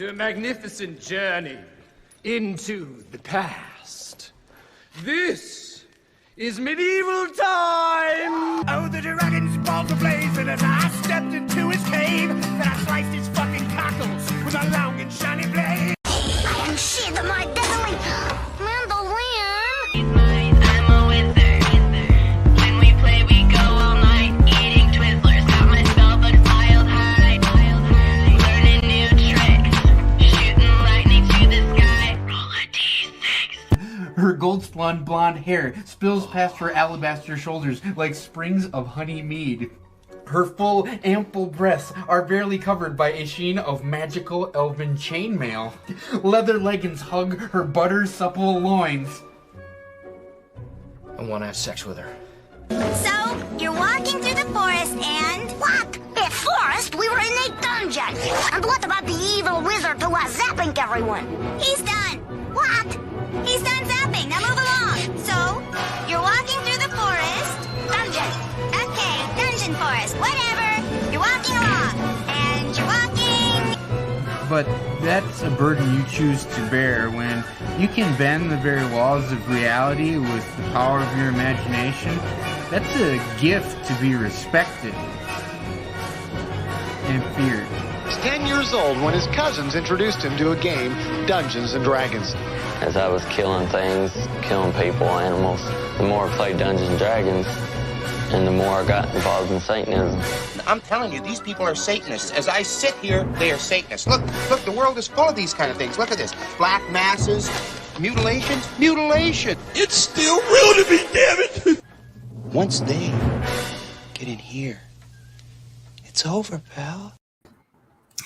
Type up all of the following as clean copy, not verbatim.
to a magnificent journey into the past. This is medieval time! Oh, the dragon's balls ablaze, and as I stepped into his cave, then I sliced his fucking cockles with a long and shiny blade. I can see the my deadly mandolin. I'm a wizard. When we play, we go all night, eating Twizzlers. Got my spellbook piled high, learning new tricks, shooting lightning to the sky. Roll a d6. Her gold blonde hair spills past her alabaster shoulders like springs of honey mead. Her full, ample breasts are barely covered by a sheen of magical elven chainmail. Leather leggings hug her butter-supple loins. I want to have sex with her. So, you're walking through the forest and... What? In forest? We were in a dungeon. And what about the evil wizard who was zapping everyone? He's done. What? He's done zapping. Now move along. So, you're walking through the forest. Dungeon. Okay, dungeon forest. Whatever. You're walking along. And you're walking... But that's a burden you choose to bear when you can bend the very laws of reality with the power of your imagination. That's a gift to be respected and feared. He was 10 years old when his cousins introduced him to a game, Dungeons and Dragons. As I was killing things, killing people, animals, the more I played Dungeons and Dragons, and the more I got involved in Satanism. I'm telling you, these people are Satanists. As I sit here, they are Satanists. Look, the world is full of these kind of things. Look at this. Black masses, mutilation. It's still real to me, damn it. Once they get in here, it's over, pal.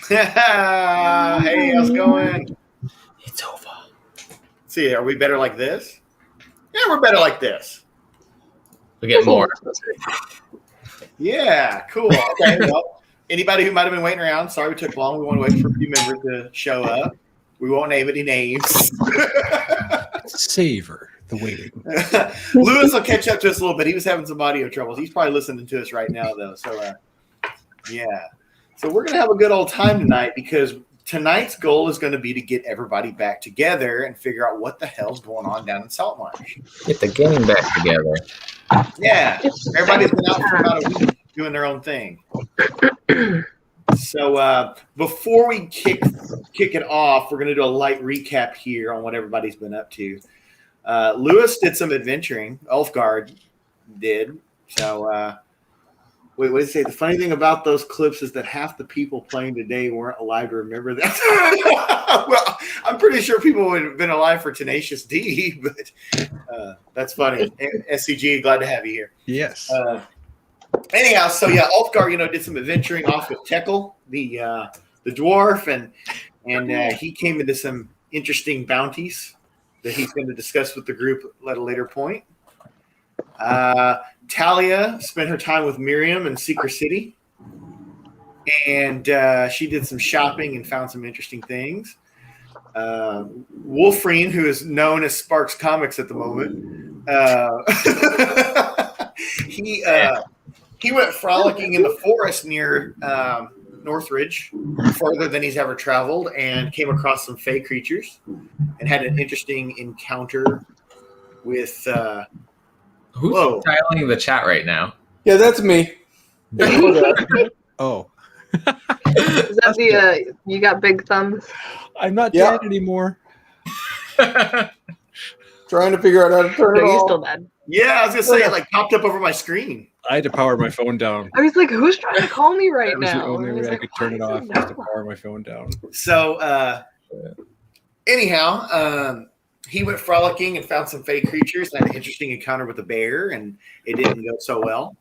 Hey, how's it going? It's over. See, are we better like this? Yeah, we're better like this. We get more. Yeah, cool. Okay, well, anybody who might have been waiting around, sorry we took long. We want to wait for a few members to show up. We won't name any names. Savor the waiting. Lewis will catch up to us a little bit. He was having some audio troubles. He's probably listening to us right now, though. So, yeah. So we're going to have a good old time tonight because tonight's goal is going to be to get everybody back together and figure out what the hell's going on down in Saltmarsh. Get the game back together. Yeah, everybody's been out for about a week doing their own thing. So before we kick it off, we're going to do a light recap here on what everybody's been up to. Lewis did some adventuring. Ulfgard did. So wait, what did it say? The funny thing about those clips is that half the people playing today weren't alive to remember that. Well, I'm pretty sure people would have been alive for Tenacious D, but that's funny. SCG, glad to have you here. Yes. Anyhow, so yeah, Ulfgar, did some adventuring off with Tekkel, the dwarf, and he came into some interesting bounties that he's going to discuss with the group at a later point. Talia spent her time with Miriam in Secret City, and she did some shopping and found some interesting things. Wolfreen, who is known as Sparks Comics at the moment, he went frolicking in the forest near Northridge, further than he's ever traveled, and came across some fey creatures and had an interesting encounter with Who's dialing the chat right now? Yeah, that's me. Oh. Is that the you got big thumbs? I'm not dead anymore. Trying to figure out how to turn it You're off. still dead. Yeah, I was gonna say it like popped up over my screen. I had to power my phone down. I was like, who's trying to call me right That was now? the only And I was way I like, could turn it why off is was to power my phone down. So anyhow, he went frolicking and found some fey creatures and had an interesting encounter with a bear, and it didn't go so well.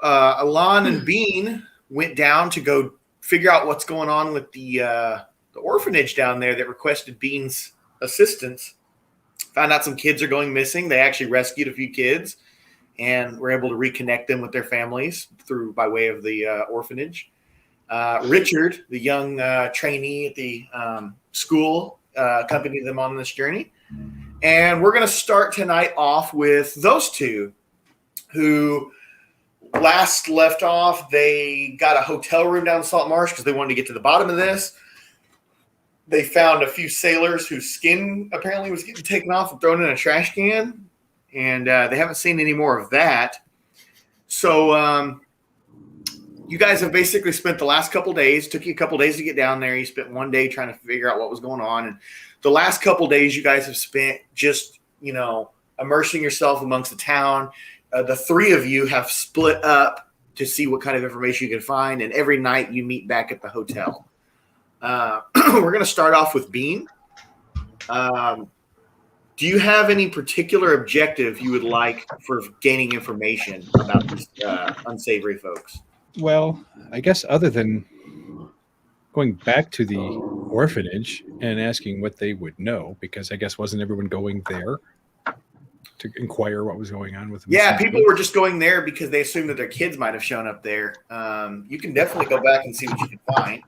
Alon and Bean went down to go figure out what's going on with the orphanage down there that requested Bean's assistance. Found out some kids are going missing. They actually rescued a few kids and were able to reconnect them with their families by way of the orphanage. Richard, the young trainee at the school, accompanied them on this journey. And we're going to start tonight off with those two who last left off, they got a hotel room down in Salt Marsh because they wanted to get to the bottom of this. They found a few sailors whose skin apparently was getting taken off and thrown in a trash can, and they haven't seen any more of that. So you guys have basically spent the last couple days. Took you a couple days to get down there. You spent one day trying to figure out what was going on, and the last couple days you guys have spent just immersing yourself amongst the town. The three of you have split up to see what kind of information you can find, and every night you meet back at the hotel. We're going to start off with Bean. Do you have any particular objective you would like for gaining information about these unsavory folks? Well, I guess other than going back to the orphanage and asking what they would know, because I guess wasn't everyone going there to inquire what was going on with them? Yeah, people were just going there because they assumed that their kids might have shown up there. You can definitely go back and see what you can find.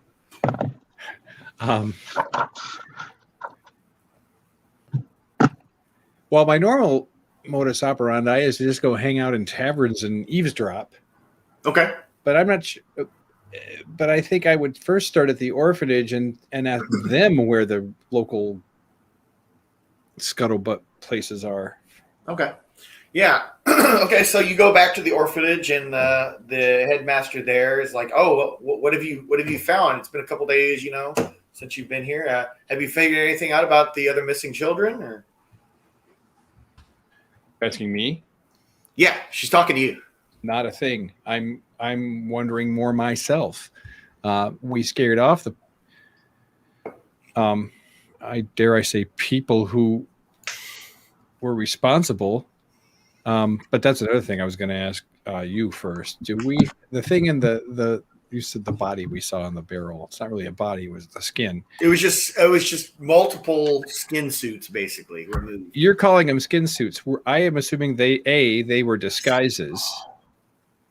Well, my normal modus operandi is to just go hang out in taverns and eavesdrop. Okay. But I'm not but I think I would first start at the orphanage and ask them where the local scuttlebutt places are. Okay. Yeah. Okay. So you go back to the orphanage, and the headmaster there is like, "Oh, what have you found? It's been a couple days, since you've been here. Have you figured anything out about the other missing children?" Or asking me? Yeah, she's talking to you. Not a thing. I'm wondering more myself. We scared off the I say people who were responsible. But that's another thing I was going to ask you first. The thing in you said the body we saw in the barrel. It's not really a body; it was the skin. It was just multiple skin suits basically removed. You're calling them skin suits. I am assuming they were disguises.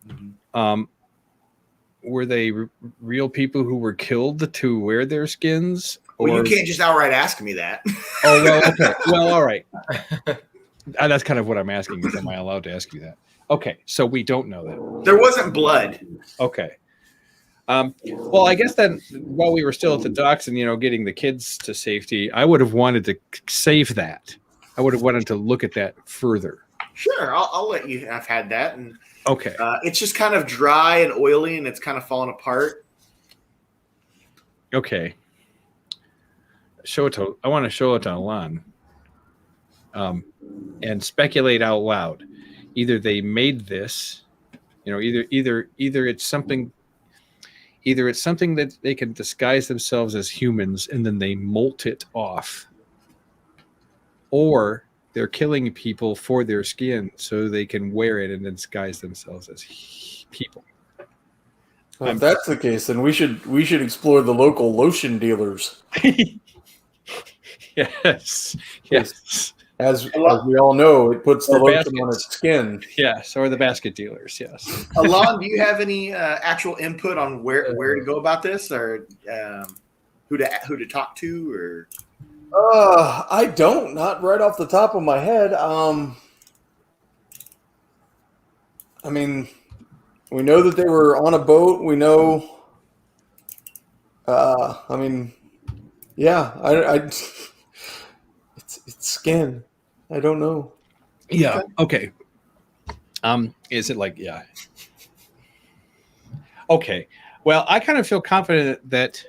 Mm-hmm. Were they real people who were killed to wear their skins? Well, you can't just outright ask me that. Oh well, okay. Well, all right. That's kind of what I'm asking. Is am I allowed to ask you that? Okay, so we don't know that. There wasn't blood. Okay. Well, I guess then while we were still at the docks and, getting the kids to safety, I would have wanted to save that. I would have wanted to look at that further. Sure. I'll let you have had that. And okay. It's just kind of dry and oily and it's kind of falling apart. Okay. I want to show it to Alon. And speculate out loud. Either they made this, either it's something that they can disguise themselves as humans and then they molt it off, or they're killing people for their skin so they can wear it and disguise themselves as people. Well, if that's the case, then we should explore the local lotion dealers. Yes. As we all know, it puts the lotion on its skin. Yes, or the basket dealers. Yes. Alon, do you have any actual input on where to go about this, or who to talk to, or? I don't. Not right off the top of my head. I mean, we know that they were on a boat. We know. Yeah. It's skin. I don't know. Yeah. Okay. Is it like, yeah. Okay. Well, I kind of feel confident that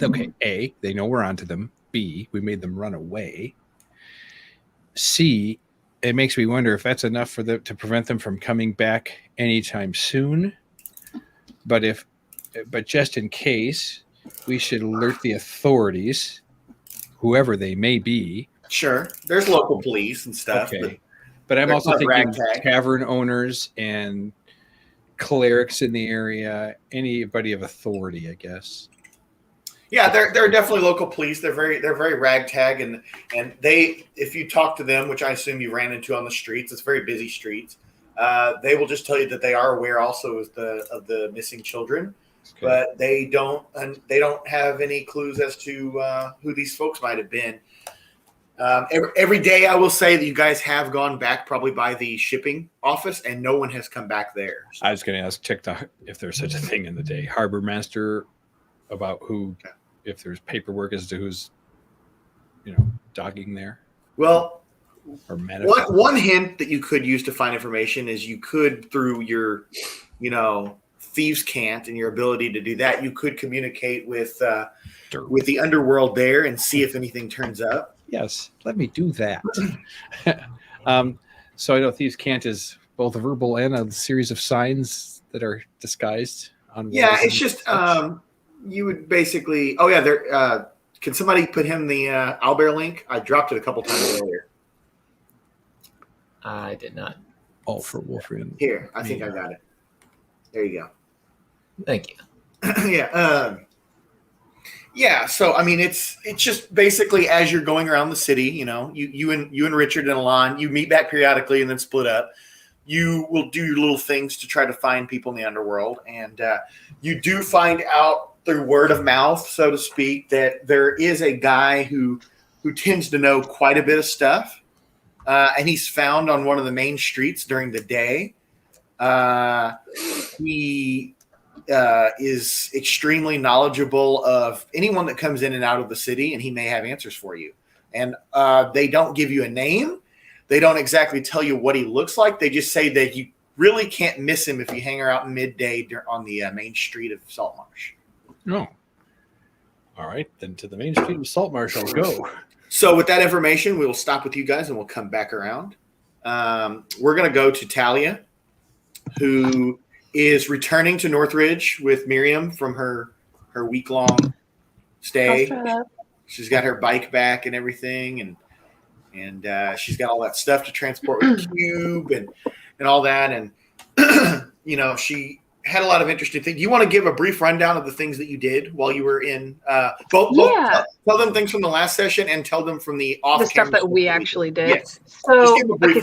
okay, A, they know we're onto them. B, we made them run away. C, it makes me wonder if that's enough for them to prevent them from coming back anytime soon. But just in case, we should alert the authorities, whoever they may be. Sure. There's local police and stuff. Okay. But I'm also thinking tavern owners and clerics in the area, anybody of authority, I guess. Yeah, they're definitely local police. They're very ragtag, and they, if you talk to them, which I assume you ran into on the streets, it's very busy streets. They will just tell you that they are aware also of the missing children, okay. But they don't have any clues as to who these folks might have been. Every day, I will say that you guys have gone back probably by the shipping office, and no one has come back there. I was going to ask TikTok if there's such a thing in the day. Harbor Master about if there's paperwork as to who's, docking there. Well, or one hint that you could use to find information is you could, through your, thieves' cant and your ability to do that, you could communicate with the underworld there and see if anything turns up. Yes, let me do that. So I know Thieves' Cant is both a verbal and a series of signs that are disguised on. Yeah, it's just you would basically. Oh yeah, there. Can somebody put him the Owlbear link? I dropped it a couple times earlier. I did not. Oh, for Wolfrian. Here, I think I got it. There you go. Thank you. Yeah. Yeah, so I mean, it's just basically as you're going around the city, you and Richard and Alon, you meet back periodically and then split up. You will do your little things to try to find people in the underworld, and you do find out through word of mouth, so to speak, that there is a guy who tends to know quite a bit of stuff, and he's found on one of the main streets during the day. He is extremely knowledgeable of anyone that comes in and out of the city, and he may have answers for you. And they don't give you a name. They don't exactly tell you what he looks like. They just say that you really can't miss him if you hang out midday on the main street of Saltmarsh. No. All right, then to the main street of Saltmarsh I'll go. So with that information, we will stop with you guys and we'll come back around. We're going to go to Talia, who is returning to Northridge with Miriam from her week-long stay. She's got her bike back and everything, and she's got all that stuff to transport with the cube and all that. And she had a lot of interesting things. Do you want to give a brief rundown of the things that you did while you were in both tell them things from the last session and tell them from the stuff that we actually did. Yes. So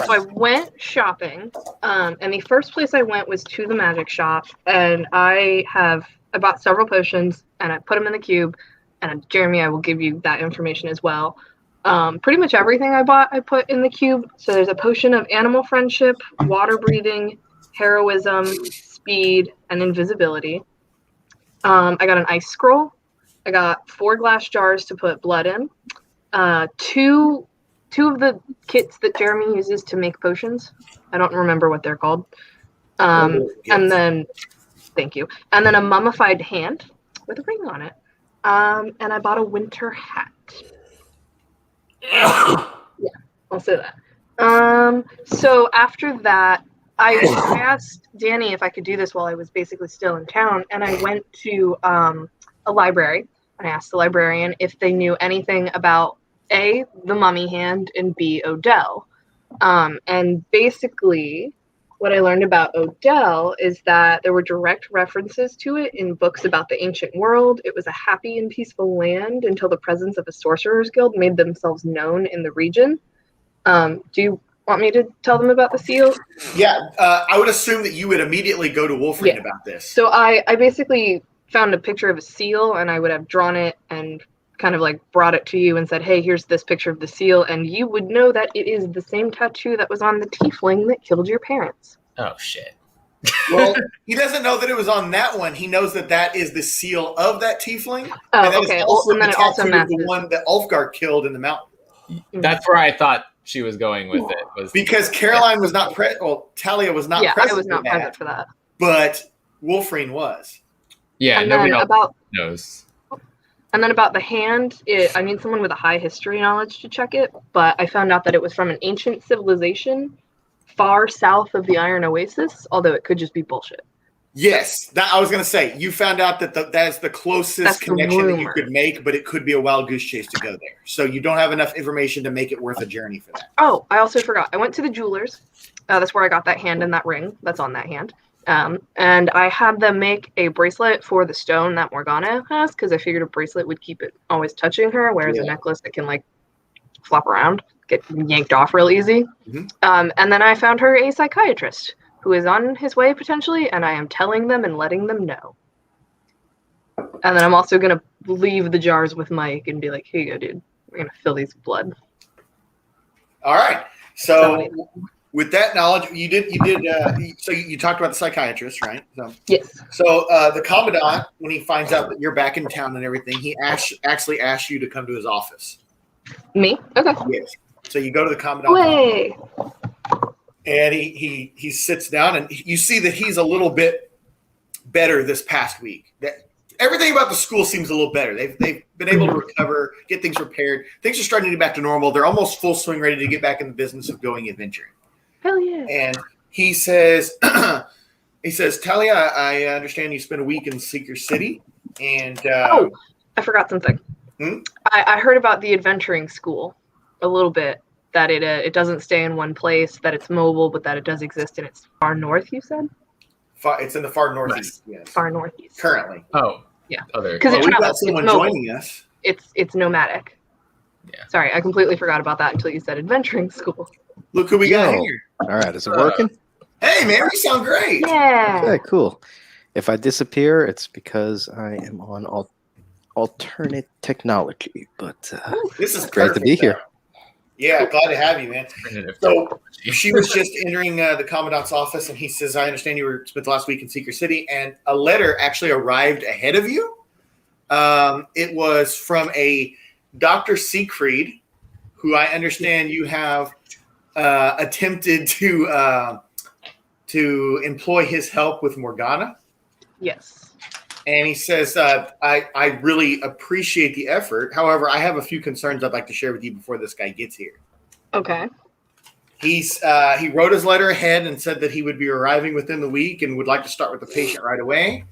I went shopping, and the first place I went was to the magic shop, and I bought several potions and I put them in the cube, and Jeremy, I will give you that information as well. Pretty much everything I bought I put in the cube. So there's a potion of animal friendship, water breathing, heroism, speed, and invisibility. I got an ice scroll. I got 4 glass jars to put blood in. Two of the kits that Jeremy uses to make potions. I don't remember what they're called. And then, thank you. And then a mummified hand with a ring on it. And I bought a winter hat. Yeah, I'll say that. So after that, I asked Danny if I could do this while I was basically still in town, and I went to a library, and I asked the librarian if they knew anything about A, the mummy hand, and B, Odell. And basically, what I learned about Odell is that there were direct references to it in books about the ancient world. It was a happy and peaceful land until the presence of a sorcerer's guild made themselves known in the region. Do you want me to tell them about the seal? Yeah, I would assume that you would immediately go to Wolfried about this. So I basically found a picture of a seal, and I would have drawn it and kind of like brought it to you and said, hey, here's this picture of the seal, and you would know that it is the same tattoo that was on the tiefling that killed your parents. Oh, shit. Well, he doesn't know that it was on that one. He knows that that is the seal of that tiefling. Oh, and that okay. is also And then the it also tattoo of the matches. one that Ulfgar killed in the mountain. That's where I thought she was going with it. Was Because Caroline was not present. Well, Talia was not Yeah, present. I was not for that, present for that. But Wolfrine was. Yeah, And nobody then else knows. And then about the hand, I need someone with a high history knowledge to check it, but I found out that it was from an ancient civilization far south of the Iron Oasis, although it could just be bullshit. Yes, I was going to say, you found out that that's the closest connection that you rumor. could make, but it could be a wild goose chase to go there. So you don't have enough information to make it worth a journey for that. Oh, I also forgot. I went to the jeweler's. That's where I got that hand and that ring that's on that hand. And I had them make a bracelet for the stone that Morgana has, because I figured a bracelet would keep it always touching her, whereas a necklace that can like flop around, get yanked off real easy. Mm-hmm. And then I found her a psychiatrist who is on his way potentially, and I am telling them and letting them know. And then I'm also going to leave the jars with Mike and be like, here you go, dude. We're going to fill these with blood. All right. So with that knowledge, you talked about the psychiatrist, right? Yes. So the commandant, when he finds out that you're back in town and everything, he actually asks you to come to his office. Me? Okay. Yes. So you go to the commandant. Way. And he sits down, and you see that he's a little bit better this past week. That everything about the school seems a little better. They've been able to recover, get things repaired. Things are starting to get back to normal. They're almost full swing, ready to get back in the business of going adventuring. Hell yeah. And he says, Talia, I understand you spent a week in Seeker City, and I forgot something. I heard about the adventuring school a little bit. That it doesn't stay in one place, that it's mobile, but that it does exist in its far north. You said it's in the far northeast. Yes. Far northeast. Currently. Oh. Yeah. Because we've got someone joining us. It's nomadic. Yeah. Sorry, I completely forgot about that until you said adventuring school. Look who we got here. All right, is it working? Hey, man, you sound great. Yeah. Okay, cool. If I disappear, it's because I am on alternate technology. But this is great to be here. Yeah, glad to have you, man. So she was just entering the commandant's office, and he says, "I understand you spent the last week in Seeker City, and a letter actually arrived ahead of you. It was from a Dr. Siegfried, who I understand you have attempted to employ his help with Morgana." Yes. And he says, I really appreciate the effort. However, I have a few concerns I'd like to share with you before this guy gets here. Okay. He wrote his letter ahead and said that he would be arriving within the week and would like to start with the patient right away.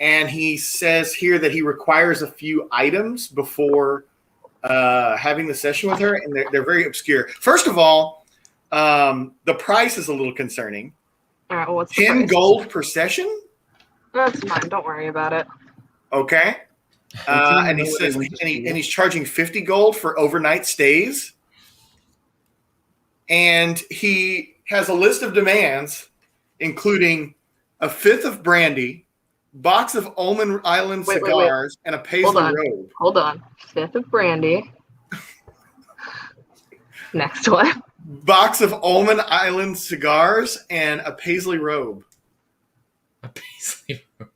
And he says here that he requires a few items before having the session with her, and they're very obscure. First of all, the price is a little concerning. All right, what's 10 gold per session? That's fine. Don't worry about it. Okay. And he says, and he's charging 50 gold for overnight stays. And he has a list of demands, including a fifth of brandy, box of Almond Island cigars, and a paisley robe. Hold on. Fifth of brandy. Next one. Box of Almond Island cigars and a paisley robe. A paisley robe.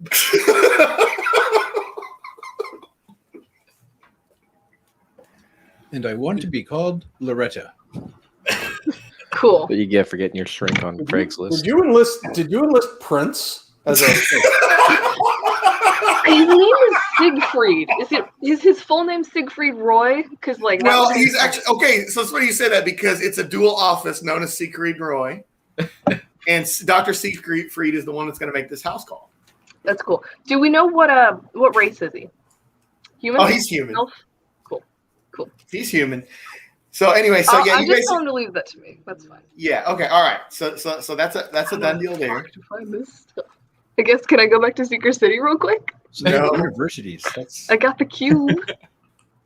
And I want to be called Loretta. Cool. What you get for getting your shrink on Craigslist? Did you enlist Prince as a? His name is Siegfried. Is his full name Siegfried Roy? Because well, he's actually okay. So it's funny you say that because it's a dual office known as Siegfried Roy, and Dr. Siegfried is the one that's going to make this house call. That's cool. Do we know what race is he? Human? Oh, he's human. Cool. He's human. So anyway, so yeah, I just told him to leave that to me. That's fine. Yeah. Okay. All right. So that's a done deal there. To find this stuff. I guess can I go back to Seeker City real quick? So no. Universities. I got the cube.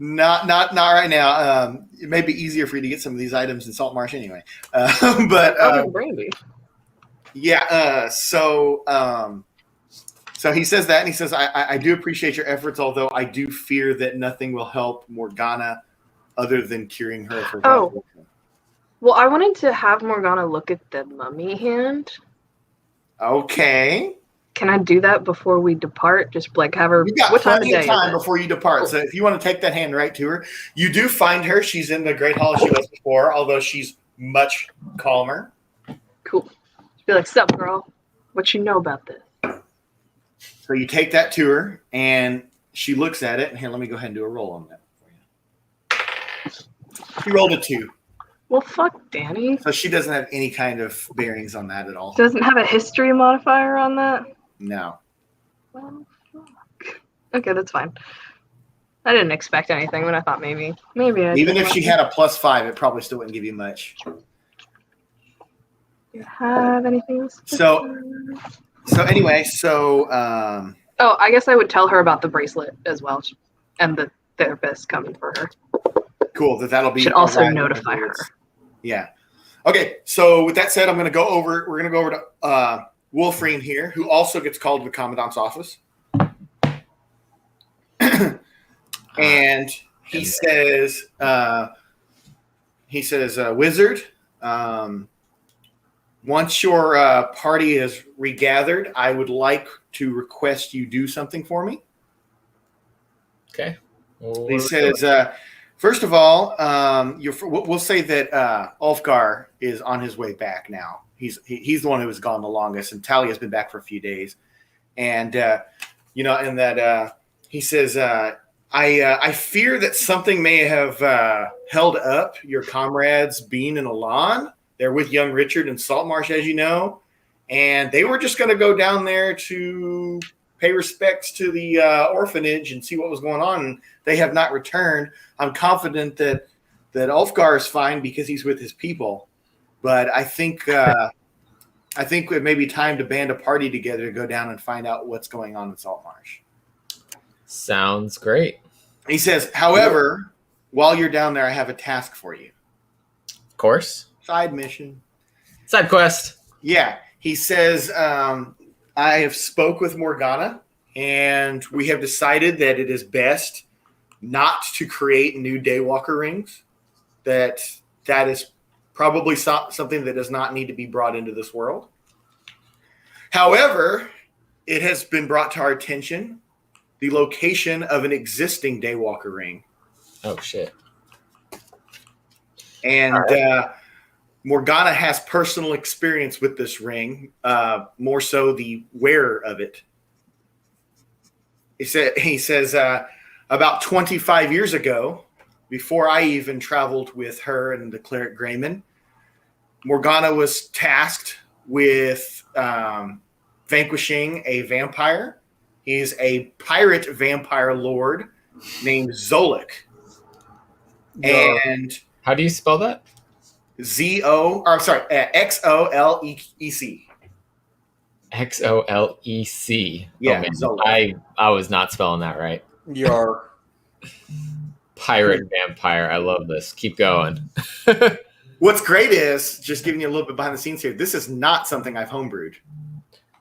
Not right now. It may be easier for you to get some of these items in Salt Marsh anyway. But brandy. Yeah. So he says that, and he says, I do appreciate your efforts, although I do fear that nothing will help Morgana other than curing her of her. Oh. Well, I wanted to have Morgana look at the mummy hand. Okay. Can I do that before we depart? Just have her. You got what time plenty of of day time before you depart. Cool. So if you want to take that hand right to her, you do find her. She's in the Great Hall she was before, although she's much calmer. Cool. Be like, sup, girl? What you know about this? So you take that to her, and she looks at it. And here, let me go ahead and do a roll on that for you. She rolled a 2. Well, fuck, Danny. So she doesn't have any kind of bearings on that at all. Doesn't have a history modifier on that? No. Well, fuck. Okay, that's fine. I didn't expect anything, but I thought maybe. Even if she had a +5, it probably still wouldn't give you much. Do you have anything else? So anyway, oh, I guess I would tell her about the bracelet as well, and the therapist coming for her. Cool. That'll be. Should also notify her. Yeah. Okay. So with that said, we're going to go over to Wolfreen here, who also gets called to the commandant's office, and he says, he says, Wizard, once your party is regathered, I would like to request you do something for me. Okay. Well, He says, first of all, we'll say that Ulfgar is on his way back now. He's the one who has gone the longest, and Talia's been back for a few days. And, he says, I fear that something may have held up your comrades Bean and Alon. They're with young Richard in Saltmarsh, as you know, and they were just going to go down there to pay respects to the orphanage and see what was going on. And they have not returned. I'm confident that Ulfgar is fine because he's with his people, but I think it may be time to band a party together to go down and find out what's going on in Saltmarsh. Sounds great. He says, however, while you're down there, I have a task for you. Of course. Side mission. Side quest. Yeah. He says, I have spoke with Morgana, and we have decided that it is best not to create new Daywalker rings. That is probably something that does not need to be brought into this world. However, it has been brought to our attention the location of an existing Daywalker ring. Oh, shit. And Morgana has personal experience with this ring, more so the wearer of it. He says about 25 years ago, before I even traveled with her and the cleric Grayman, Morgana was tasked with vanquishing a vampire. He's a pirate vampire lord named Zolik. And how do you spell that? Xolec. Xolec. Yeah, oh, I was not spelling that right. Yar. Pirate vampire. I love this. Keep going. What's great is, just giving you a little bit behind the scenes here, this is not something I've homebrewed.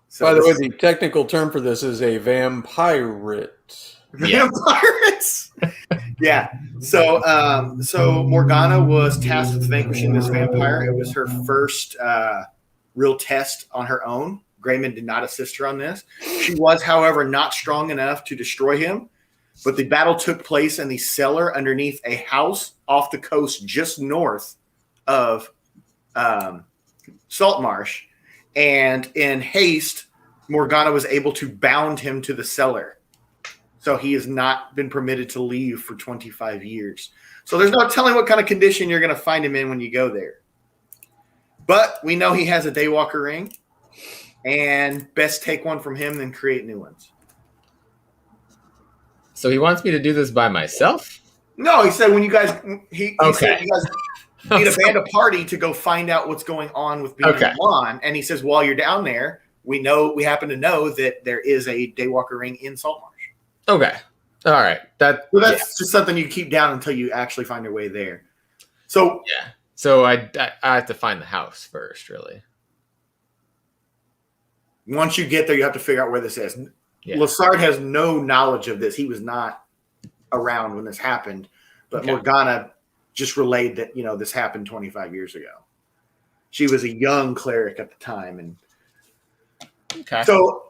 So by the way, the technical term for this is a vampirate. Vampires. Yeah. So Morgana was tasked with vanquishing this vampire. It was her first real test on her own. Grayman did not assist her on this. She was, however, not strong enough to destroy him. But the battle took place in the cellar underneath a house off the coast just north of Saltmarsh. And in haste, Morgana was able to bound him to the cellar. So he has not been permitted to leave for 25 years. So there's no telling what kind of condition you're going to find him in when you go there. But we know he has a Daywalker ring. And best take one from him than create new ones. So he wants me to do this by myself? No, he said when you guys he said you guys need a band a party to go find out what's going on with Bean and Lon. And he says while you're down there, we happen to know that there is a Daywalker ring in Saltmarsh. Okay. All right. That's just something you keep down until you actually find your way there. So yeah. So I have to find the house first, really. Once you get there, you have to figure out where this is. Yeah. Lassard has no knowledge of this. He was not around when this happened, but Morgana just relayed that, this happened 25 years ago. She was a young cleric at the time. And so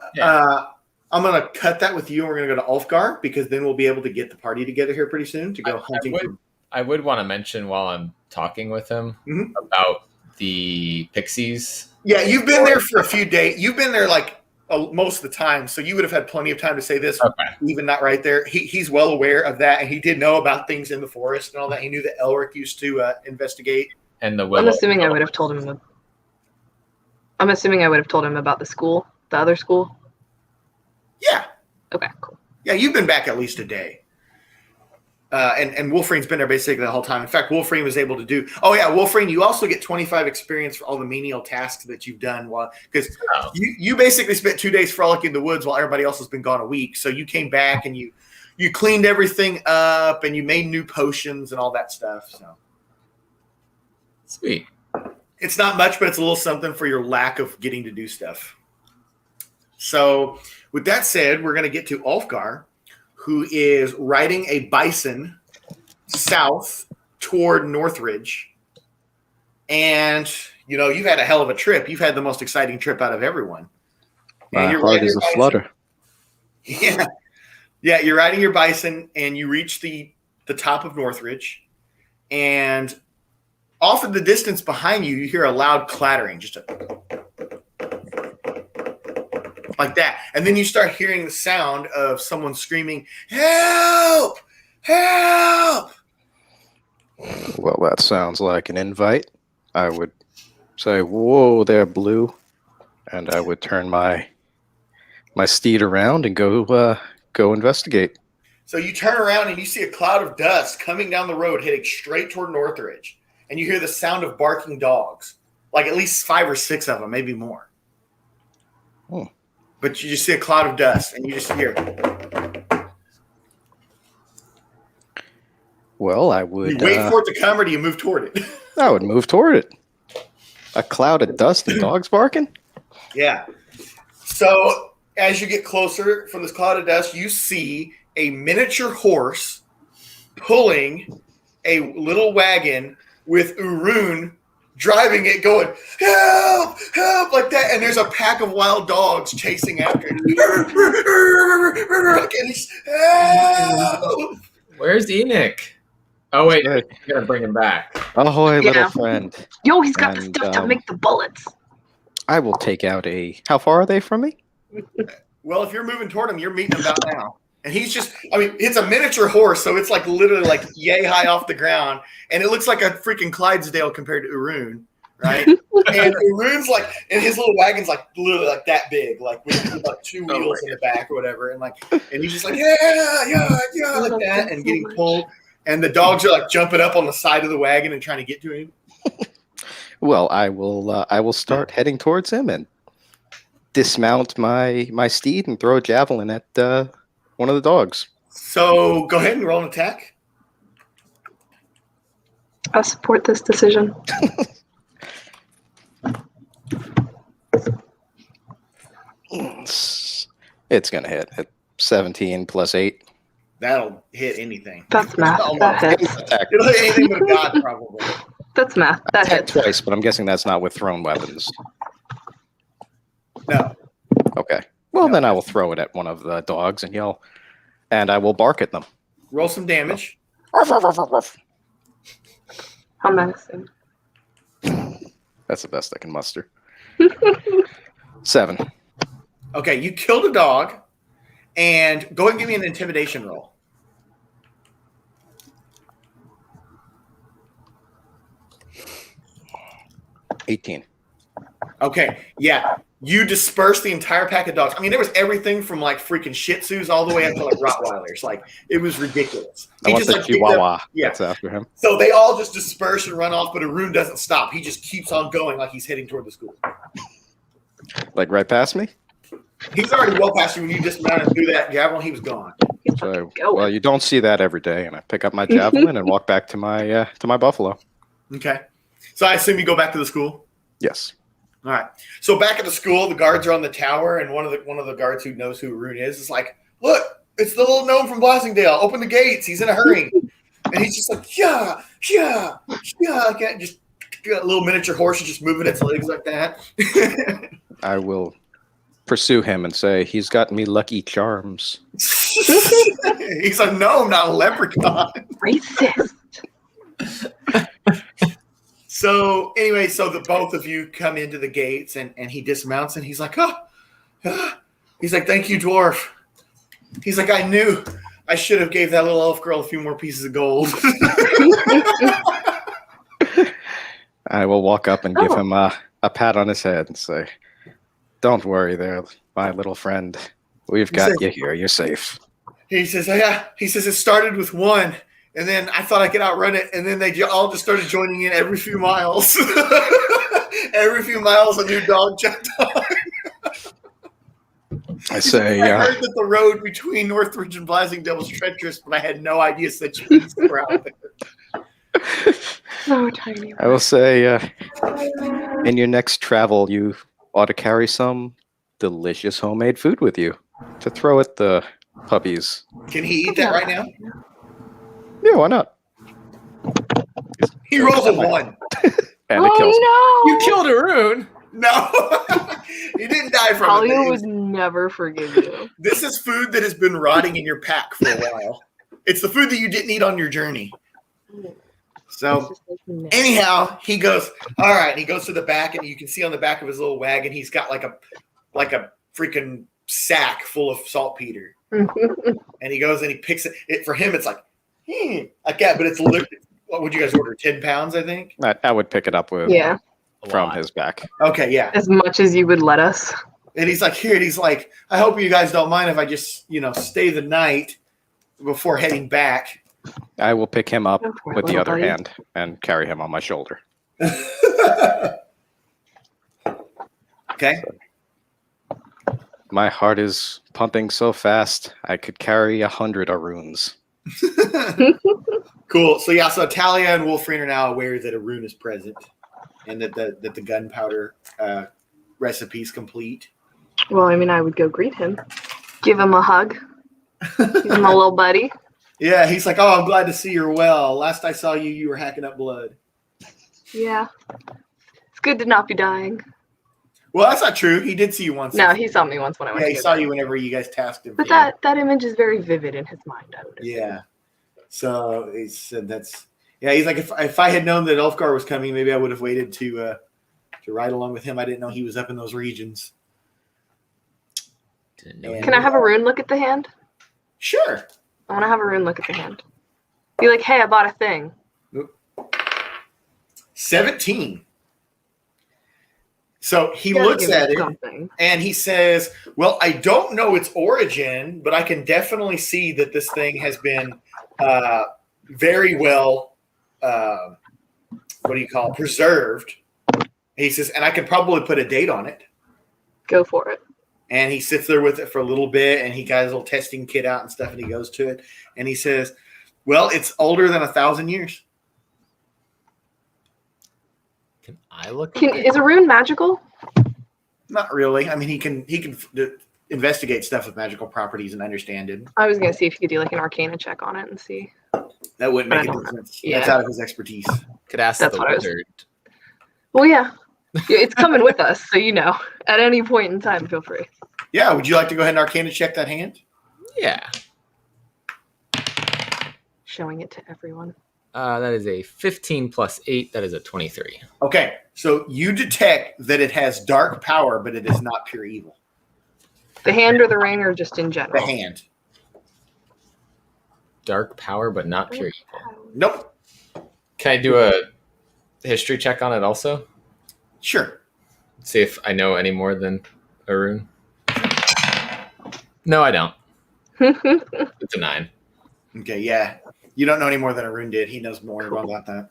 I'm going to cut that with you. And we're going to go to Ulfgar because then we'll be able to get the party together here pretty soon to go hunting. I would want to mention while I'm talking with him about the pixies. Yeah, you've been there for a few days. You've been there like most of the time, so you would have had plenty of time to say this, even not right there. He's well aware of that, and he did know about things in the forest and all that. He knew that Elric used to investigate. And the I'm assuming I would have told him. I'm assuming I would have told him about the school, the other school. Yeah. Okay. Cool. Yeah, you've been back at least a day. And Wolfrine's been there basically the whole time. In fact, Wolfrine was able to do. Oh yeah, Wolfrine, you also get 25 experience for all the menial tasks that you've done. Because you basically spent 2 days frolicking the woods while everybody else has been gone a week. So you came back and you cleaned everything up and you made new potions and all that stuff. So sweet. It's not much, but it's a little something for your lack of getting to do stuff. So with that said, we're going to get to Ulfgar, who is riding a bison south toward Northridge and you've had a hell of a trip. You've had the most exciting trip out of everyone. My And heart is a flutter. Yeah, yeah. You're riding your bison, and you reach the top of Northridge, and off in the distance behind you, you hear a loud clattering, just like that, and then you start hearing the sound of someone screaming, "Help! Help!" Well, that sounds like an invite. I would say, "Whoa there, Blue," and I would turn my steed around and go investigate. So you turn around and you see a cloud of dust coming down the road, heading straight toward Northridge, and you hear the sound of barking dogs, like at least 5 or 6 of them, maybe more. Oh. But you just see a cloud of dust, and you just hear. Well, I would You wait for it to come, or do you move toward it? I would move toward it. A cloud of dust and dogs barking? Yeah. So as you get closer from this cloud of dust, you see a miniature horse pulling a little wagon with Urun driving it, going, "Help! Help!" like that. And there's a pack of wild dogs chasing after it. And he's, "Help!" Where's Enoch? Oh, wait. You got to bring him back. Ahoy, little friend. Yo, he's got the And, stuff to make the bullets. I will take out a... How far are they from me? Well, if you're moving toward him, you're meeting him about now. And he's just, it's a miniature horse, so it's like literally like yay high off the ground. And it looks like a freaking Clydesdale compared to Urun, right? And Urun's like, and his little wagon's like literally like that big, like with like 2 wheels in the back or whatever. And he's just like, yeah, like that, and getting pulled. And the dogs are like jumping up on the side of the wagon and trying to get to him. Well, I will start heading towards him and dismount my steed and throw a javelin at one of the dogs. So go ahead and roll an attack. I support this decision. It's gonna hit at 17 plus 8. That'll hit anything. That's math. That hits. It'll hit anything but a god, probably. That's math. That hits. Twice, but I'm guessing that's not with thrown weapons. No. Okay. Well, then I will throw it at one of the dogs and yell, and I will bark at them. Roll some damage. How menacing. That's the best I can muster. 7. Okay, you killed a dog, and go ahead and give me an intimidation roll. 18. Okay, yeah. You dispersed the entire pack of dogs. There was everything from like freaking Shih Tzus all the way up to like Rottweilers. Like, it was ridiculous. I want the Chihuahua. Yeah. That's after him. So they all just disperse and run off, but Arun doesn't stop. He just keeps on going like he's heading toward the school. Like right past me? He's already well past you when you dismounted and threw that javelin. He was gone. So, well, you don't see that every day, and I pick up my javelin and walk back to my buffalo. Okay. So I assume you go back to the school? Yes. All right. So back at the school, the guards are on the tower, and one of the guards who knows who Arun is like, "Look, it's the little gnome from Blasingdale. Open the gates. He's in a hurry." And he's just like, yeah. Just got a little miniature horse and just moving its legs like that. I will pursue him and say, "He's got me lucky charms." He's a gnome, not a leprechaun. Racist. So anyway, the both of you come into the gates, and he dismounts, and he's like, he's like, "Thank you, dwarf." He's like, "I knew I should have gave that little elf girl a few more pieces of gold." I will walk up and give him a pat on his head and say, "Don't worry there, my little friend. We've got you here. You're safe." He says, "Yeah." He says, "It started with one. And then I thought I could outrun it, and then they all just started joining in every few miles. Every few miles, a new dog jumped on." I say, I heard that the road between Northridge and Blasingdale was treacherous, but I had no idea such things were out there. So tiny. I will say, in your next travel, you ought to carry some delicious homemade food with you to throw at the puppies. Can he eat that right now? Yeah, why not? He rolls a 1. And it kills me. You killed Arun. No, you didn't die from Talia it. would never forgive you. This is food that has been rotting in your pack for a while. It's the food that you didn't eat on your journey. So anyhow, he goes, all right. And he goes to the back, and you can see on the back of his little wagon, he's got like a freaking sack full of saltpeter. And he goes and he picks it. For him, it's like that, but it's literally, what would you guys order? 10 pounds, I think. I would pick it up with from his back. Okay, yeah. As much as you would let us. And he's like, here, and he's like, I hope you guys don't mind if I just, stay the night before heading back. I will pick him up with the other buddy. hand and carry him on my shoulder. Okay. My heart is pumping so fast, I could carry 100 Aruns. Cool. So yeah, so Talia and Wolverine are now aware that Arun is present, and that the gunpowder recipe is complete. Well, I mean, I would go greet him, give him a hug. He's my little buddy. Yeah, he's like, oh, I'm glad to see you're well. Last I saw you, you were hacking up blood. Yeah, it's good to not be dying. Well, that's not true. He did see you once. No, he saw me once when I went. Yeah, to he go saw there. you whenever you guys tasked him. But that image is very vivid in his mind. I would assume. Yeah. So he said that's he's like, if I had known that Ulfgar was coming, maybe I would have waited to ride along with him. I didn't know he was up in those regions. Can I have Arun look at the hand? Sure. I want to have Arun look at the hand. Be like, hey, I bought a thing. 17. So he Gotta looks give at me it something. and he says, well, I don't know its origin, but I can definitely see that this thing has been very well, preserved. He says, and I can probably put a date on it. Go for it. And he sits there with it for a little bit, and he got his little testing kit out and stuff, and he goes to it, and he says, well, it's older than 1,000 years. Can I look? Is Arun magical? Not really. I mean, he can investigate stuff with magical properties and understand it. I was gonna see if you could do like an Arcana check on it and see. That wouldn't But I make a don't know. difference. Yeah. That's out of his expertise. Could ask That's the what I was- wizard. Well, yeah, it's coming with us, so at any point in time, feel free. Yeah, would you like to go ahead and Arcana check that hand? Yeah. Showing it to everyone. That is a 15 plus 8. That is a 23. Okay, so you detect that it has dark power, but it is not pure evil. The hand or the ring, or just in general? The hand. Dark power, but not pure evil. Nope. Can I do a history check on it also? Sure. See if I know any more than Arun. No, I don't. It's a 9. Okay, yeah. You don't know any more than Arun did. He knows more about that.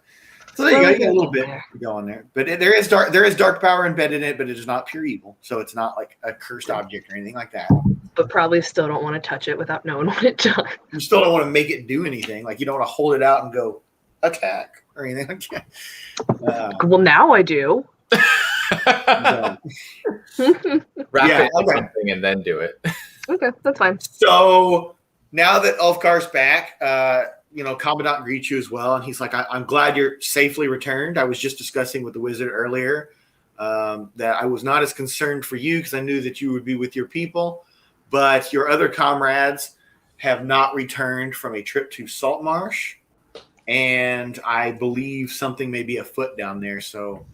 So there you go. You got a little bit to go on there. But there is dark power embedded in it, but it is not pure evil. So it's not like a cursed object or anything like that. But probably still don't want to touch it without knowing what it does. You still don't want to make it do anything. Like you don't want to hold it out and go attack or anything like that. Well, now I do. Wrap Yeah, it in okay. something and then do it. Okay, that's fine. So now that Ulfgar's back, Commandant greets you as well, and he's like, I'm glad you're safely returned. I was just discussing with the wizard earlier that I was not as concerned for you because I knew that you would be with your people, but your other comrades have not returned from a trip to Saltmarsh, and I believe something may be afoot down there. So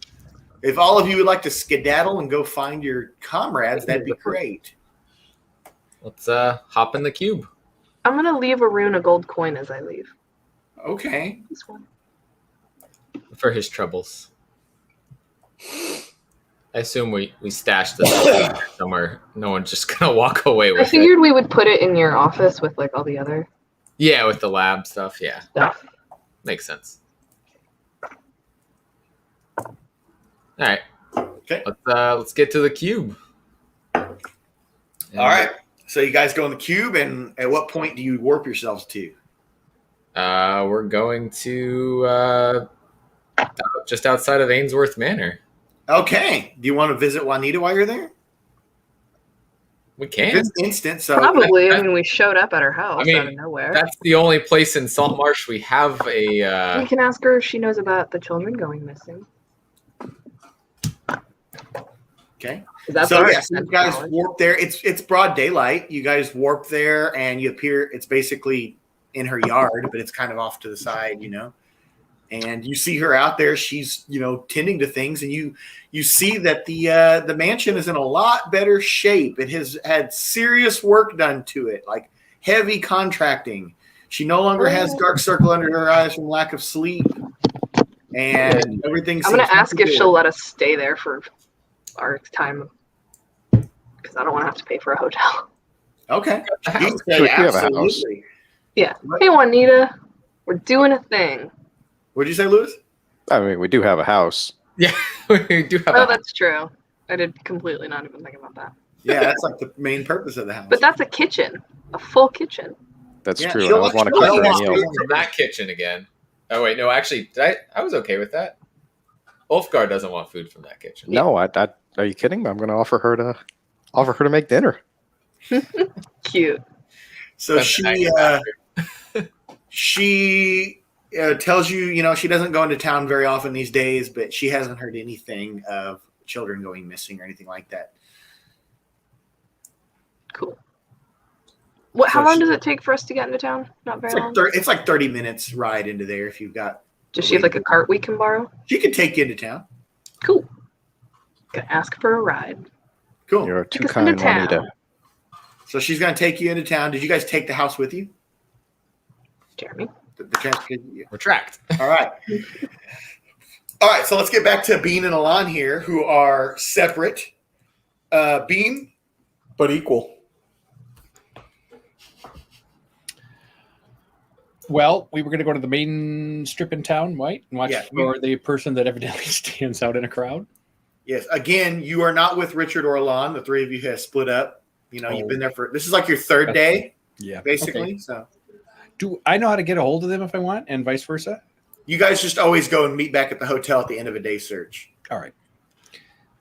if all of you would like to skedaddle and go find your comrades, that'd be great. Let's hop in the cube. I'm gonna leave Arun a gold coin as I leave. Okay. This one. For his troubles. I assume we stashed this somewhere. No one's just gonna walk away I with figured it. we would put it in your office with like all the other Yeah, with the lab stuff. Yeah, stuff. makes sense. All right. Okay. Let's get to the cube. All right. So you guys go in the cube, and at what point do you warp yourselves to? We're going to just outside of Ainsworth Manor. Okay. Do you want to visit Juanita while you're there? We can. It's instant. So Probably. I mean, we showed up at her house out of nowhere. That's the only place in Saltmarsh we have a. We can ask her if she knows about the children going missing. Okay. That's So our yes, you guys knowledge. warp there. It's broad daylight. You guys warp there, and you appear. It's basically in her yard, but it's kind of off to the side, And you see her out there. She's tending to things, and you see that the mansion is in a lot better shape. It has had serious work done to it, like heavy contracting. She no longer has dark circle under her eyes from lack of sleep, and everything. I'm gonna seems ask if good. she'll let us stay there for our time, because I don't want to have to pay for a hotel. Okay. You We say have a house. absolutely. Yeah. Hey, Juanita, we're doing a thing. What'd you say, Lewis? I mean, we do have a house. Yeah, we do have Oh, that's true. I did completely not even think about that. Yeah, that's like the main purpose of the house. But that's a kitchen, a full kitchen. That's Yeah, true. she'll- I would want to she'll cook let that us meal. do from that kitchen again. Oh wait, no, actually, I was okay with that. Ulfgar doesn't want food from that kitchen. No, I are you kidding? I'm going to offer her to make dinner. Cute. So Spend the night she tells you, she doesn't go into town very often these days, but she hasn't heard anything of children going missing or anything like that. Cool. What? So How long she- does it take for us to get into town? Not very long. It's like 30 minutes ride into there if you've got. Does she have like a cart we can borrow? She could take you into town. Cool. Gonna ask for a ride. Cool. You're too Take us into kind, town. Juanita. So she's going to take you into town. Did you guys take the house with you? Jeremy. The transportation? Yeah. Retract. All right. All right. So let's get back to Bean and Alon here, who are separate. Bean, But equal. Well, we were going to go to the main strip in town, right? And watch Yeah. for the person that evidently stands out in a crowd. yes. Again, you are not with Richard or Alon. The three of you have split up. You've been there this is like your third day, Yeah. basically. Okay. So Do I know how to get a hold of them if I want, and vice versa? you guys just always go and meet back at the hotel at the end of a day search. All right.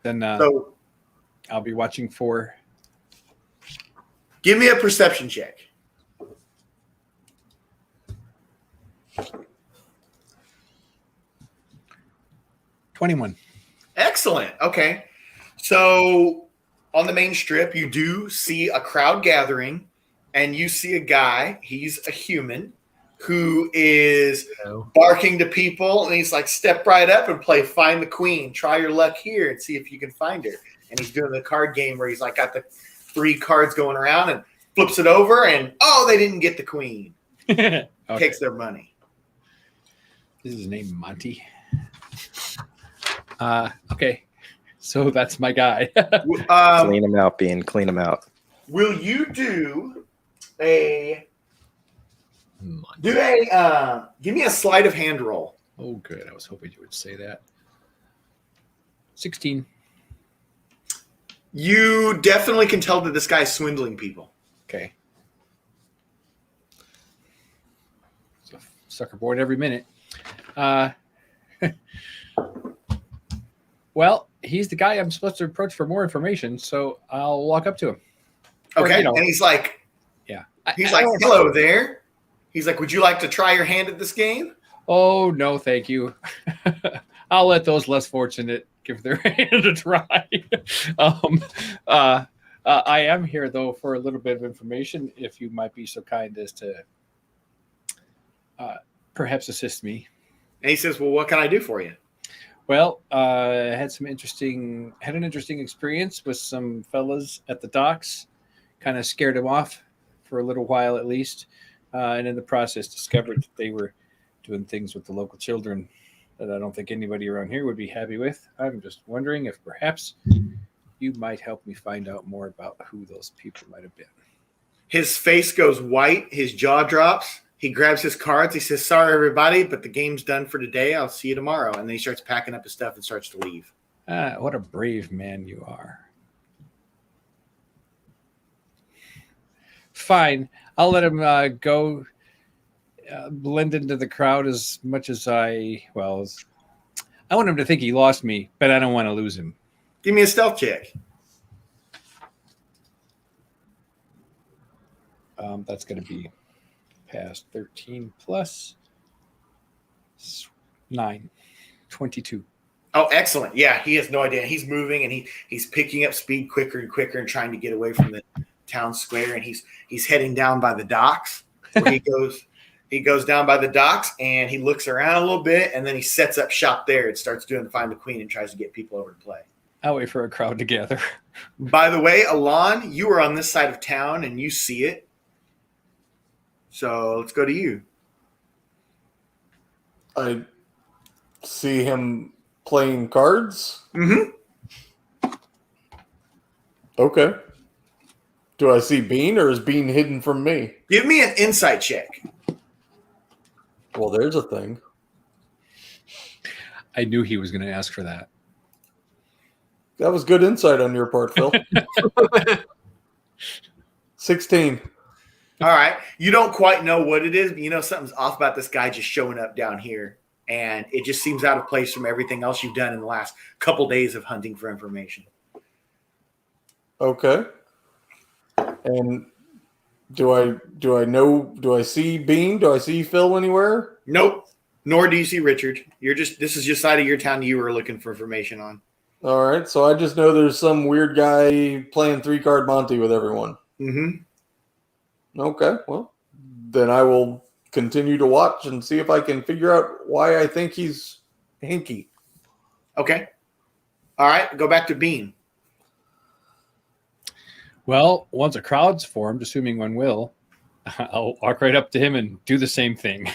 Then So I'll be watching for. give me a perception check. $21. Excellent. Okay. So on the main strip, you do see a crowd gathering, and you see a guy. He's a human who is barking to people, and he's like, step right up and play Find the Queen. Try your luck here and see if you can find her. And he's doing the card game where he's like got the 3 cards going around and flips it over, and they didn't get the queen. Okay. Takes their money. This is his name, Monty. Okay. So that's my guy. Clean him out, Bean. Clean him out. Will you do give me a sleight of hand roll? Oh, good. I was hoping you would say that. 16. You definitely can tell that this guy's swindling people. Okay. So sucker born every minute. Well, he's the guy I'm supposed to approach for more information, so I'll walk up to him. Or, Okay, and he's like, yeah. He's like, hello there. He's like, would you like to try your hand at this game? Oh, no, thank you. I'll let those less fortunate give their hand a try. I am here, though, for a little bit of information, if you might be so kind as to perhaps assist me. And he says, well, what can I do for you? Well, I had an interesting experience with some fellas at the docks. Kind of scared them off for a little while, at least, and in the process discovered that they were doing things with the local children that I don't think anybody around here would be happy with. I'm just wondering if perhaps you might help me find out more about who those people might have been. His face goes white. His jaw drops. He grabs his cards. He says, sorry, everybody, but the game's done for today. I'll see you tomorrow. And then he starts packing up his stuff and starts to leave. What a brave man you are. Fine. I'll let him go blend into the crowd as much as I want him to think he lost me, but I don't want to lose him. Give me a stealth check. That's going to be past 13 plus 9, 22. Oh, excellent. Yeah, he has no idea. He's moving and he's picking up speed quicker and quicker and trying to get away from the town square. And he's heading down by the docks. Where he goes down by the docks and he looks around a little bit and then he sets up shop there and starts doing Find the Queen and tries to get people over to play. I'll wait for a crowd to gather. By the way, Alon, you are on this side of town and you see it. So let's go to you. I see him playing cards. Mm-hmm. Okay. Do I see Bean, or is Bean hidden from me? Give me an insight check. Well, there's a thing. I knew he was going to ask for that. That was good insight on your part, Phil. 16. All right. You don't quite know what it is, but you know something's off about this guy just showing up down here. And it just seems out of place from everything else you've done in the last couple days of hunting for information. Okay. And do I see Bean? Do I see Phil anywhere? Nope. Nor do you see Richard. This is just side of your town you were looking for information on. All right. So I just know there's some weird guy playing 3-card Monty with everyone. Mm-hmm. Okay. Well, then I will continue to watch and see if I can figure out why I think he's hinky. Okay. All right. Go back to Bean. Well, once a crowd's formed, assuming one will, I'll walk right up to him and do the same thing.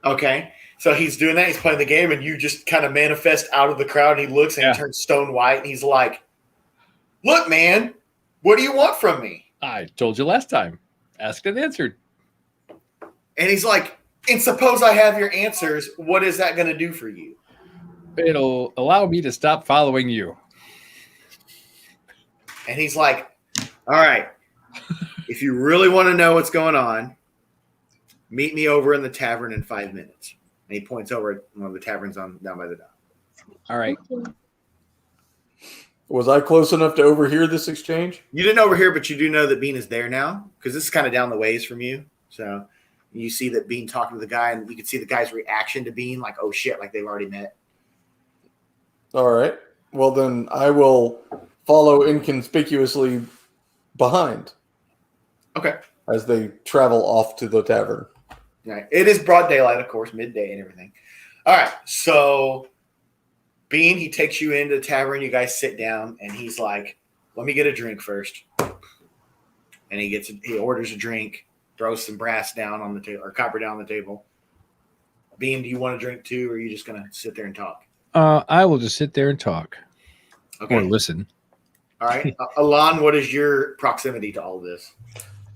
Okay. So he's doing that. He's playing the game, and you just kind of manifest out of the crowd. And he looks and he turns stone white, and he's like, "Look, man, what do you want from me?" I told you last time. Asked and answered. And he's like, "And suppose I have your answers, what is that going to do for you?" It'll allow me to stop following you. And he's like, "All right, if you really want to know what's going on, meet me over in the tavern in 5 minutes." And he points over at one of the taverns down by the dock. All right. Was I close enough to overhear this exchange? You didn't overhear, but you do know that Bean is there now because this is kind of down the ways from you. So you see that Bean talking to the guy, and you can see the guy's reaction to Bean, like, "Oh shit," like they've already met. All right. Well, then I will follow inconspicuously behind. Okay. As they travel off to the tavern. Right. It is broad daylight, of course, midday and everything. All right. So Bean, he takes you into the tavern. You guys sit down, and he's like, "Let me get a drink first." And he orders a drink, throws some brass down on the table, or copper down on the table. Bean, do you want a drink too, or are you just going to sit there and talk? I will just sit there and talk. Okay. Or listen. All right. Alon, what is your proximity to all this?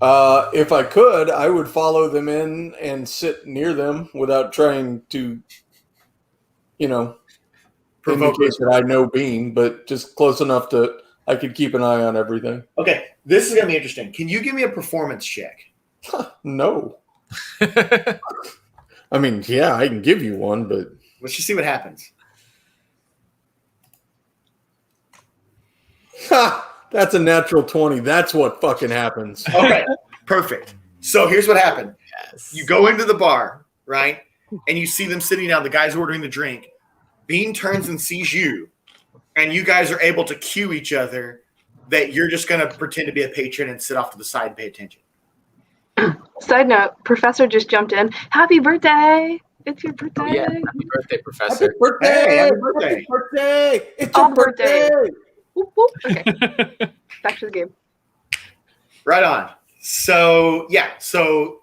If I could, I would follow them in and sit near them without trying to, Provoke indicate that I know Bean, but just close enough that I could keep an eye on everything. Okay. This is going to be interesting. Can you give me a performance check? No. I mean, yeah, I can give you one, but let's just see what happens. Ha! That's a natural 20. That's what fucking happens. Okay, perfect. So here's what happened. Yes. You go into the bar, right? And you see them sitting down. The guy's ordering the drink. Bean turns and sees you. And you guys are able to cue each other that you're just going to pretend to be a patron and sit off to the side and pay attention. Side note, Professor just jumped in. Happy birthday. It's your birthday. Yeah, happy birthday, Professor. Happy birthday. Hey, happy birthday. birthday. Birthday. It's All your birthday. Whoop, whoop. Okay. Back to the game. Right on. So, yeah. So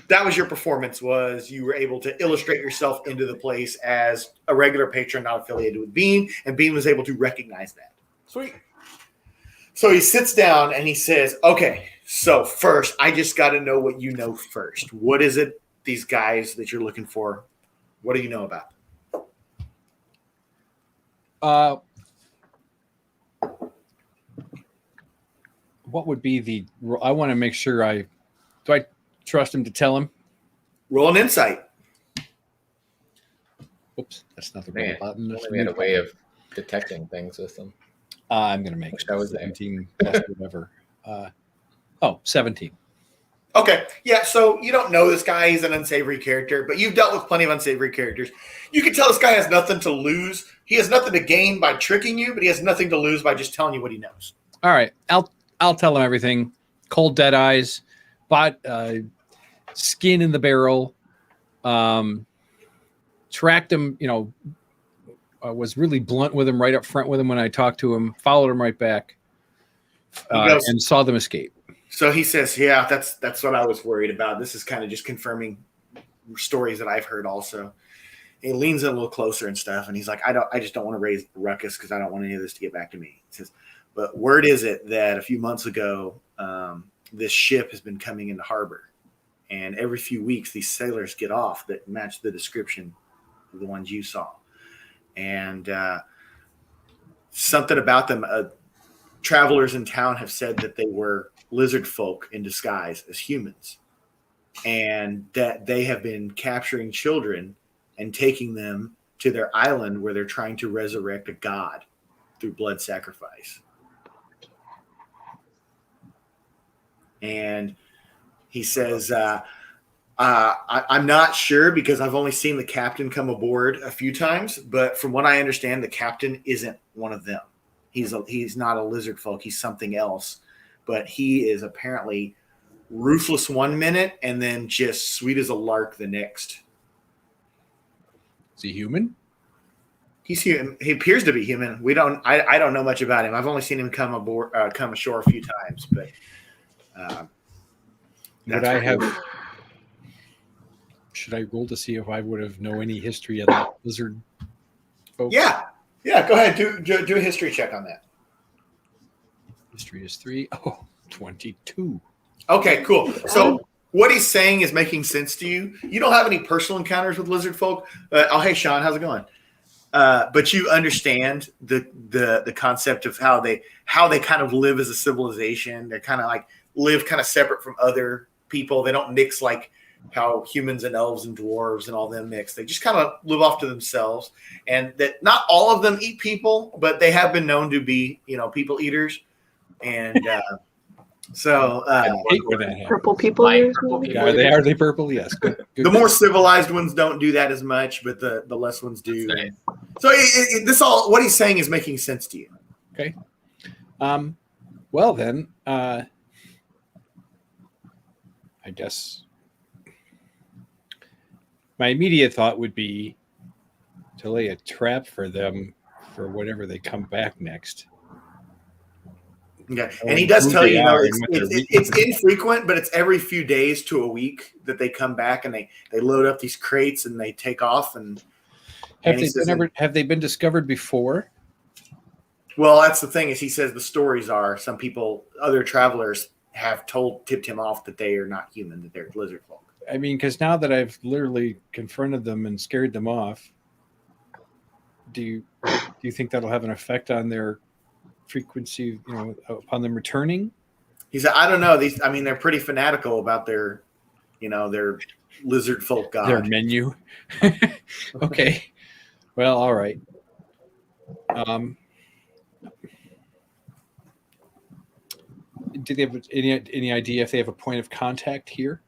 that was your performance, was you were able to illustrate yourself into the place as a regular patron not affiliated with Bean, and Bean was able to recognize that. Sweet. So he sits down and he says, "Okay, so first, I just got to know what you know first. What is it, these guys that you're looking for? What do you know about them?" What would be I want to make sure do I trust him to tell him? Roll an insight. Oops, that's not the right button. That's We had a way of detecting things with them. I'm going to make that was 17 plus whatever. 17. Okay, yeah, so you don't know this guy. He's an unsavory character, but you've dealt with plenty of unsavory characters. You can tell this guy has nothing to lose. He has nothing to gain by tricking you, but he has nothing to lose by just telling you what he knows. All right, I'll tell him everything. Cold dead eyes, skin in the barrel. Tracked him, was really blunt with him right up front with him when I talked to him. Followed him right back, and saw them escape. So he says, "Yeah, that's what I was worried about. This is kind of just confirming stories that I've heard also." He leans in a little closer and stuff, and he's like, I just don't want to raise a ruckus because I don't want any of this to get back to me." He says, "But word is it that a few months ago, this ship has been coming into harbor, and every few weeks these sailors get off that match the description of the ones you saw, and something about them. Travelers in town have said that they were lizard folk in disguise as humans, and that they have been capturing children and taking them to their island where they're trying to resurrect a god through blood sacrifice." And he says, I'm not sure because I've only seen the captain come aboard a few times, but from what I understand, the captain isn't one of them. He's not a lizard folk. He's something else. But he is apparently ruthless one minute and then just sweet as a lark the next. Is he human? He's human. He appears to be human. I don't know much about him. I've only seen him come ashore a few times. But should I roll to see if I would have know any history of that lizard folks? Yeah. Go ahead. Do a history check on that. History is 3. 22. Okay, cool. So what he's saying is making sense to you. You don't have any personal encounters with lizard folk. Hey, Sean, how's it going? But you understand the concept of how they kind of live as a civilization. They're kind of like live kind of separate from other people. They don't mix like how humans and elves and dwarves and all them mix. They just kind of live off to themselves. And that not all of them eat people, but they have been known to be, people eaters. And purple people. Yeah, are they purple? Yes. Good. The more civilized ones don't do that as much, but the less ones do. Right. So what he's saying is making sense to you. Okay. Well then, I guess my immediate thought would be to lay a trap for them for whenever they come back next. Okay. And he does tell you, it's infrequent, but it's every few days to a week that they come back and they load up these crates and they take off. And have they been discovered before? Well, that's the thing is he says the stories are some people, other travelers have tipped him off that they are not human, that they're lizard folk. I mean, because now that I've literally confronted them and scared them off, do you think that'll have an effect on their frequency, upon them returning? He said, I don't know. They're pretty fanatical about their lizard folk god. Their menu. Okay. Well, all right. Do they have any idea if they have a point of contact here?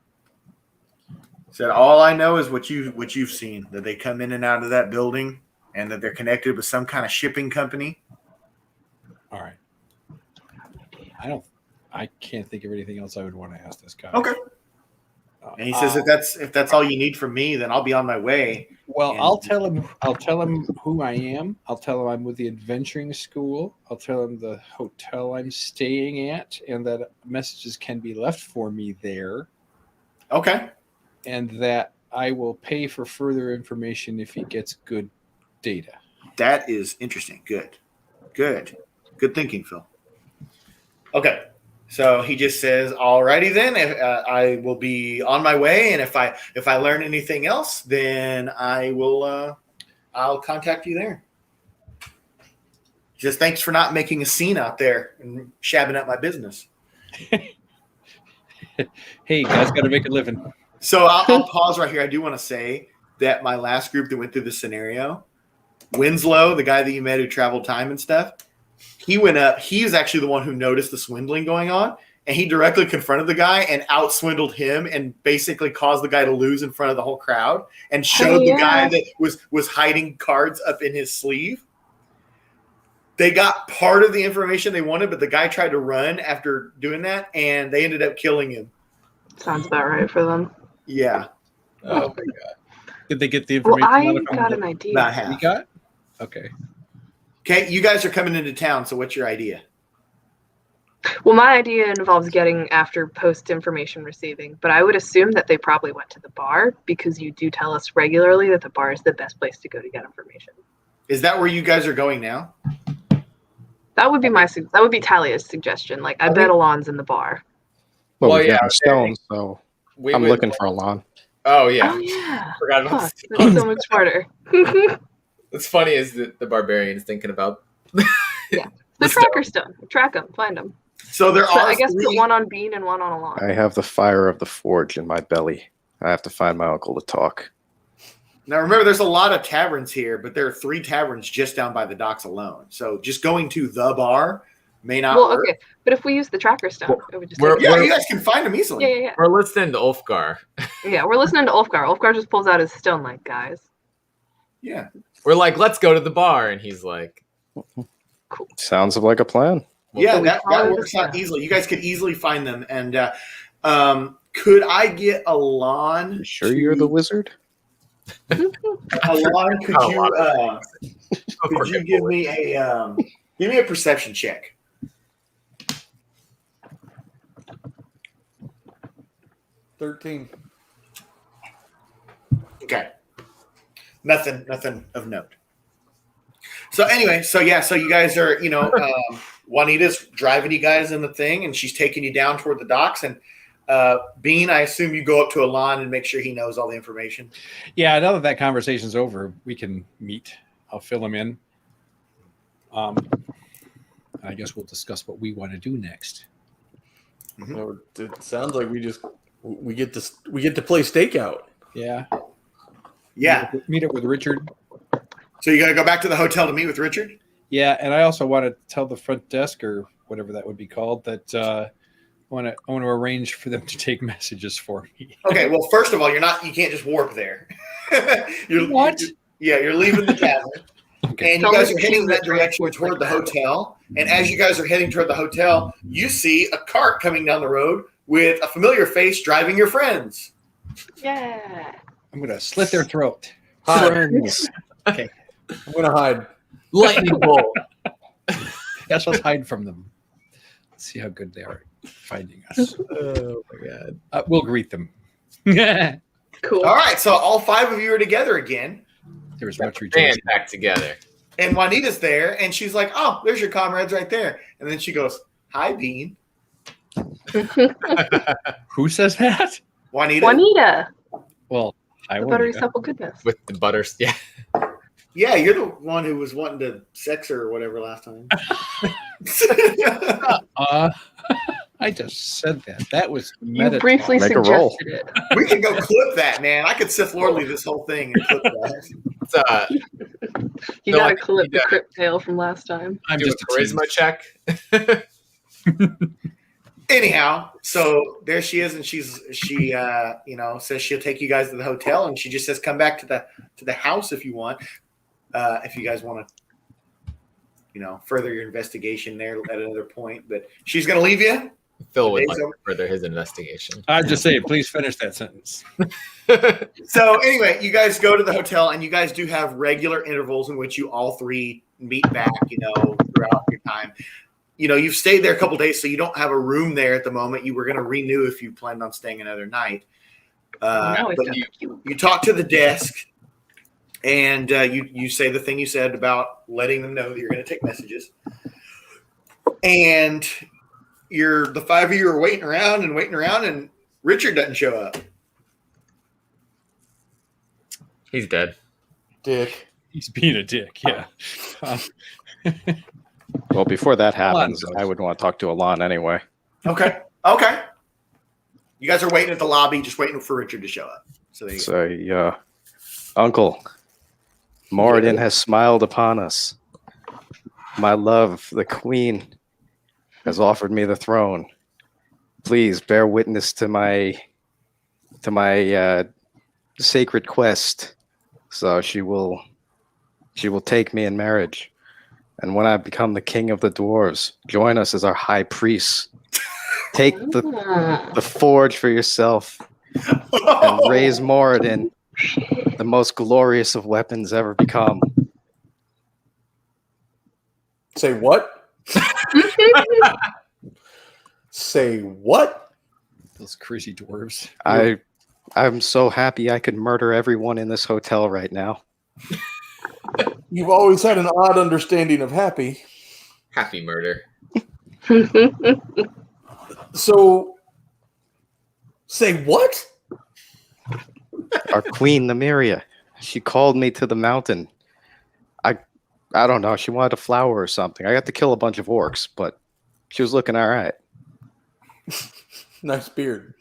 He said, all I know is what you've seen, that they come in and out of that building and that they're connected with some kind of shipping company. All right. I can't think of anything else I would want to ask this guy. Okay. And he says, if that's all you need from me, then I'll be on my way. Well, I'll tell him who I am. I'll tell him I'm with the adventuring school. I'll tell him the hotel I'm staying at and that messages can be left for me there. Okay. And that I will pay for further information if he gets good data. That is interesting. Good thinking, Phil. Okay. So he just says, "Alrighty then. I will be on my way, and if I learn anything else, then I will. I'll contact you there." He says, "Thanks for not making a scene out there and shabbing up my business." Hey, guys, got to make a living. So I'll pause right here. I do want to say that my last group that went through this scenario, Winslow, the guy that you met who traveled time and stuff. He went up. He was actually the one who noticed the swindling going on, and he directly confronted the guy and outswindled him and basically caused the guy to lose in front of the whole crowd and showed the guy that was hiding cards up in his sleeve. They got part of the information they wanted, but the guy tried to run after doing that, and they ended up killing him. Sounds about right for them. Yeah. Oh my god. Did they get the information? Well, I got an idea. Not half. You got? Okay. Okay, you guys are coming into town, so what's your idea? Well, my idea involves getting after post information receiving, but I would assume that they probably went to the bar because you do tell us regularly that the bar is the best place to go to get information. Is that where you guys are going now? That would be Talia's suggestion. Like, I bet Alon's in the bar. Well, Well, we yeah, got stone, so I'm would- looking for Alon. Oh yeah. Oh yeah. Forgot about Fuck, that's so much smarter. What's funny is that the barbarian is thinking about The tracker stone. Track them. Find them. So there are I guess three- put one on Bean and one on Alon. I have the fire of the forge in my belly. I have to find my uncle to talk. Now remember, there's a lot of taverns here, but there are 3 taverns just down by the docks alone. So just going to the bar may not Well, work. okay, but if we use the tracker stone, it would just. we're- Yeah, we're- you guys can find them easily. Yeah. We're listening to Ulfgar. Yeah, we're listening to Ulfgar. Ulfgar just pulls out his stone like, guys. Yeah. We're like, let's go to the bar, and he's like, Sounds like a plan. Yeah, So we that follow works the out easily. You guys could easily find them. And could I get Alon? You sure you're the wizard? Alon, could you give me a perception check? $13. Okay. Nothing of note. So anyway, so you guys are, Juanita's driving you guys in the thing, and she's taking you down toward the docks. And Bean, I assume you go up to Alon and make sure he knows all the information. Yeah, now that conversation's over, we can meet. I'll fill him in. I guess we'll discuss what we want to do next. No, it sounds like we get to play stakeout. Yeah. Yeah. Meet up with Richard. So you got to go back to the hotel to meet with Richard? Yeah, and I also want to tell the front desk or whatever that would be called that I want to arrange for them to take messages for me. Okay, well, first of all, you can't just warp there. What? You're leaving the tavern. Okay. And you guys are heading that direction toward the hotel. And as you guys are heading toward the hotel, you see a cart coming down the road with a familiar face driving your friends. Yeah. I'm going to slit their throat. Friends. Okay. I'm going to hide. lightning bolt. Yes, let's hide from them. Let's see how good they are at finding us. Oh my god. We'll greet them. Cool. All right, so all 5 of you are together again. There was much Band rejoicing. back together. And Juanita's there, and she's like, "Oh, there's your comrades right there." And then she goes, "Hi, Bean." Who says that? Juanita. Juanita. Well, I The won't. buttery supple goodness. With the butters. Yeah. Yeah, you're the one who was wanting to sex her or whatever last time. I just said that. That was You briefly Make a roll. suggested it. We can go clip that, man. I could Sith Lordly this whole thing and clip that. It's, You No, gotta I- clip you the gotta- crypt tale from last time. I'm do just a charisma check. Anyhow, so there she is, and she says she'll take you guys to the hotel, and she just says come back to the house if you want, if you guys want to, further your investigation there at another point. But she's gonna leave you. Phil would Days like over. to further his investigation. I'm just saying, please finish that sentence. So anyway, you guys go to the hotel, and you guys do have regular intervals in which you all 3 meet back, throughout your time. You've stayed there a couple days, so you don't have a room there at the moment. You were going to renew if you planned on staying another night. Now But you talk to the desk, and you say the thing you said about letting them know that you're going to take messages. And the 5 of you are waiting around, and Richard doesn't show up. He's dead. Dick. He's being a dick, yeah. Well, before that happens, knows. I would want to talk to Alon anyway. Okay. You guys are waiting at the lobby, just waiting for Richard to show up. So there you go. Say, Uncle, Moradin has smiled upon us. My love, the queen, has offered me the throne. please bear witness to my sacred quest. So she will take me in marriage. And when I become the king of the dwarves, join us as our high priests. Take the forge for yourself and raise Moradin, the most glorious of weapons ever become. Say what? Say what? Those crazy dwarves. I'm so happy I could murder everyone in this hotel right now. You've always had an odd understanding of happy. Happy murder. So, say what? Our queen, Nymeria, she called me to the mountain. I don't know. She wanted a flower or something. I got to kill a bunch of orcs, but she was looking all right. Nice beard.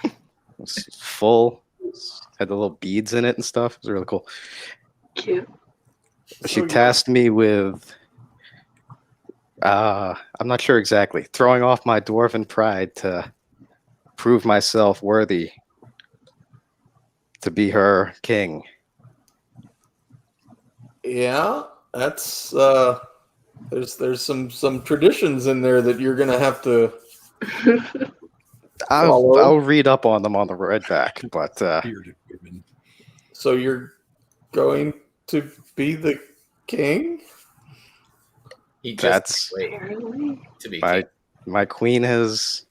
It was full. Had the little beads in it and stuff. It was really cool. Cute. She tasked me with, I'm not sure exactly, throwing off my dwarven pride to prove myself worthy to be her king. Yeah, that's there's some traditions in there that you're gonna have to. I'll read up on them on the red back, but so you're going to be the king? That's to be my queen has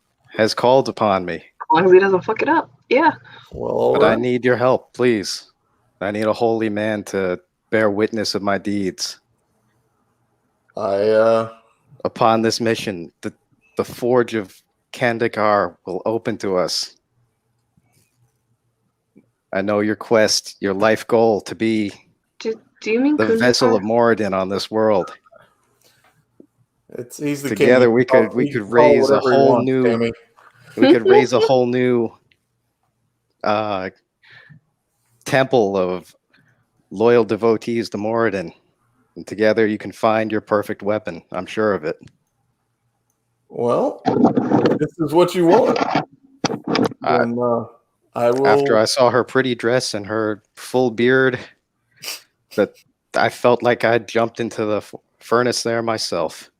called upon me. As long as he doesn't fuck it up. Yeah. Well, but I need your help, please. I need a holy man to bear witness of my deeds. Upon this mission, the forge of Kandakar will open to us. I know your quest, your life goal to be Do you mean the vessel of Moradin on this world. He's the Together king. we could raise a whole new we could raise a whole new temple of loyal devotees to Moradin. And together you can find your perfect weapon. I'm sure of it. Well, this is what you want. And, I will. After I saw her pretty dress and her full beard, that I felt like I jumped into the furnace there myself.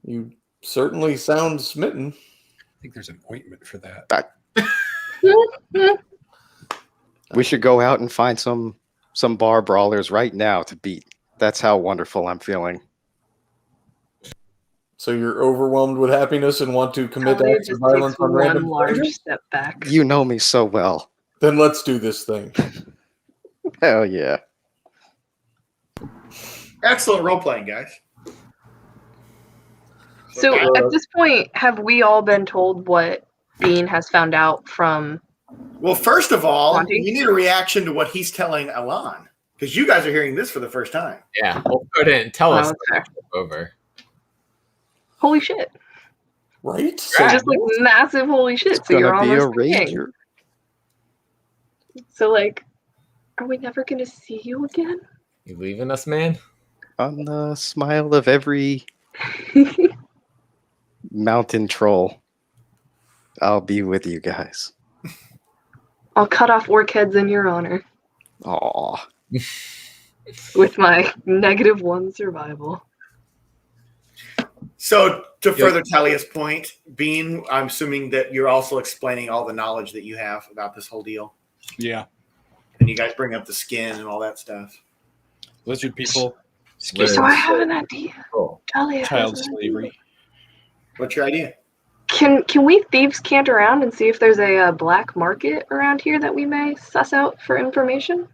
You certainly sound smitten. I think there's an ointment for that. We should go out and find some bar brawlers right now to beat. That's how wonderful I'm feeling. So you're overwhelmed with happiness and want to commit acts of violence on random strangers? Step back. You know me so well. Then let's do this thing. Hell yeah. Excellent role playing, guys. So at this point, have we all been told what Bean has found out from? Well, first of all, Monty? you need a reaction to what he's telling Alan, because you guys are hearing this for the first time. Yeah, well, go ahead and tell us. Okay. Over. Holy shit! Right? So just like massive holy shit. It's So you're gonna be a almost the king. rager. So like, are we never gonna see you again? You leaving us, man? On the smile of every mountain troll, I'll be with you guys. I'll cut off orc heads in your honor Aw. with my -1 survival. So, to further Talia's point, Bean, I'm assuming that you're also explaining all the knowledge that you have about this whole deal. Yeah. And you guys bring up the skin and all that stuff. Lizard people. So I have an idea. Talia Child has an slavery. What's your idea? Can we thieves cant around and see if there's a black market around here that we may suss out for information?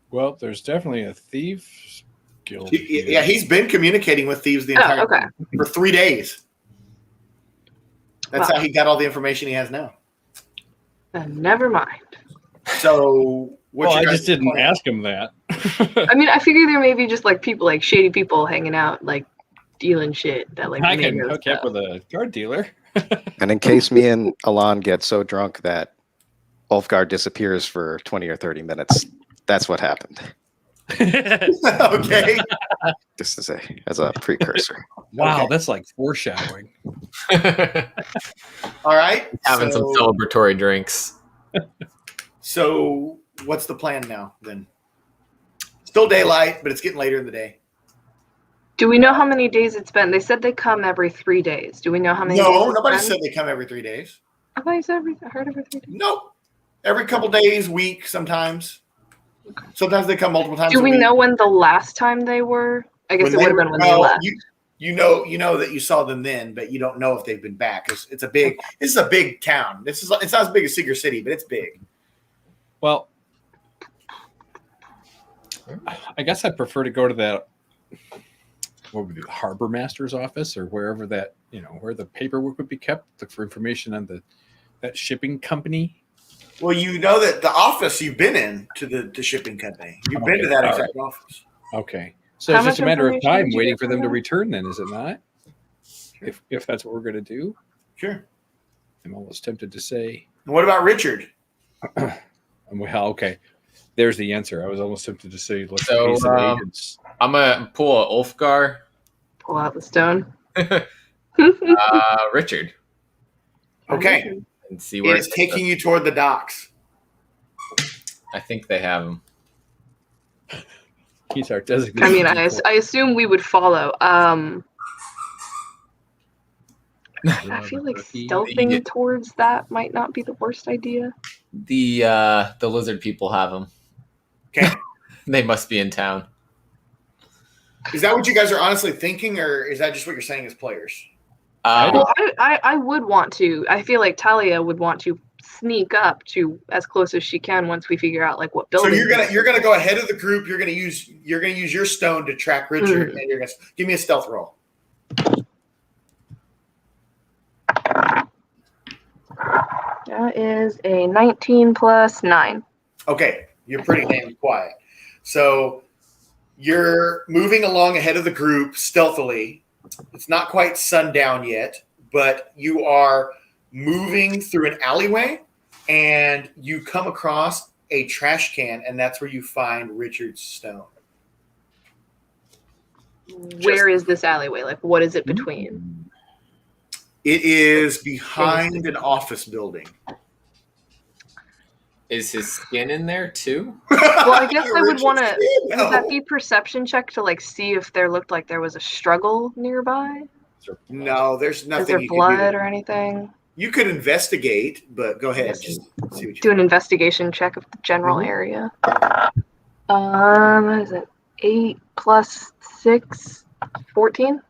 Well, there's definitely a thieves guild. Yeah, he's been communicating with thieves the entire okay. time for 3 days. That's Wow. how he got all the information he has now. Never mind. So, Well, I just didn't ask him that. I mean, I figure there may be just like people, like shady people hanging out, like dealing shit that like I may can know hook you up stuff. with a card dealer. And in case me and Alan get so drunk that Ulfgar disappears for 20 or 30 minutes, that's what happened. Okay. Just as a precursor. Wow, Okay. that's like foreshadowing. All right. Having some celebratory drinks. So what's the plan now then? Still daylight, but it's getting later in the day. Do we know how many days it's been? They said they come every 3 days. Do we know how many days? No, it's nobody been? said they come every 3 days. I thought you said I heard every 3 days. Nope. Every couple days, week, sometimes. Sometimes they come multiple times. Do a we week. know when the last time they were? I guess When it would have been when they left. You know that you saw them then, but you don't know if they've been back. This is a big town. It's not as big as Seeger City, but it's big. Well, I guess I'd prefer to go to that. What would be the harbor master's office or wherever that where the paperwork would be kept, look for information on that shipping company. Well, you know that the office you've been in to the shipping company. You've been to that exact office. Okay. So How it's just a much matter of information time did you waiting get for from them to them? return then, is it not? If that's what we're going to do. Sure. I'm almost tempted to say. And what about Richard? Well, okay. There's the answer. I was almost tempted to say, let's So, pay some agents. I'm gonna pull a Ulfgar. Pull out the stone. Richard. Okay. And see where It is taking you toward the docks. I think they have him. He's our designated. I mean, I assume we would follow. I feel like stealthing towards that might not be the worst idea. The lizard people have him. Okay. They must be in town. Is that what you guys are honestly thinking, or is that just what you're saying as players? Well, I would want to. I feel like Talia would want to sneak up to as close as she can once we figure out like what So building. you're gonna go ahead of the group. You're gonna use your stone to track Richard, and you're gonna give me a stealth roll. That is a 19 plus 9. Okay, you're pretty damn quiet. So you're moving along ahead of the group stealthily. It's not quite sundown yet, but you are moving through an alleyway, and you come across a trash can, and that's where you find Richard's stone. Where is this alleyway? Like, what is it between? It is behind an office building. Is his skin in there too? Well, I guess I would want to. No. Would that be perception check to like see if there looked like there was a struggle nearby? No, there's nothing. Is there you can blood do. or anything? You could investigate, but go ahead. Just see what you Do an investigation check of the general area. What is it? 8 plus 6, 14?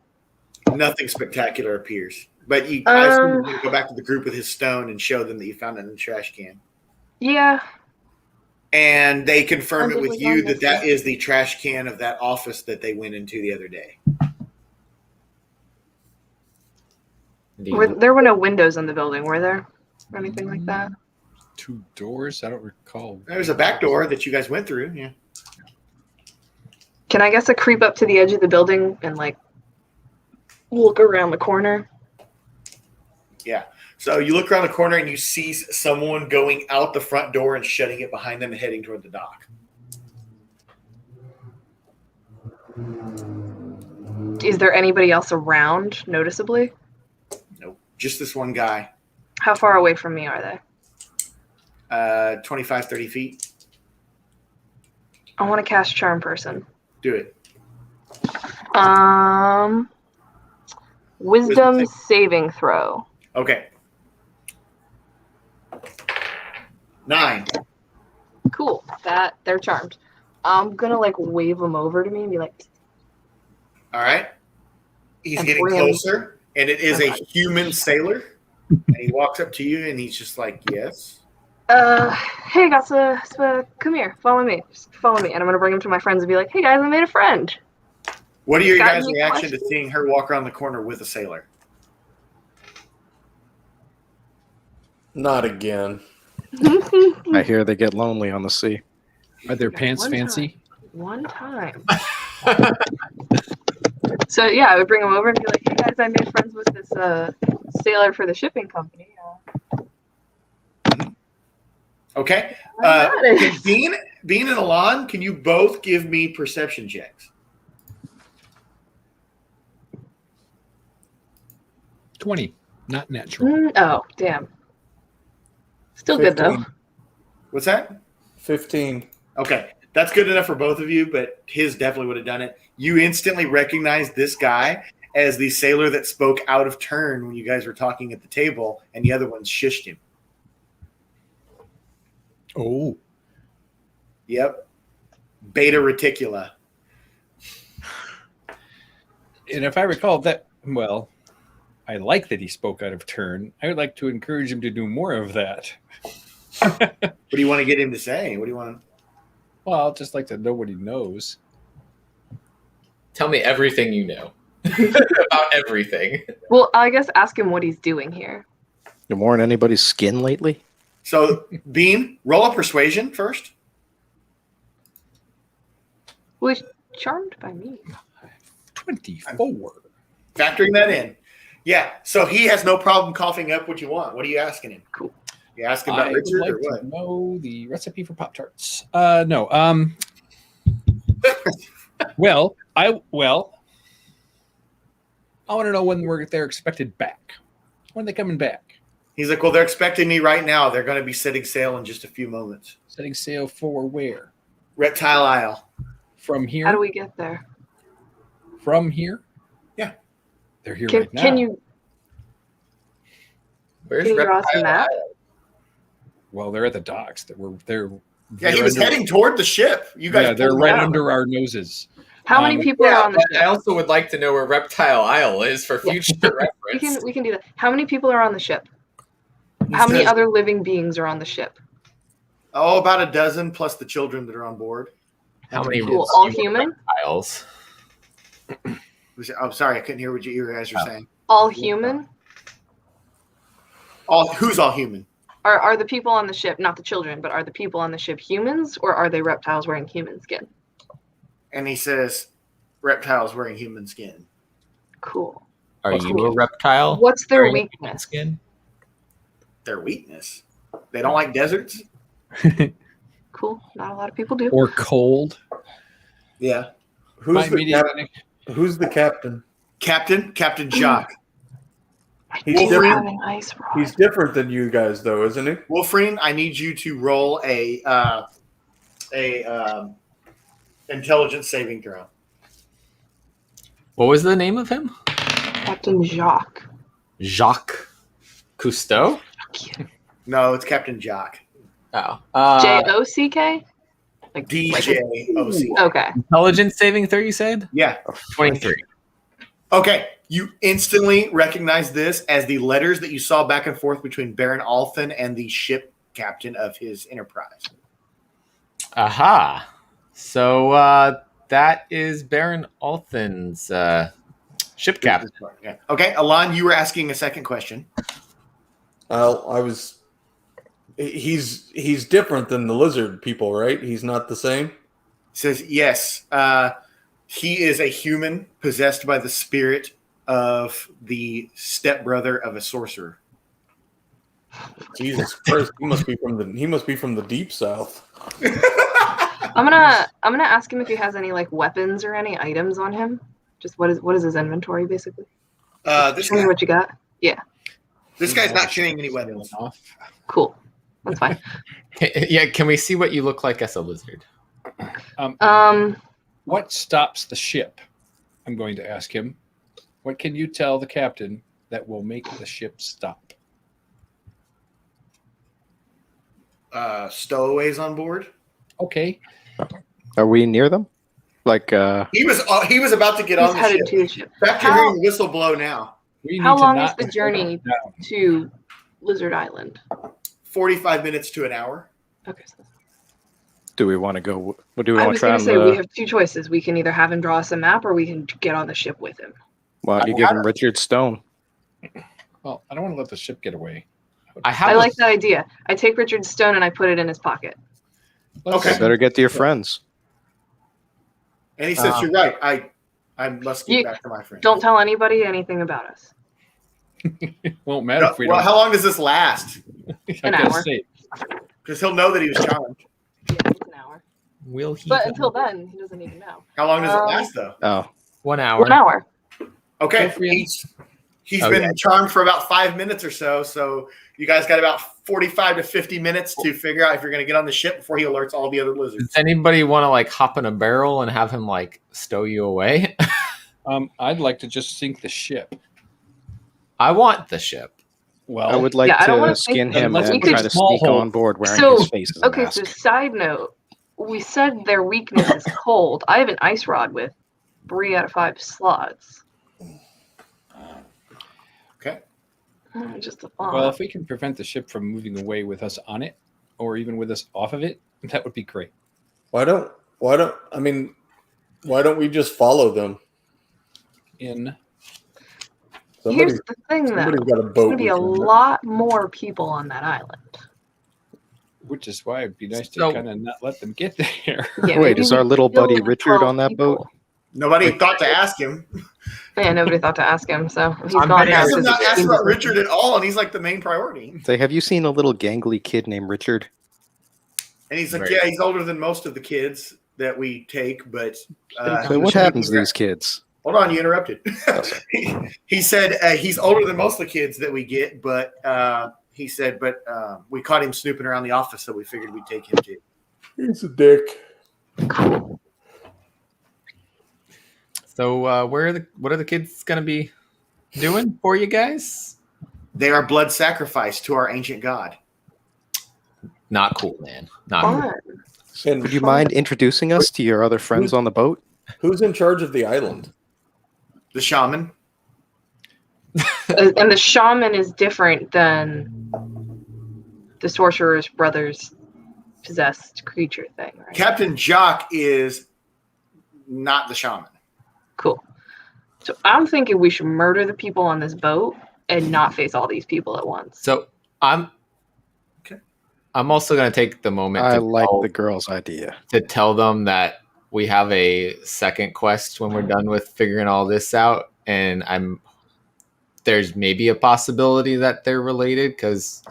Nothing spectacular appears. But I assume you're going to go back to the group with his stone and show them that you found it in the trash can. Yeah. And they confirm it with Probably you gone that is the trash can of that office that they went into the other day. There were no windows in the building, were there? Or anything like that? 2 doors? I don't recall. There's a back door that you guys went through, yeah. Can I guess I creep up to the edge of the building and like look around the corner? Yeah. So you look around the corner and you see someone going out the front door and shutting it behind them and heading toward the dock. Is there anybody else around noticeably? Nope. Just this one guy. How far away from me are they? 25, 30 feet. I want to cast Charm Person. Do it. Wisdom saving throw. Okay. 9. Cool. They're charmed. I'm gonna like wave them over to me and be like, All right. He's And getting bring him- closer, and it is a human sailor. And he walks up to you, and he's just like, yes. hey guys, come here, follow me. Just follow me. And I'm gonna bring him to my friends and be like, hey guys, I made a friend. What are your Got guys' any reaction to questions? seeing her walk around the corner with a sailor? Not again. I hear they get lonely on the sea. Are their pants One fancy? One time. So yeah, I would bring him over and be like, hey guys, I made friends with this sailor for the shipping company. Okay. Got it. Bean and Alon, can you both give me perception checks? 20. Not natural. Oh, damn. Still 15. good though. What's that? 15. Okay, that's good enough for both of you, but his definitely would have done it. You instantly recognized this guy as the sailor that spoke out of turn when you guys were talking at the table, and the other ones shushed him. Oh. Yep. Beta reticula. And if I recall that, well, I like that he spoke out of turn. I would like to encourage him to do more of that. What do you want to get him to say? What do you want to... Well, I'd just like to know what he knows. Tell me everything you know about everything. Well, I guess ask him what he's doing here. You worn anybody's skin lately? So, Bean, roll a persuasion first. Was charmed by me. 24. Factoring that in. Yeah, so he has no problem coughing up what you want. What are you asking him? Cool. You asking about I Richard would like or what? to know the recipe for Pop-Tarts. No. Well, I want to know when they're expected back. When are they coming back? He's like, well, they're expecting me right now. They're going to be setting sail in just a few moments. Setting sail for where? Reptile Isle. From here? How do we get there? From here? Yeah. They're here Can, right now. can you Where's can you draw us a Reptile map? Isle? Well, they're at the docks. They're Yeah, he was heading toward the ship. You guys, Yeah, they're pulled right out. under our noses. How many people are on the but I ship? also would like to know where Reptile Isle is for future We reference. can do that. How many people are on the ship? How many other living beings are on the ship? Oh, about a dozen plus the children that are on board. How many Cool. All human? reptiles? I'm sorry, I couldn't hear what you guys were saying. All human? Who's all human? Are the people on the ship, not the children, but are the people on the ship humans, or are they reptiles wearing human skin? And he says, reptiles wearing human skin. Cool. Are you a reptile? What's their wearing weakness? Skin? Their weakness. They don't like deserts? Cool. Not a lot of people do. Or cold. Yeah. Who's the captain? Captain Jacques. He's having ice rock. He's different than you guys, though, isn't he? Wolfrine, I need you to roll a intelligence saving throw. What was the name of him? Captain Jacques. Jacques Cousteau? No, it's Captain Jacques. Oh. Jock? Like DJ-O-C. Okay. Intelligence saving throw, you said? Yeah. 23. Okay, you instantly recognize this as the letters that you saw back and forth between Baron Althon and the ship captain of his Enterprise. Aha. So that is Baron Althon's ship captain. Yeah. Okay, Alon, you were asking a second question. He's different than the lizard people, right? He's not the same. Says yes. He is a human possessed by the spirit of the stepbrother of a sorcerer. Jesus Christ, he must be from the deep south. I'm gonna ask him if he has any like weapons or any items on him. Just what is his inventory basically? Show me what you got. Yeah. This guy's not carrying any weapons. Cool. That's fine. Yeah, can we see what you look like as a lizard? What stops the ship? I'm going to ask him. What can you tell the captain that will make the ship stop? Stowaways on board. Okay. Are we near them? Like He was about to get on the headed ship. to the ship. Back to hearing the whistle blow now. How long is the journey to Lizard Island? 45 minutes to an hour. Okay. do we want to go? What do we I want was to try going on to say the? we have two choices. We can either have him draw us a map, or we can get on the ship with him. Why don't you give him Richard Stone? Well, I don't want to let the ship get away. I like that idea. I take Richard's stone and I put it in his pocket. Okay. Better get to your friends. And he says, "You're right. I must get back to my friend." Don't tell anybody anything about us. Won't matter if we don't. How long does this last? An hour. Because he'll know that he was charmed. Yeah, it's an hour. Will he? But until then, he doesn't even know. How long does it last, though? Oh, 1 hour. 1 hour. Okay. He's been charmed for about 5 minutes or so. So you guys got about 45 to 50 minutes to figure out if you're going to get on the ship before he alerts all the other lizards. Does anybody want to like hop in a barrel and have him like stow you away? I'd like to just sink the ship. I want the ship. Well, I would like to skin him and try to sneak on board wearing his face as a mask. So side note, we said their weakness is cold. I have an ice rod with 3 out of 5 slots. Okay. Just a thought. Well, if we can prevent the ship from moving away with us on it, or even with us off of it, that would be great. Why don't we just follow them? Here's the thing, though. Somebody's got a boat. There's going to be a lot more people on that island. Which is why it'd be nice to kind of not let them get there. Yeah, wait, is our little buddy Richard on that boat? Nobody thought to ask him. Yeah, nobody thought to ask him, so he's I'm gone now. not asked about Richard at all, and he's like the main priority. Say, have you seen a little gangly kid named Richard? And he's like, yeah, he's older than most of the kids that we take, but... so what happens to these kids? Hold on, you interrupted. He said he's older than most of the kids that we get, but he said, we caught him snooping around the office, so we figured we'd take him too. He's a dick. So what are the kids going to be doing for you guys? They are blood sacrifice to our ancient god. Not cool, man. Not cool. And would you mind introducing us to your other friends on the boat? Who's in charge of the island? The shaman. And the shaman is different than the sorcerer's brother's possessed creature thing, right? Captain Jock is not the shaman. Cool. So I'm thinking we should murder the people on this boat and not face all these people at once. So I'm also going to take the moment. I like the girl's idea to tell them that we have a second quest when we're done with figuring all this out, and there's maybe a possibility that they're related because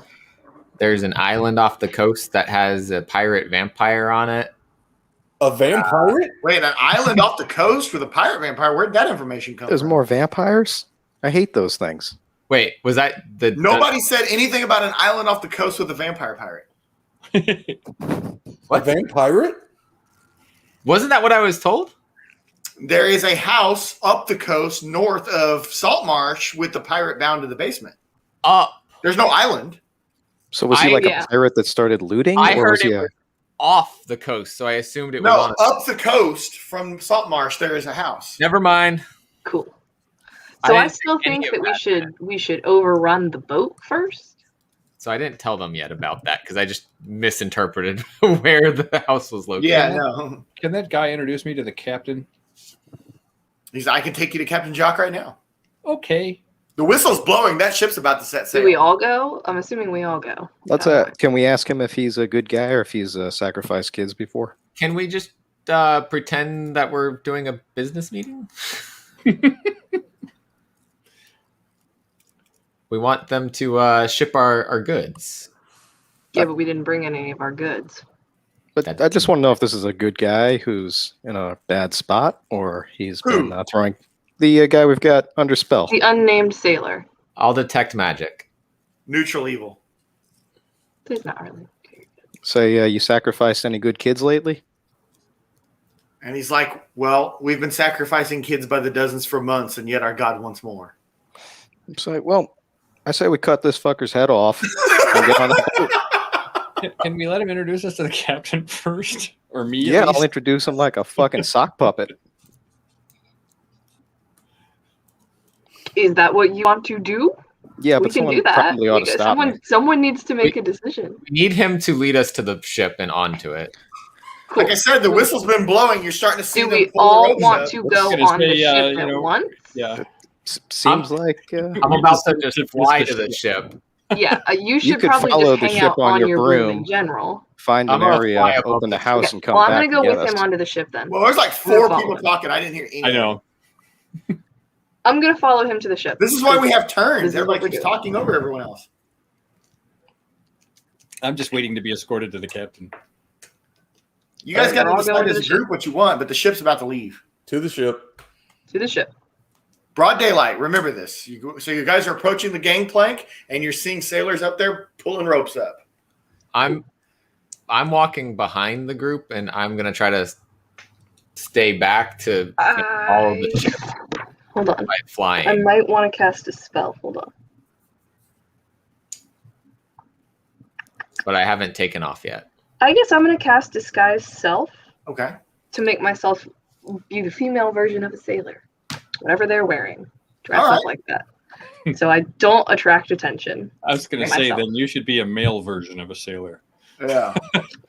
there's an island off the coast that has a pirate vampire on it. A vampire? Wait, an island off the coast with a pirate vampire? Where'd that information come There's from? more vampires? I hate those things. Wait, was that the... Nobody said anything about an island off the coast with a vampire pirate. What? A vampire? Wasn't that what I was told? There is a house up the coast north of Saltmarsh with the pirate bound to the basement. There's no island. So was he a pirate that started looting? I or heard was he it was off the coast, so I assumed it was No, on up the coast from Saltmarsh, there is a house. Never mind. Cool. So I still think that we should overrun the boat first. So I didn't tell them yet about that because I just misinterpreted where the house was located. Yeah, no. Can that guy introduce me to the captain? I can take you to Captain Jock right now. Okay. The whistle's blowing. That ship's about to set sail. Do we all go? I'm assuming we all go. Let's can we ask him if he's a good guy or if he's sacrificed kids before? Can we just pretend that we're doing a business meeting? We want them to ship our goods. Yeah, but we didn't bring any of our goods. But I just want to know if this is a good guy who's in a bad spot or he's been throwing the guy we've got under spell. The unnamed sailor. I'll detect magic. Neutral evil. He's not really. Say, you sacrificed any good kids lately? And he's like, well, we've been sacrificing kids by the dozens for months, and yet our God wants more. So, well, I say we cut this fucker's head off and get on the boat. Can we let him introduce us to the captain first? Or me? Yeah, I'll introduce him like a fucking sock puppet. Is that what you want to do? Yeah, we but can someone do that. probably ought to stop me. Someone needs to make a decision. We need him to lead us to the ship and onto it. Cool. Like I said, the whistle's been blowing. You're starting to see Do them we pull the all ropes want up. to go on the ship at once? Yeah. Seems like... I'm about to just fly to the ship. Yeah, you should could probably follow just the hang ship out on on your your broom. broom in general. Find an area, open the house, and come Well, I'm back going to go and get with us. him onto the ship then. Well, there's like I'm gonna 4 follow people him. talking. I didn't hear any. I know. I'm going to follow him to the ship. This is why we have This turns. is what Everybody we're keeps doing. talking over everyone else. I'm just waiting to be escorted to the captain. You guys got We're to all going decide to as the a group what you want, but the ship's about to leave. To the ship. To the ship. Broad daylight. Remember this. So you guys are approaching the gangplank, and you're seeing sailors up there pulling ropes up. I'm walking behind the group, and I'm gonna try to stay back to all of the ship Hold on. by flying. I might want to cast a spell. Hold on. But I haven't taken off yet. I guess I'm going to cast Disguise Self. Okay. To make myself be the female version of a sailor. Whatever they're wearing. Dress All up right. like that. So I don't attract attention. I was going to say, then you should be a male version of a sailor. Yeah.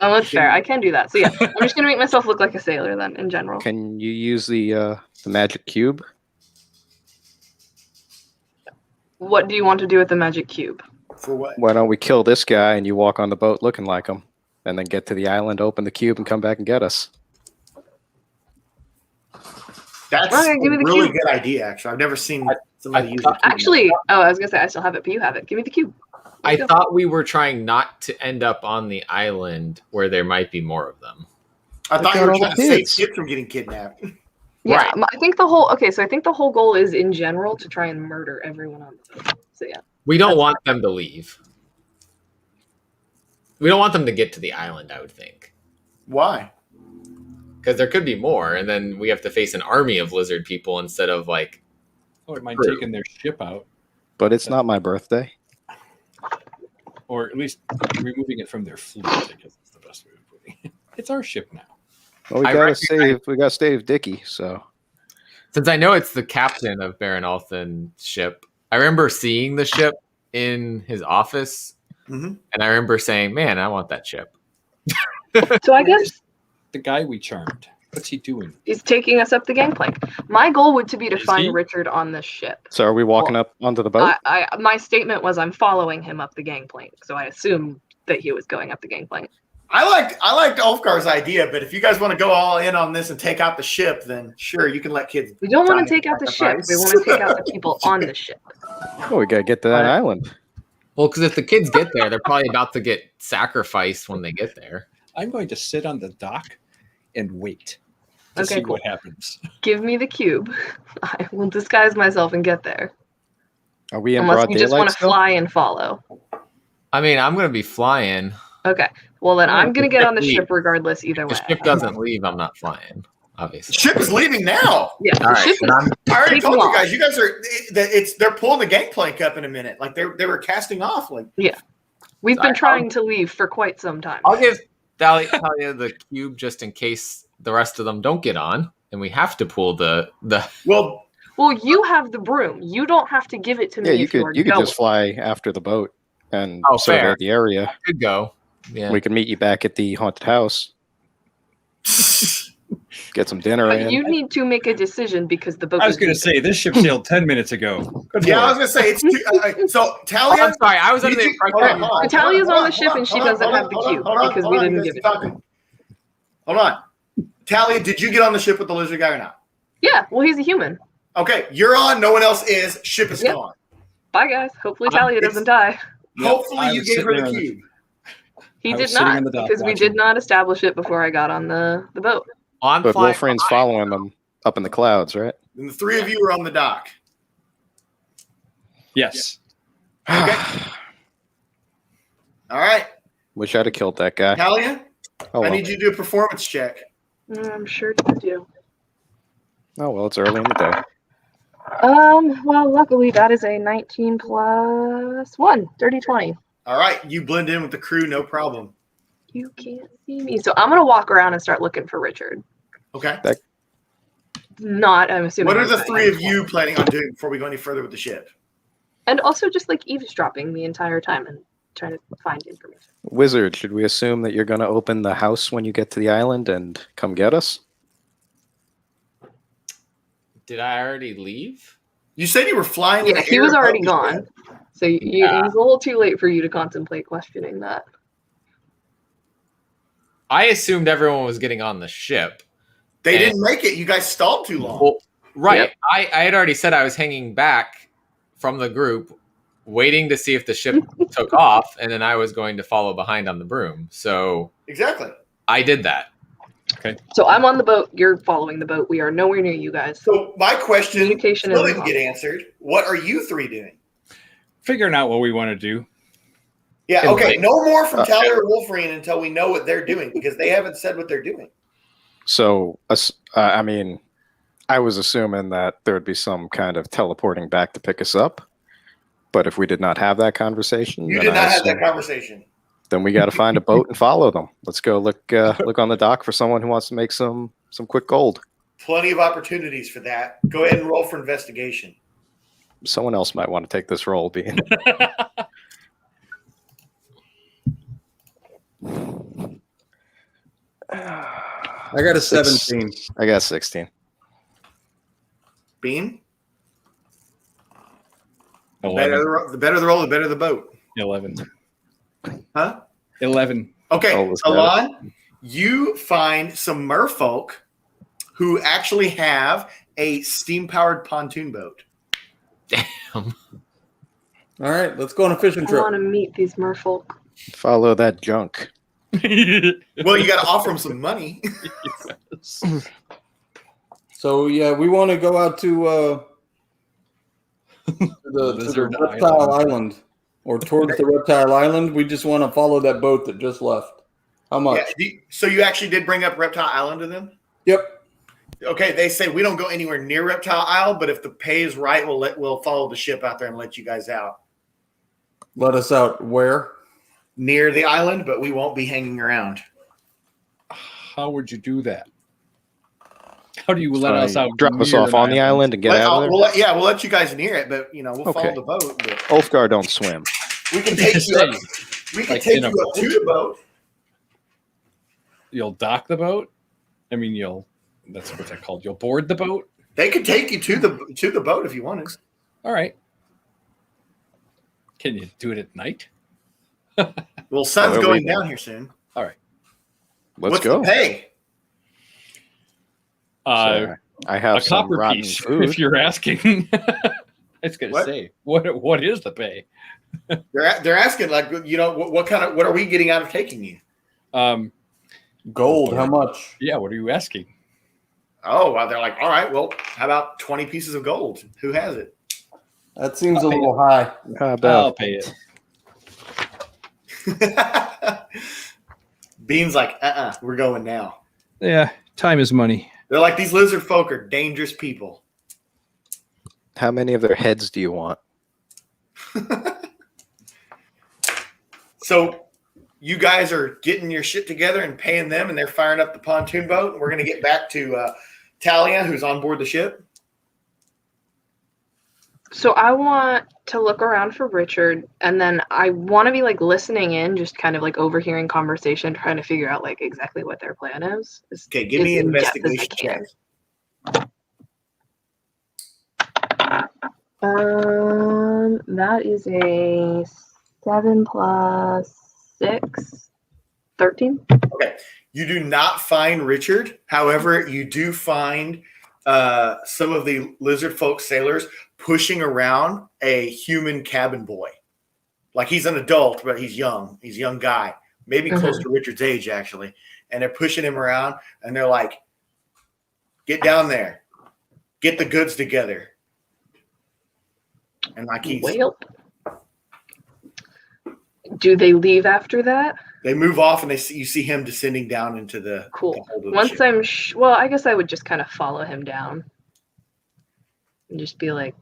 Oh, that's fair. I can do that. So yeah, I'm just going to make myself look like a sailor then, in general. Can you use the magic cube? What do you want to do with the magic cube? For what? Why don't we kill this guy and you walk on the boat looking like him, and then get to the island, open the cube, and come back and get us? That's Okay, a give me the really cube. good idea, actually. I've never seen somebody use it. Actually, I was going to say, I still have it, but you have it. Give me the cube. I thought we were trying not to end up on the island where there might be more of them. I thought you got were all trying the to save kids. kids from getting kidnapped. Yeah, I think the whole goal is in general to try and murder everyone on the boat. So yeah. We don't want them to leave. We don't want them to get to the island, I would think. Why? Because there could be more, and then we have to face an army of lizard people instead of like. I wouldn't mind True. taking their ship out, But it's not my birthday. or at least removing it from their fleet. I guess is the best way of putting it. It's our ship now. Well, we gotta save Dickie. So Since I know it's the captain of Baron Althen's ship, I remember seeing the ship in his office, Mm-hmm. and I remember saying, "Man, I want that ship." So I guess The guy we charmed. What's he doing? he's taking us up the gangplank. My goal would to be to Is find he? Richard on this ship. so are we walking up onto the boat? My statement was I'm following him up the gangplank, so I assumed that he was going up the gangplank. I liked Ulfgar's idea, but if you guys want to go all in on this and take out the ship, then sure, you can let kids. We don't want die to take in out the ship. sacrifice. We want to take out the people on the ship. Oh, we gotta get to that island. Well, because if the kids get there, they're probably about to get sacrificed when they get there. I'm going to sit on the dock and wait to Okay, see cool. what happens. Give me the cube. I will disguise myself and get there. Are we in Unless broad you just daylight want to still? fly and follow. I mean, I'm going to be flying. Okay. Well, then I'm going to get on the Leave. ship regardless either way. The ship doesn't leave. I'm not flying, obviously. The ship is leaving now. Yeah, the All right, ship then is I already taking told you off. guys. You guys are. They're pulling the gangplank up in a minute. Like they were casting off. Like Yeah. We've Sorry, been trying to leave for quite some time. I'll give Talia the cube just in case the rest of them don't get on, and we have to pull the. well, Well, you have the broom. You don't have to give it to me Yeah, you if you are could going. just fly after the boat and Oh, survey fair. the area. Could go. Yeah. We can meet you back at the haunted house. Get some dinner But in. you need to make a decision because the boat I was is going to say this ship sailed 10 minutes ago. Good yeah, I lord. was gonna say it's too. So Talia, I'm sorry. I was under the Did you- impression. hold on, Natalia's hold on the ship and she hold on, doesn't hold on, have the hold on, cube hold on, because hold we on, didn't you give guys it are to her. talking. Hold on, Talia, did you get on the ship with the lizard guy or not? Yeah, well, he's a human. Okay, you're on. No one else is. Ship is Yep. gone. Bye, guys. Hopefully Talia it's- doesn't die. Hopefully, I you was gave sitting her there the on the- cube. He I did was sitting not on the dock because we watching. did not establish it before I got on the boat. I'm But flying. Wolfrane's following them up in the clouds, right? And the three of you are on the dock. Yes. Okay. All right, Wish I'd have killed that guy. Talia, Oh I well. need you to do a performance check. I'm sure you do. Oh well, it's early in the day. Well, luckily that is a 19 plus 1, 30, 20. All right, you blend in with the crew, no problem. You can't see me. So I'm going to walk around and start looking for Richard. Okay. I'm assuming. What are he's the not three here. of you planning on doing before we go any further with the ship? And also just like eavesdropping the entire time and trying to find information. Wizard, should we assume that you're going to open the house when you get to the island and come get us? Did I already leave? You said you were flying. in Yeah, the he air was above already the gone. ship. So it was a little too late for you to contemplate questioning that. I assumed everyone was getting on the ship. They And- didn't make it. You guys stalled too long. Well, right. Yep. I had already said I was hanging back from the group, waiting to see if the ship took off, and then I was going to follow behind on the broom. So Exactly. I did that. Okay. So I'm on the boat. You're following the boat. We are nowhere near you guys. So my question Communication still is didn't get answered. What are you three doing? Figuring out what we want to do. Yeah, okay. No more from Tally or Okay. Wolverine until we know what they're doing because they haven't said what they're doing. So, I mean, I was assuming that there would be some kind of teleporting back to pick us up. But if we did not have that conversation, You then did I not have that assume- conversation. Then we got to find a boat and follow them. Let's go look on the dock for someone who wants to make some quick gold. Plenty of opportunities for that. Go ahead and roll for investigation. Someone else might want to take this role, Bean. I got a 17. I got 16. Bean? The 11. better the roll, the better the boat. 11. Huh? 11. Okay, Oh, let's go. Alon, you find some merfolk who actually have a steam-powered pontoon boat. All right, let's go on a fishing I trip. want to meet these merfolk. Follow that junk. Well, you got to offer them some money. So yeah, we want to go out to the reptile island, or towards the reptile island. We just want to follow that boat that just left. How much? Yeah, so you actually did bring up Reptile Island to them? Yep. Okay, they say we don't go anywhere near Reptile Isle, but if the pay is right, we'll follow the ship out there and let you guys out. Let us out where? Near the island, but we won't be hanging around. How would you do that? How do you let us out? Drop us near off on the island and get out of there? We'll let you guys near it, but we'll follow the boat. But Ulfgar don't swim. we can take you up. We can Like take in you a up to the boat. You'll dock the boat? I mean, that's what's that called? You'll board the boat? They could take you to the boat if you wanted. All right. Can you do it at night? Well, sun's Well, going we- down here soon. All right. Let's What's go. the pay? So, I have A some copper rotten piece, food. if you're asking. I was going to What? say, what is the pay? They're asking what are we getting out of taking you? Gold. How much? Yeah, what are you asking? Oh, well, they're like, all right, well, how about 20 pieces of gold? Who has it? That seems a little high. I'll pay it. Bean's like, we're going now. Yeah, time is money. They're like, these lizard folk are dangerous people. How many of their heads do you want? So you guys are getting your shit together and paying them, and they're firing up the pontoon boat. We're going to get back to Talia, who's on board the ship. So I want to look around for Richard, and then I want to be like listening in, just kind of like overhearing conversation, trying to figure out like exactly what their plan is. Okay, give me an in depth as I investigation check. That is a 7 plus 6, 13. Okay. You do not find Richard. However, you do find some of the lizard folk sailors pushing around a human cabin boy. Like he's an adult, but he's young. He's a young guy, maybe close to Richard's age, actually. And they're pushing him around, and they're like, get down there. Get the goods together. And like Well, do they leave after that? they move off, and you see him descending down into the Cool. the hold of the Once ship. I'm well, I guess I would just kind of follow him down and just be like,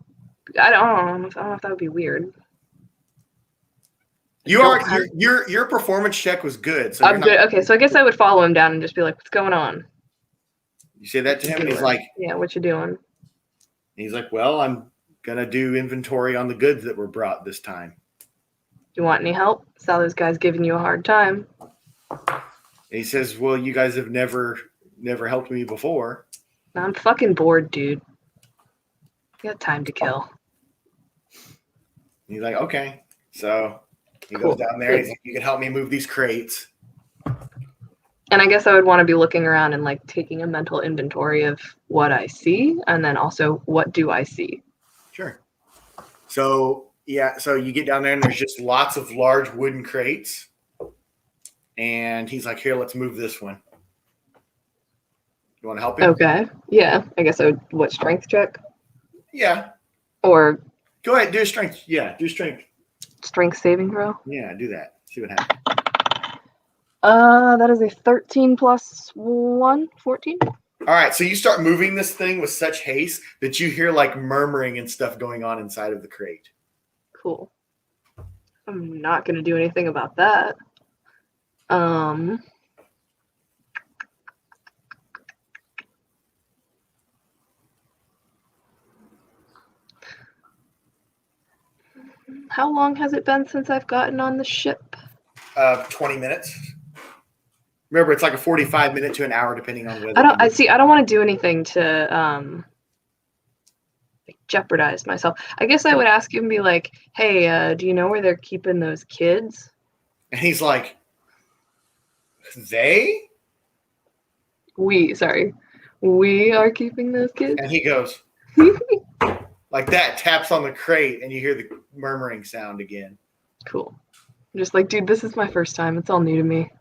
I don't know if that would be weird. Your performance check was good. So I'm you're good. not- Okay, so I guess I would follow him down and just be like, what's going on? You say that to him, and he's like, yeah, what you doing? he's like, well, I'm gonna do inventory on the goods that were brought this time. You want any help? Saw those guys giving you a hard time. And he says, well, you guys have never helped me before. I'm fucking bored, dude. You got time to kill. And he's like, okay. So he Cool. goes down there. He's like, you can help me move these crates. And I guess I would want to be looking around and like taking a mental inventory of what I see, and then also what do I see. Sure. So so you get down there, and there's just lots of large wooden crates. And he's like, here, let's move this one. You want to help him? Okay. Yeah. I guess I would. What, strength check? Yeah. Or Go ahead. Do a strength. Yeah. Do strength. strength saving throw? Yeah. Do that. See what happens. That is a 13 plus 1, 14. All right. So you start moving this thing with such haste that you hear like murmuring and stuff going on inside of the crate. Cool. I'm not going to do anything about that. How long has it been since I've gotten on the ship? 20 minutes. Remember, it's like a 45-minute to an hour, depending on whether. I don't want to do anything to jeopardize myself. I guess I would ask him and be like, hey, do you know where they're keeping those kids? And he's like, they? We are keeping those kids? And he goes, like that, taps on the crate, and you hear the murmuring sound again. Cool. I'm just like, dude, this is my first time. It's all new to me.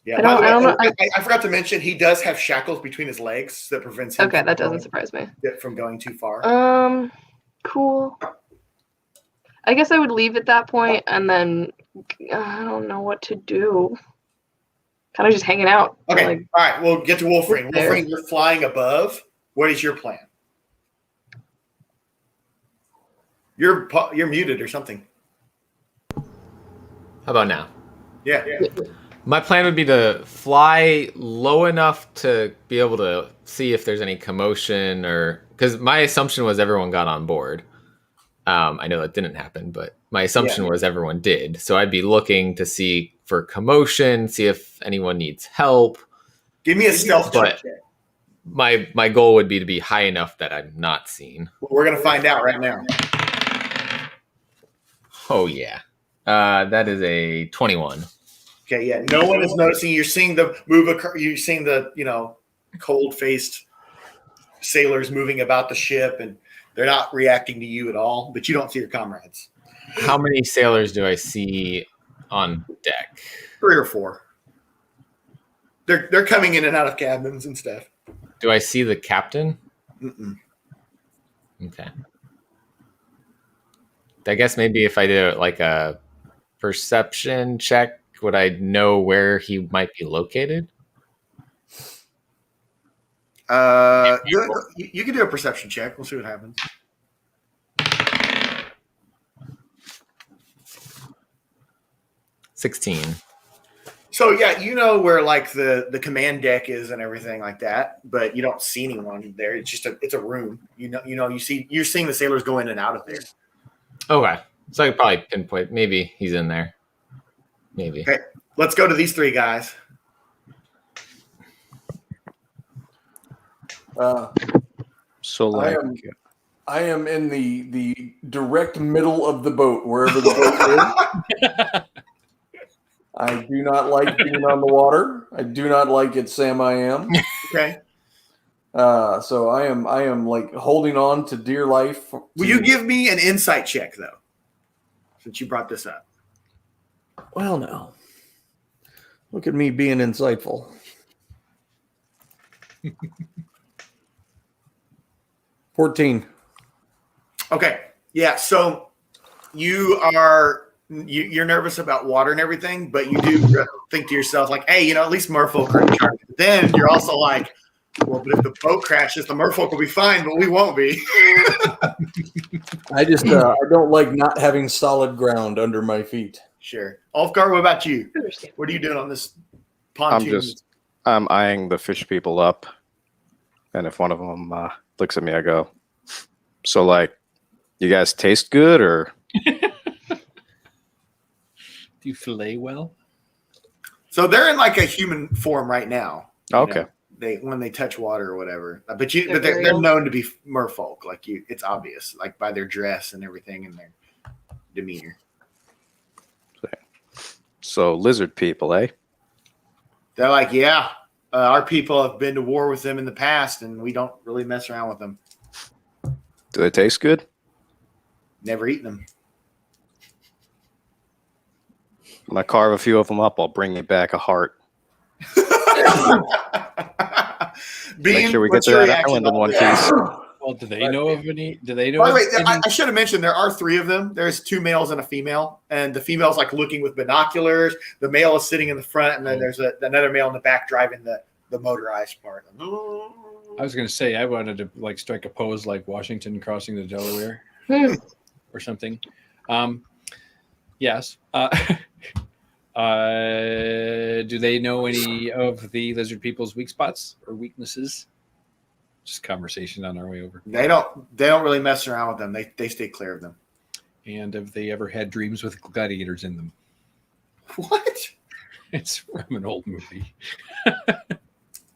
Yeah, by the way, I forgot to mention, he does have shackles between his legs that prevents him that doesn't surprise me. From going too far. Cool. I guess I would leave at that point, and then I don't know what to do. Kind of just hanging out. Okay, like, all right, we'll get to Wolfring. Wolfring, you're flying above. What is your plan? You're muted or something. How about now? Yeah. My plan would be to fly low enough to be able to see if there's any commotion, or because my assumption was everyone got on board. I know that didn't happen, but my assumption was everyone did. So I'd be looking to see for commotion, see if anyone needs help. Give me a stealth check. My goal would be to be high enough that I'm not seen. Well, we're gonna find out right now. Oh yeah, that is a 21. Okay, yeah. No one is noticing. You're seeing the you're seeing the cold-faced sailors moving about the ship, and they're not reacting to you at all. But you don't see your comrades. How many sailors do I see on deck? 3 or 4. They're coming in and out of cabins and stuff. Do I see the captain? Mm-mm. Okay. I guess maybe if I did like a perception check, would I know where he might be located? You can do a perception check. We'll see what happens. 16. So yeah, you know where like the command deck is and everything like that, but you don't see anyone there. It's just it's a room. You're seeing the sailors go in and out of there. Okay. So I could probably pinpoint. Maybe he's in there. Maybe. Okay. Let's go to these 3 guys. So like, I am in the direct middle of the boat, wherever the boat is. I do not like being on the water. I do not like it, Sam. I am. Okay. So I am like holding on to dear life. Will you give me an insight check though, since you brought this up? Well, no. Look at me being insightful. 14. Okay. Yeah. So you're nervous about water and everything, but you do think to yourself like, hey, at least merfolk are in charge. But then you're also like, well, but if the boat crashes, the merfolk will be fine, but we won't be. I just I don't like not having solid ground under my feet. Sure. Ulfgar, what about you? What are you doing on this pontoon? I'm eyeing the fish people up, and if one of them looks at me, I go, so like, you guys taste good, or do you fillet well? So they're in like a human form right now. Okay. When they touch water or whatever, but they're known to be merfolk. Like it's obvious, like by their dress and everything and their demeanor. So lizard people, eh? They're like, yeah, our people have been to war with them in the past, and we don't really mess around with them. Do they taste good? Never eaten them. When I carve a few of them up, I'll bring you back a heart. Make sure we get what's to your that reaction island in to one all piece. Well, do they know of any? Do they know? By the of way, any? I should have mentioned there are 3 of them. There's 2 males and a female, and the female's like looking with binoculars. The male is sitting in the front, and then there's another male in the back driving the motorized part. I was going to say I wanted to like strike a pose like Washington crossing the Delaware or something. Yes. Do they know any of the lizard people's weak spots or weaknesses? Just conversation on our way over. They don't really mess around with them. They stay clear of them. And have they ever had dreams with gladiators in them? What? It's from an old movie.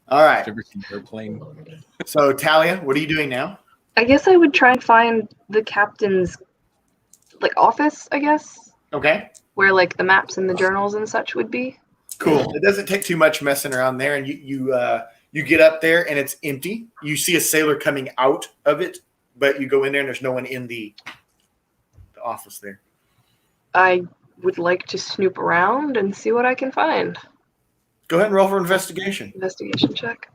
All right. Ever seen Airplane? So Talia, what are you doing now? I guess I would try and find the captain's like office, I guess. Okay. Where like the maps and the journals and such would be. Cool. It doesn't take too much messing around there, and you get up there and it's empty. You see a sailor coming out of it, but you go in there and there's no one in the office there. I would like to snoop around and see what I can find. Go ahead and roll for investigation. Investigation check.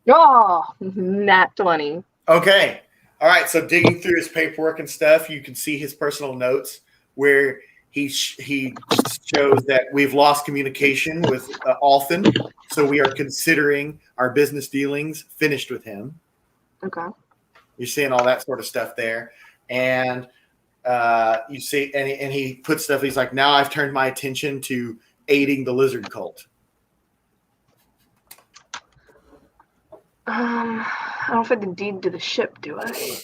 Oh, nat 20. Okay. All right. So digging through his paperwork and stuff, you can see his personal notes where he shows that we've lost communication with Alton, so we are considering our business dealings finished with him. Okay. You're seeing all that sort of stuff there, and you see, and he puts stuff. He's like, now I've turned my attention to aiding the lizard cult. I don't have the deed to the ship, do I?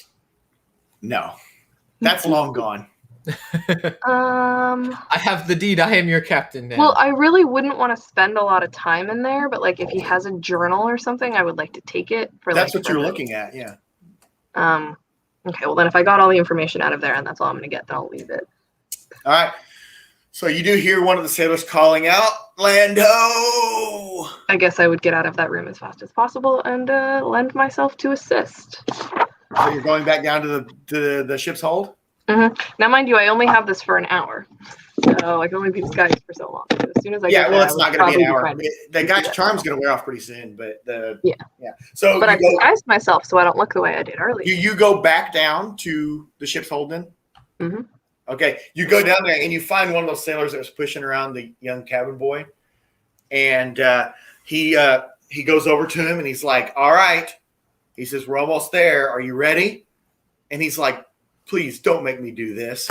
No, that's long gone. I have the deed. I am your captain now. Well, I really wouldn't want to spend a lot of time in there, but like if he has a journal or something, I would like to take it for. That's like, what you're looking at, yeah. Okay, well then if I got all the information out of there and that's all I'm gonna get, then I'll leave it. All right. So you do hear one of the sailors calling out, Lando! I guess I would get out of that room as fast as possible and lend myself to assist. So you're going back down to the ship's hold? Mm-hmm. Now, mind you, I only have this for an hour, so I can only be disguised for so long. So as soon as I get there, it's not going to be an hour. The guy's that. charm's going to wear off pretty soon, but yeah. So, but I disguised myself so I don't look the way I did earlier. You go back down to the ship's hold then? Mm-hmm. Okay, you go down there and you find one of those sailors that was pushing around the young cabin boy, and he goes over to him and he's like, "All right," he says, "We're almost there. Are you ready?" And he's like, "Please don't make me do this,"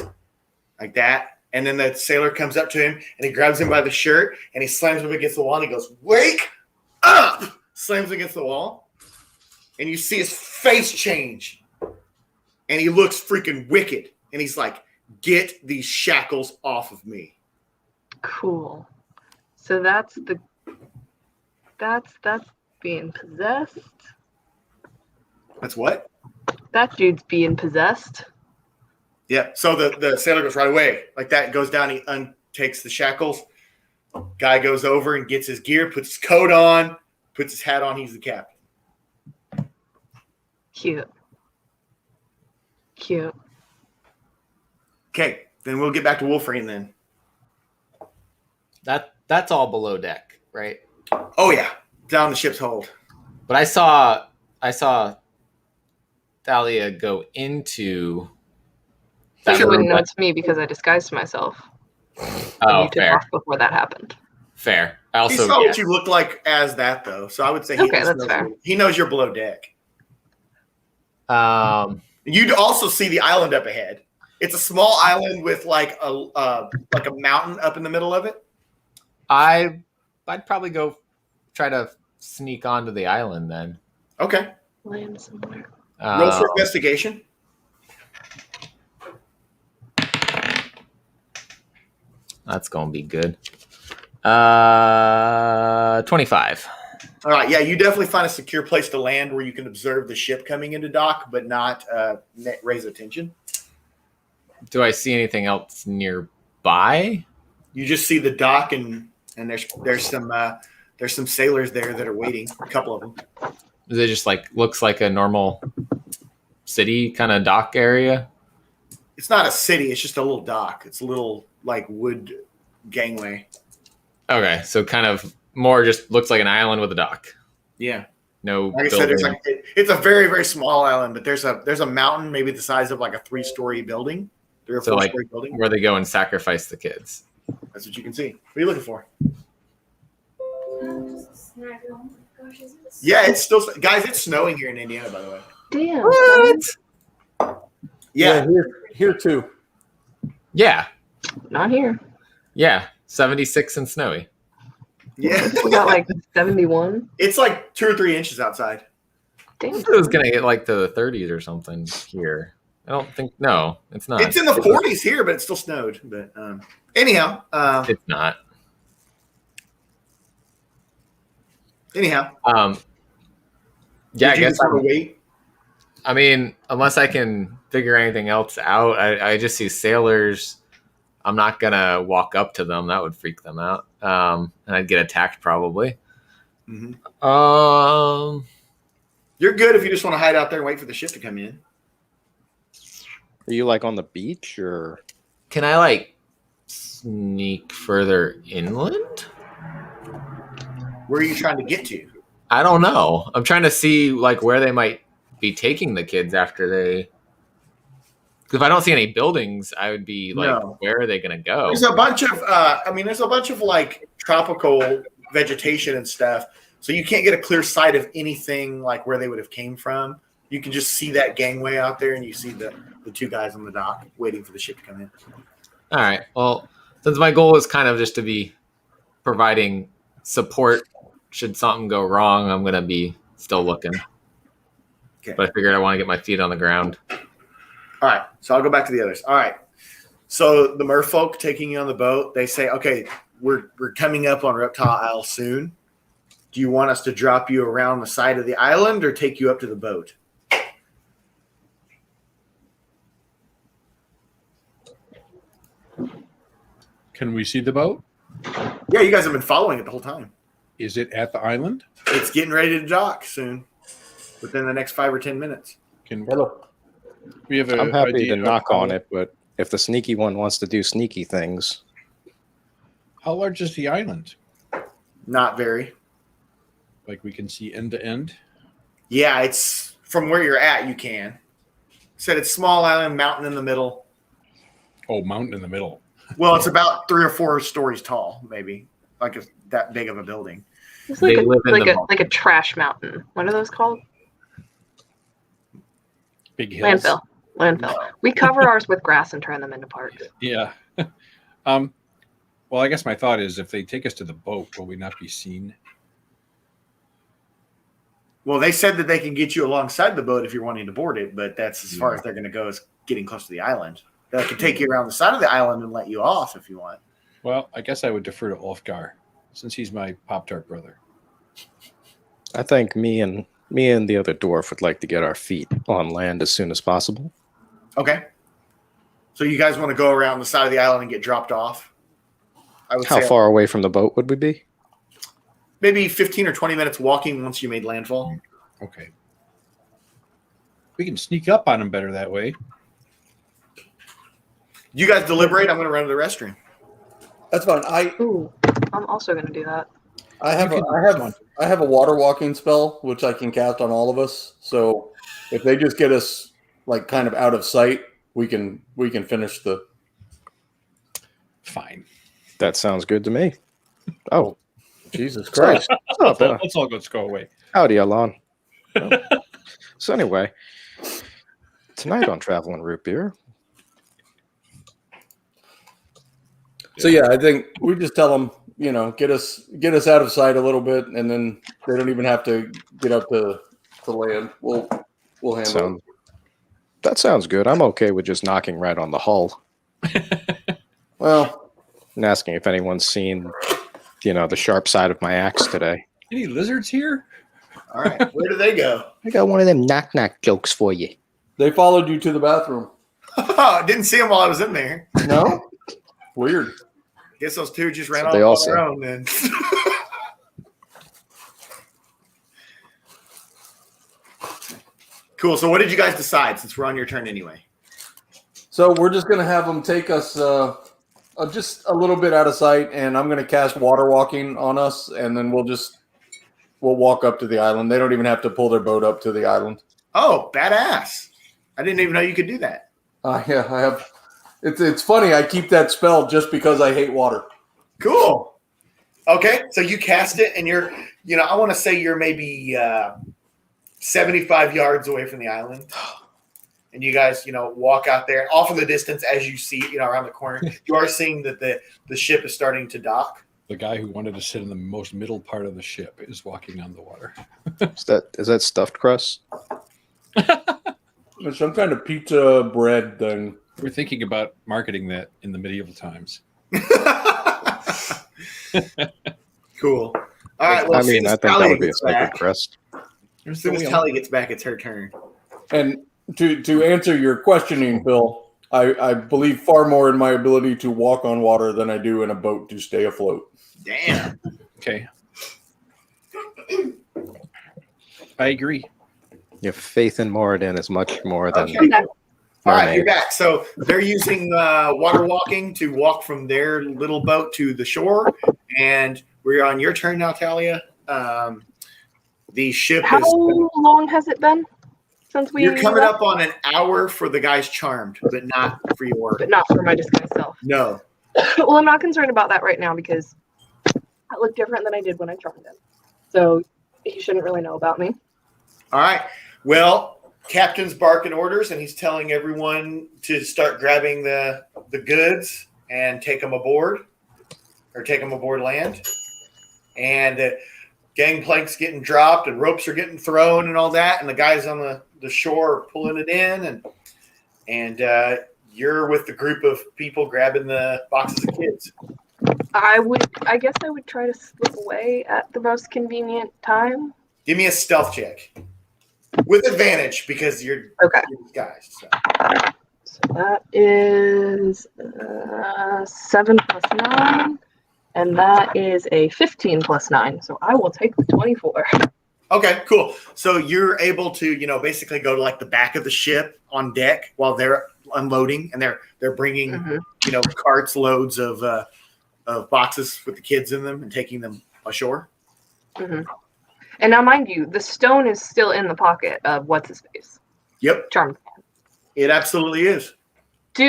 like that. And then the sailor comes up to him and he grabs him by the shirt and he slams him against the wall and he goes, "Wake up!" Slams against the wall, and you see his face change, and he looks freaking wicked, and he's like, "Get these shackles off of me." Cool. So that's being possessed. That's what? That dude's being possessed. Yeah. So the sailor goes right away. Like that, goes down, he untakes the shackles. Guy goes over and gets his gear, puts his coat on, puts his hat on. He's the captain. Cute. Okay, then we'll get back to Wolverine then. That's all below deck, right? Oh yeah, down the ship's hold. But I saw Thalia go into. She wouldn't know it's me because I disguised myself. Oh, you took fair. off before that happened. Fair. I also he saw what you look like as that though, so I would say that's fair. He knows you're below deck. You'd also see the island up ahead. It's a small island with like a mountain up in the middle of it. I'd probably go try to sneak onto the island then. Okay. Land somewhere. Roll for investigation. That's gonna be good. 25. All right. Yeah, you definitely find a secure place to land where you can observe the ship coming into dock, but not raise attention. Do I see anything else nearby? You just see the dock, and there's some sailors there that are waiting. A couple of them. Is it just like looks like a normal city kind of dock area? It's not a city. It's just a little dock. It's a little like wood gangway. Okay, so kind of more just looks like an island with a dock. Yeah. No. Like I said, it's a very, very small island, but there's a mountain maybe the size of like a 3-story building. Three or So like 4-story building. where they go and sacrifice the kids. That's what you can see. What are you looking for? Yeah, it's still guys. It's snowing here in Indiana, by the way. Damn. What? Yeah, here too. Yeah. Not here. Yeah. 76 and snowy. Yeah. We got like 71. It's like 2 or 3 inches outside. Damn. I thought it was gonna get like to the 30s or something here. I don't think. No, it's not. It's in the 40s here, but it still snowed. But anyhow, it's not. Anyhow, yeah, I guess I would wait. I mean, unless I can figure anything else out, I just see sailors. I'm not gonna walk up to them; that would freak them out, and I'd get attacked probably. Mm-hmm. You're good if you just want to hide out there and wait for the ship to come in. Are you like on the beach or? Can I like sneak further inland? Where are you trying to get to? I don't know. I'm trying to see like where they might be taking the kids after they. Because if I don't see any buildings, I would be like, where are they going to go? There's a bunch of, there's a bunch of like tropical vegetation and stuff. So you can't get a clear sight of anything like where they would have came from. You can just see that gangway out there, and you see the 2 guys on the dock waiting for the ship to come in. All right. Well, since my goal is kind of just to be providing support should something go wrong, I'm going to be still looking. Okay. But I figured I want to get my feet on the ground. All right. So I'll go back to the others. All right. So the merfolk taking you on the boat, they say, okay, we're coming up on Reptile Isle soon. Do you want us to drop you around the side of the island or take you up to the boat? Can we see the boat? Yeah, you guys have been following it the whole time. Is it at the island? It's getting ready to dock soon, within the next 5 or 10 minutes. Hello. We have I'm happy to knock on it, but if the sneaky one wants to do sneaky things. How large is the island? Not very. Like we can see end to end? Yeah, it's from where you're at, you can. Said it's small island, mountain in the middle. Oh, mountain in the middle. Well, it's about 3 or 4 stories tall, maybe. Like that big of a building. It's like like a trash mountain. What are those called? Big hills. Landfill. We cover ours with grass and turn them into parks. Yeah. Well, I guess my thought is if they take us to the boat, will we not be seen? Well, they said that they can get you alongside the boat if you're wanting to board it, but that's as far as they're going to go is getting close to the island. They can take you around the side of the island and let you off if you want. Well, I guess I would defer to Ulfgar since he's my Pop-Tart brother. I think me and the other dwarf would like to get our feet on land as soon as possible. Okay. So you guys want to go around the side of the island and get dropped off? I would How say far away from the boat would we be? maybe 15 or 20 minutes walking once you made landfall. Okay. We can sneak up on them better that way. You guys deliberate. I'm going to run to the restroom. That's fine. I'm also going to do that. I have a water walking spell which I can cast on all of us. So if they just get us like kind of out of sight, we can finish the. Fine. That sounds good to me. Oh, Jesus Christ! Let's all go away. Howdy, Alon. So anyway, tonight on Traveling Root Beer. So yeah, I think we just tell them, get us out of sight a little bit, and then they don't even have to get up to land. We'll handle it. That sounds good. I'm okay with just knocking right on the hull. Well, and asking if anyone's seen, the sharp side of my axe today. Any lizards here? All right, where do they go? I got one of them knock-knock jokes for you. They followed you to the bathroom. I didn't see them while I was in there. No? Weird. Guess those 2 just ran So off they all on their say. own then. Cool. So what did you guys decide since we're on your turn anyway? So we're just gonna have them take us Just a little bit out of sight, and I'm going to cast water walking on us, and then we'll walk up to the island. They don't even have to pull their boat up to the island. Oh, badass! I didn't even know you could do that. Yeah, I have. It's funny. I keep that spell just because I hate water. Cool. Okay, so you cast it, and you're, I want to say you're maybe 75 yards away from the island. And you guys, walk out there. Off in the distance, as you see, around the corner, you are seeing that the ship is starting to dock. The guy who wanted to sit in the most middle part of the ship is walking on the water. Is that stuffed crust? It's some kind of pizza bread thing. We're thinking about marketing that in the medieval times. Cool. All right. Well, I think that would be a sacred crest. As soon as Tally gets back, it's her turn. And to answer your questioning, Phil, I believe far more in my ability to walk on water than I do in a boat to stay afloat. Damn. Okay. I agree. Your faith in Moradin is much more than. Okay. All right, you're back. So they're using water walking to walk from their little boat to the shore, and we're on your turn now, Talia. The ship How is. long has it been since we? You're coming up on an hour for the guys charmed, but not for your. But not for my disguised self. No. Well, I'm not concerned about that right now because I look different than I did when I charmed him. So he shouldn't really know about me. All right. Well, Captain's barking orders, and he's telling everyone to start grabbing the goods and take them aboard, or take them aboard land. And the gangplank's getting dropped, and ropes are getting thrown, and all that. And the guys on the shore are pulling it in, and you're with the group of people grabbing the boxes of kids. I guess I would try to slip away at the most convenient time. Give me a stealth check with advantage because you're guys. So that is 7 plus 9, and that is a 15 plus 9. So I will take the 24. Okay, cool. So you're able to, basically go to like the back of the ship on deck while they're unloading, and they're bringing, carts loads of boxes with the kids in them and taking them ashore. Mm-hmm. And now, mind you, the stone is still in the pocket of what's-his-face. Yep. Charmed. It absolutely is.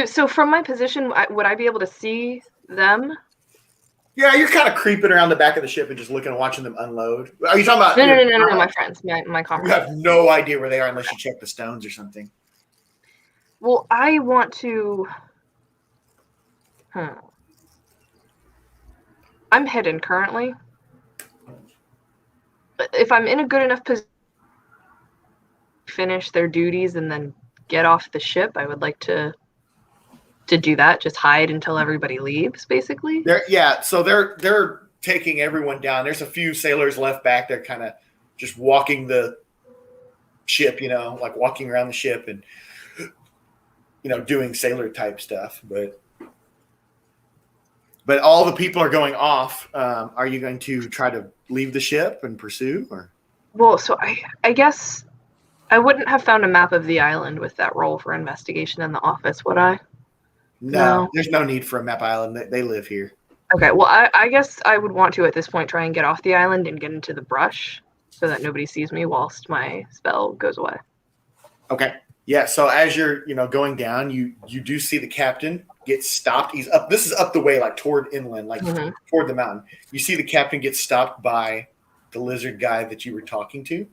So from my position, would I be able to see them? Yeah, you're kind of creeping around the back of the ship and just looking and watching them unload. Are you talking about? No, my friends, my comrades. You have no idea where they are unless you check the stones or something. Well, I want to... I'm hidden currently. But if I'm in a good enough position to finish their duties and then get off the ship, I would like to do that. Just hide until everybody leaves, basically. So they're taking everyone down. There's a few sailors left back. They're kind of just walking the ship, like walking around the ship and doing sailor type stuff. But all the people are going off. Are you going to try to leave the ship and pursue? Or? Well, so I guess I wouldn't have found a map of the island with that roll for investigation in the office, would I? No, there's no need for a map island. They live here. Okay, well, I guess I would want to, at this point, try and get off the island and get into the brush so that nobody sees me whilst my spell goes away. Okay. Yeah, so as you're, going down, you do see the captain get stopped. He's up. This is up the way, like toward inland, like toward the mountain. You see the captain get stopped by the lizard guy that you were talking to.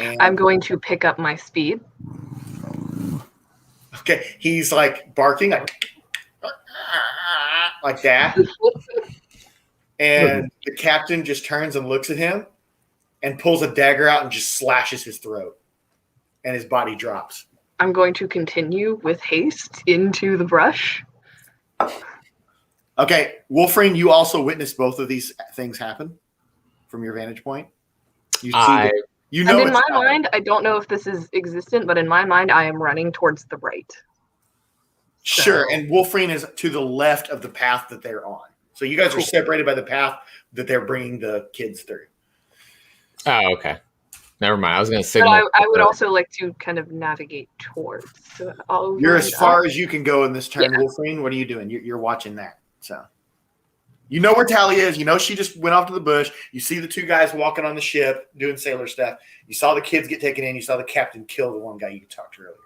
And I'm going to pick up my speed. Okay, he's like barking like that. And the captain just turns and looks at him and pulls a dagger out and just slashes his throat. And his body drops. I'm going to continue with haste into the brush. Okay, Wolfrine, you also witnessed both of these things happen from your vantage point. You see and in my mind, I don't know if this is existent, but in my mind, I am running towards the right. Sure, and Wolfrine is to the left of the path that they're on. So you guys are separated by the path that they're bringing the kids through. Oh, okay. Never mind. I was going to But signal. I would also like to kind of navigate towards. So I'll You're run as far up. as you can go in this turn, Wolverine. What are you doing? You're watching that. So you know where Tally is. You know she just went off to the bush. You see the two guys walking on the ship doing sailor stuff. You saw the kids get taken in. You saw the captain kill the one guy you talked to earlier.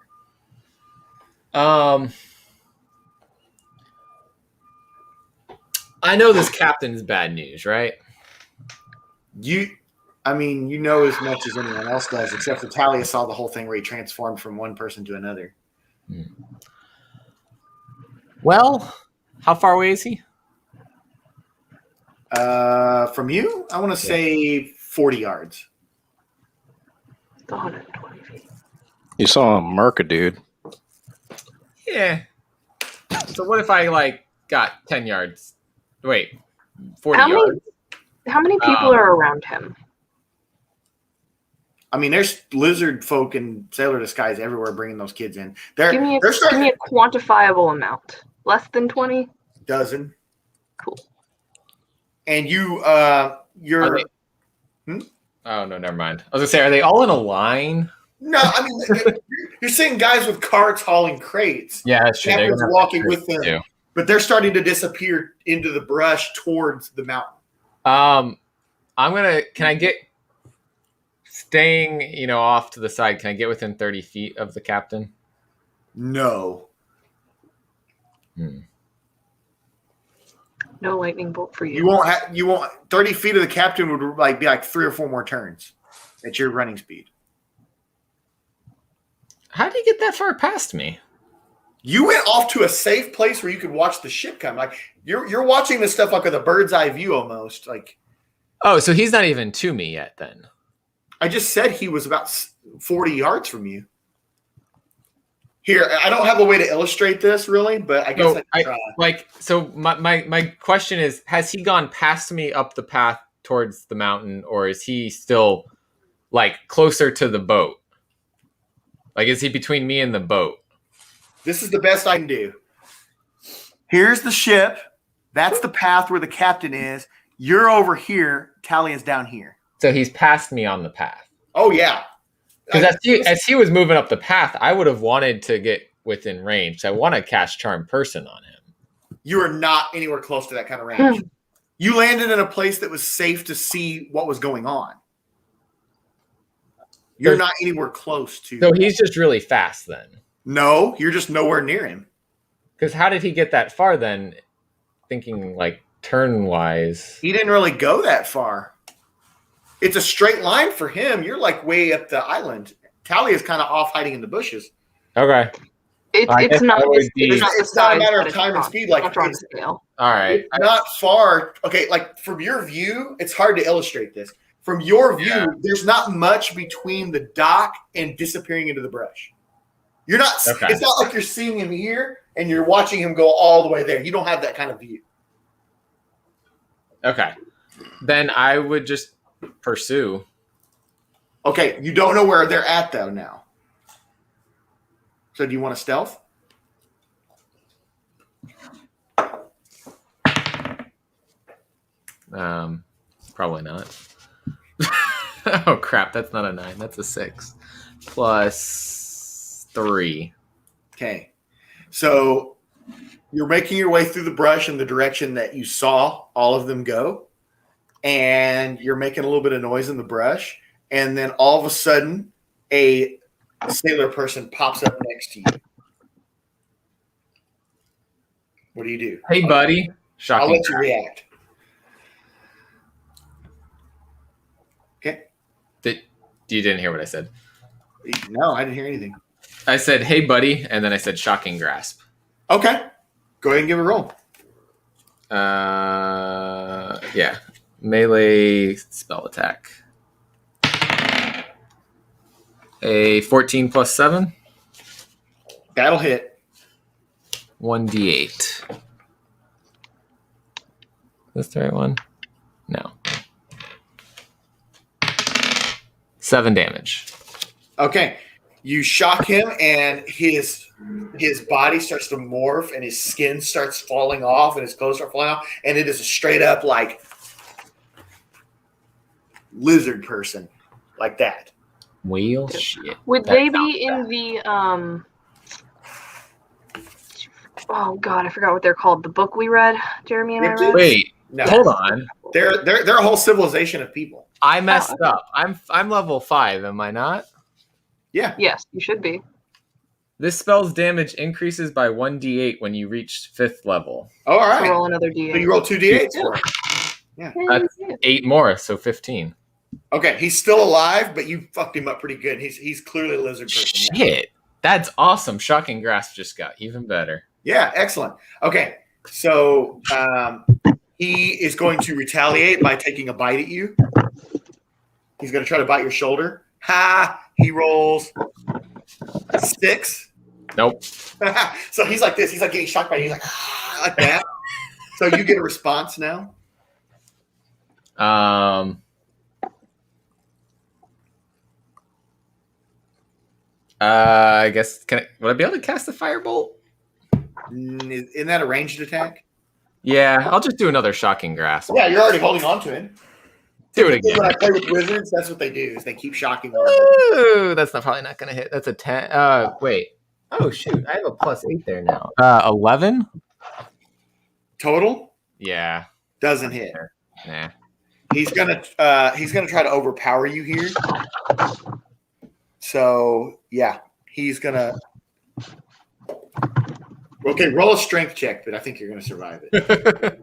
I know this captain's bad news, right? You know as much as anyone else does, except for Talia saw the whole thing where he transformed from one person to another. Well, how far away is he? From you, I want to say 40 yards. 120 feet. You saw him murk a dude. Yeah. So what if I got 10 yards? Wait, 40 yards. How many people are around him? I mean, there's lizard folk and sailor disguise everywhere bringing those kids in. Give me a quantifiable amount. Less than 20? Dozen. Cool. And you're. Oh, no, never mind. I was going to say, are they all in a line? No, I mean, you're seeing guys with carts hauling crates. Yeah, that's true. Captain's walking with them. Too. But they're starting to disappear into the brush towards the mountain. Can I get staying, off to the side? Can I get within 30 feet of the captain? No. No lightning bolt for you. You won't 30 feet of the captain would be like 3 or 4 more turns at your running speed. How did he get that far past me? You went off to a safe place where you could watch the ship come. Like you're watching this stuff like with a bird's eye view almost. Like, oh, so he's not even to me yet then. I just said he was about 40 yards from you. Here, I don't have a way to illustrate this really, but I guess I can try. So my question is, has he gone past me up the path towards the mountain, or is he still closer to the boat? Is he between me and the boat? This is the best I can do. Here's the ship. That's the path where the captain is. You're over here. Talia's down here. So he's past me on the path. Oh, yeah. Because as he was moving up the path, I would have wanted to get within range. So I want to cast Charm Person on him. You are not anywhere close to that kind of range. You landed in a place that was safe to see what was going on. You're not anywhere close to. So he's just really fast then. No, you're just nowhere near him. Because how did he get that far then? Thinking turn wise. He didn't really go that far. It's a straight line for him. You're way up the island. Talia's kind of off hiding in the bushes. Okay. It's not a matter of time and speed. Scale. All right. It's not far. Okay, from your view, it's hard to illustrate this. From your view, there's not much between the dock and disappearing into the brush. You're not. Okay. It's not like you're seeing him here and you're watching him go all the way there. You don't have that kind of view. Okay. Then I would just pursue. Okay, you don't know where they're at though now. So do you want to stealth? Probably not. Oh crap, that's not a 9, that's a 6. Plus 3. Okay. So you're making your way through the brush in the direction that you saw all of them go. And you're making a little bit of noise in the brush. And then all of a sudden, a sailor person pops up next to you. What do you do? Hey, buddy. Shocking. I'll let you react. Okay. You didn't hear what I said? No, I didn't hear anything. I said, hey, buddy. And then I said, shocking grasp. Okay. Go ahead and give it a roll. Yeah. Melee spell attack. A 14 plus 7. That'll hit. 1d8. Is this the right one? No. 7 damage. Okay. You shock him and his body starts to morph and his skin starts falling off and his clothes start falling off. And it is a straight up lizard person like that. Whale shit. Would That they sounds be in the Oh God, I forgot what they're called. The book we read, Jeremy and I read. Wait, No. hold on. They're a whole civilization of people. I messed okay. up. I'm level 5, am I not? Yeah. Yes, you should be. This spell's damage increases by 1d8 when you reach 5th level. Oh, all right. So roll another D8. So you roll 2 d8s for it. Yeah. That's 8 more, so 15. Okay, he's still alive, but you fucked him up pretty good. He's clearly a lizard person now. Shit. That's awesome. Shocking Grasp just got even better. Yeah, excellent. Okay, so he is going to retaliate by taking a bite at you. He's going to try to bite your shoulder. Ha! He rolls 6. Nope. So he's like this. He's like getting shocked by you. He's like, like that. So you get a response now. I guess would I be able to cast a firebolt? Isn't that a ranged attack? Yeah, I'll just do another Shocking Grasp. Yeah, you're already holding on to him. Do it again. When I play with wizards, that's what they do. Is they keep shocking. Ooh, that's probably not gonna hit. That's a 10. Wait. Oh shoot, I have a +8 there now. 11 total. Yeah, doesn't hit. Nah. He's gonna try to overpower you here. So yeah, he's gonna. Okay, roll a strength check, but I think you're gonna survive it.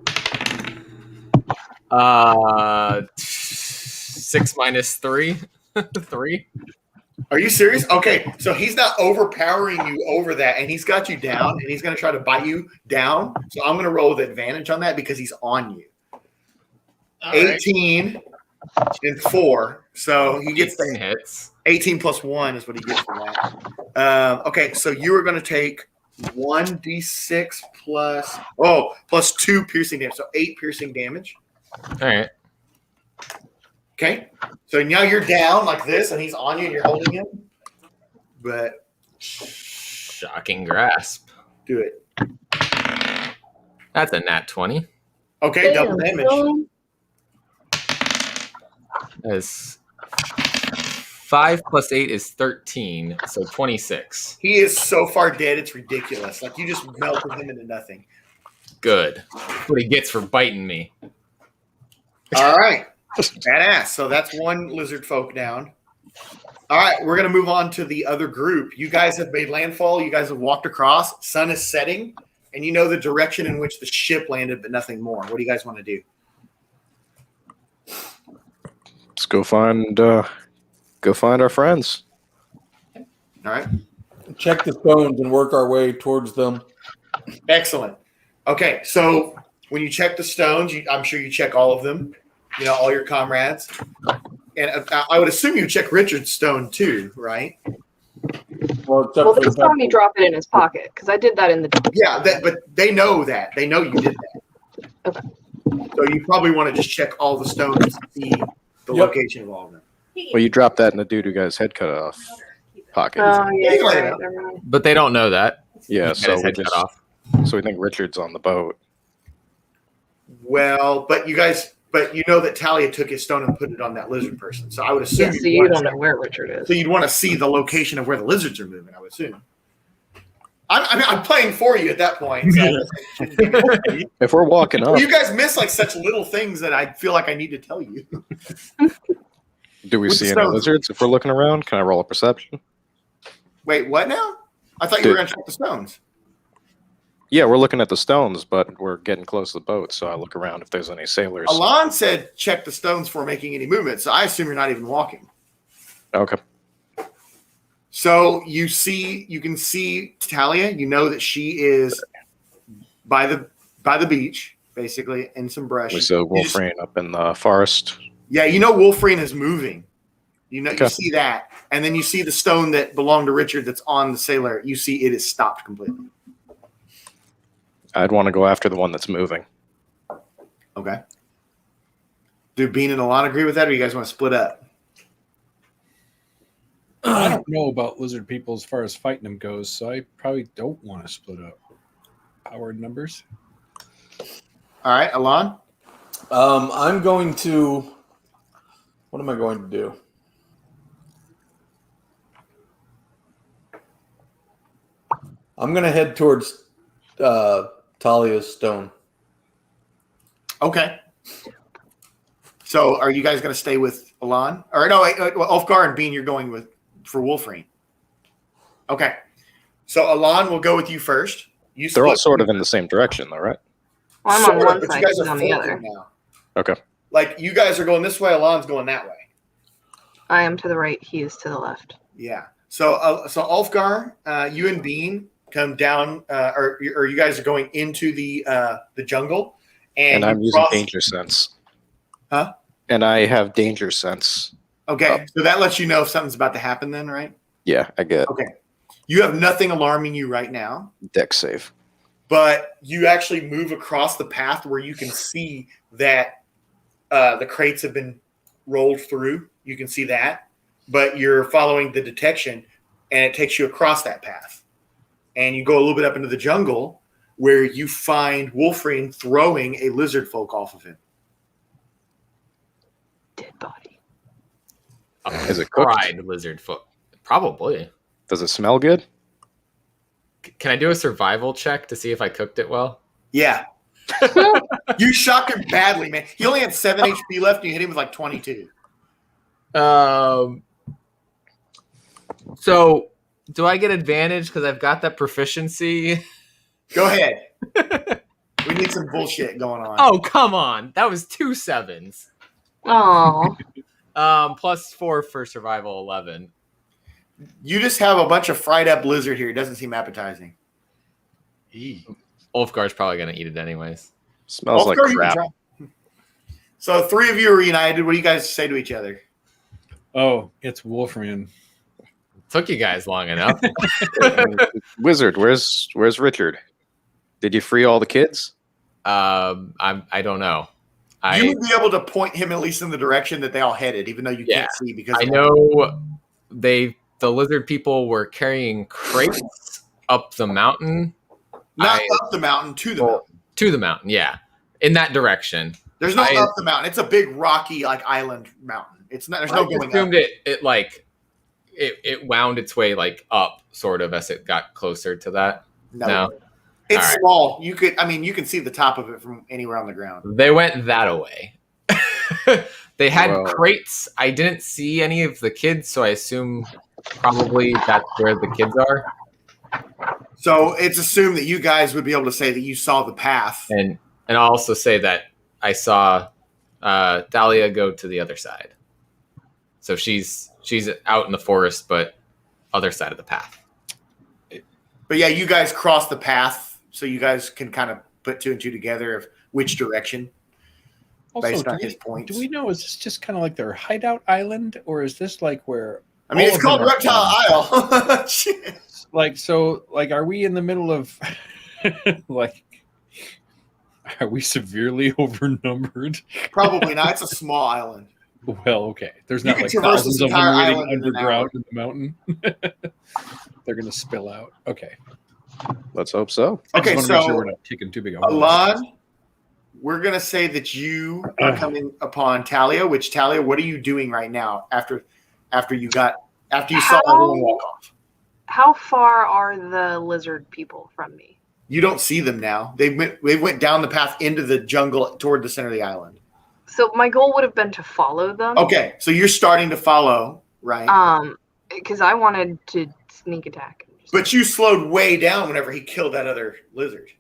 6 minus 3. 3. Are you serious? Okay, so he's not overpowering you over that, and he's got you down, and he's going to try to bite you down. So I'm going to roll with advantage on that because he's on you. All 18 and 4, so he gets 18 hits. 18 plus 1 is what he gets for that. Okay, so you are going to take 1d6 plus 2 piercing damage, so 8 piercing damage. All right. Okay, so now you're down like this, and he's on you, and you're holding him. But Shocking Grasp. Do it. That's a nat 20. Okay, double damage. That is 5 plus 8 is 13, so 26. He is so far dead, it's ridiculous. Like you just melted him into nothing. Good. That's what he gets for biting me. All right. Badass. So that's one lizard folk down. All right, we're going to move on to the other group. You guys have made landfall. You guys have walked across. Sun is setting, and you know the direction in which the ship landed, but nothing more. What do you guys want to do? Let's go find our friends. All right. Check the stones and work our way towards them. Excellent. Okay, so when you check the stones, I'm sure you check all of them. You know, all your comrades. And I would assume you check Richard's stone too, right? Well, they saw me drop it in his pocket because I did that in the. Yeah, but they know that. They know you did that. Okay. So you probably want to just check all the stones to see the location of all of them. Well, you dropped that in the dude who got his head cut off pocket. Oh, yeah. You can Right, let it never mind. But they don't know that. Yeah, He got his head cut off. So we think Richard's on the boat. Well, but you know that Talia took his stone and put it on that lizard person. So I would assume Yeah, so you don't know where Richard is. So you'd want to see the location of where the lizards are moving, I would assume. I'm playing for you at that point. So If we're walking up, you guys miss like such little things that I feel like I need to tell you. do we With see the any stones. lizards if we're looking around? Can I roll a perception? Wait, what now? I thought you were going to check the stones. Yeah, we're looking at the stones, but we're getting close to the boat, so I look around if there's any sailors. Alon said check the stones before making any movement, so I assume you're not even walking. Okay. So you can see Talia. You know that she is by the beach, basically, in some brush. We see Wolfrane up in the forest. Yeah, you know Wolfrane is moving. You know, Okay. You see that, and then you see the stone that belonged to Richard that's on the sailor. You see it is stopped completely. I'd want to go after the one that's moving. Okay. Do Bean and Alon agree with that, or you guys want to split up? I don't know about lizard people as far as fighting them goes, so I probably don't want to split up. Power numbers. All right, Alon. I'm going to. What am I going to do? I'm gonna head towards Talia's stone. Okay. So are you guys going to stay with Alon? Or no, Ulfgar and Bean, you're going with for Wolverine. Okay. So Alon will go with you first. They're all sort of in the same direction, though, right? Well, I'm on one side, he's on the folking other. now. Okay. Like you guys are going this way, Alon's going that way. I am to the right, he is to the left. Yeah. So Ulfgar, you and Bean come down, or you guys are going into the jungle, and I'm using danger sense. Huh? And I have danger sense. Okay, so that lets you know if something's about to happen, then, right? Yeah, I get. Okay. You have nothing alarming you right now. Deck save. But you actually move across the path where you can see that the crates have been rolled through. You can see that, but you're following the detection, and it takes you across that path. And you go a little bit up into the jungle where you find Wolverine throwing a lizard folk off of him. Dead body. Is it cooked? Fried lizard foot. Probably. Does it smell good? Can I do a survival check to see if I cooked it well? Yeah. You shocked him badly, man. He only had 7 HP left, and you hit him with like 22. So do I get advantage because I've got that proficiency? Go ahead. We need some bullshit going on. Oh, come on. That was 2 7s. Oh. +4 for survival 11. You just have a bunch of fried up lizard here. It doesn't seem appetizing. Ulfgar's probably going to eat it anyways. Smells like crap. So 3 of you are united. What do you guys say to each other? Oh, it's Wolverine. Took you guys long enough. Wizard, where's Richard? Did you free all the kids? I don't know. You would be able to point him at least in the direction that they all headed, even though you can't see because I know the lizard people were carrying crates up the mountain. Not up the mountain, to the mountain. To the mountain, yeah. In that direction. There's no up the mountain. It's a big rocky like island mountain. It's not. There's no going assumed up. It wound its way like up, sort of, as it got closer to that. No. It's All right. small. You can see the top of it from anywhere on the ground. They went that away. They had crates. I didn't see any of the kids, so I assume probably that's where the kids are. So it's assumed that you guys would be able to say that you saw the path. And I'll also say that I saw Dahlia go to the other side. So she's out in the forest, but other side of the path. But yeah, you guys cross the path, so you guys can kind of put 2 and 2 together of which direction. Also, based on his points. Do we know, is this just kind of like their hideout island, or is this like where... I mean, it's called Reptile Isle. Like, are we in the middle of... like, are we severely overnumbered? Probably not. It's a small island. Well, okay. There's not like traverse thousands this of them entire waiting island in an underground in the mountain. They're going to spill out. Okay. Let's hope so. Okay, I just want to make sure we're not kicking too big a hole. Alon, we're going to say that you are coming upon Talia, which Talia, what are you doing right now after you saw everyone walk off? How far are the lizard people from me? You don't see them now. They went down the path into the jungle toward the center of the island. So my goal would have been to follow them. Okay, so you're starting to follow, right? Because I wanted to sneak attack. But you slowed way down whenever he killed that other lizard.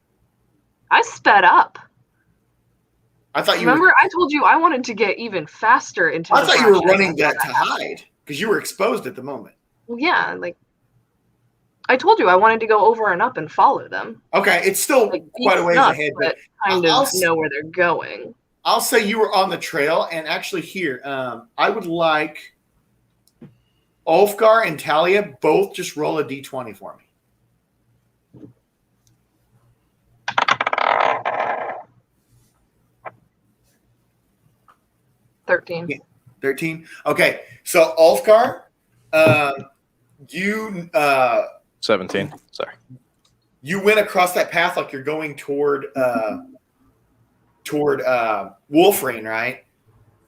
I sped up. I thought you remember. I told you I wanted to get even faster into. I thought you were running that to hide because you were exposed at the moment. Well, yeah, like I told you, I wanted to go over and up and follow them. Okay, it's still quite a ways ahead, but kind of know where they're going. I'll say you were on the trail, and actually here, I would like Ulfgar and Talia both just roll a d20 for me. $13. 13. Okay, so Ulfgar, you 17. Sorry. You went across that path like you're going toward Wolverine, right?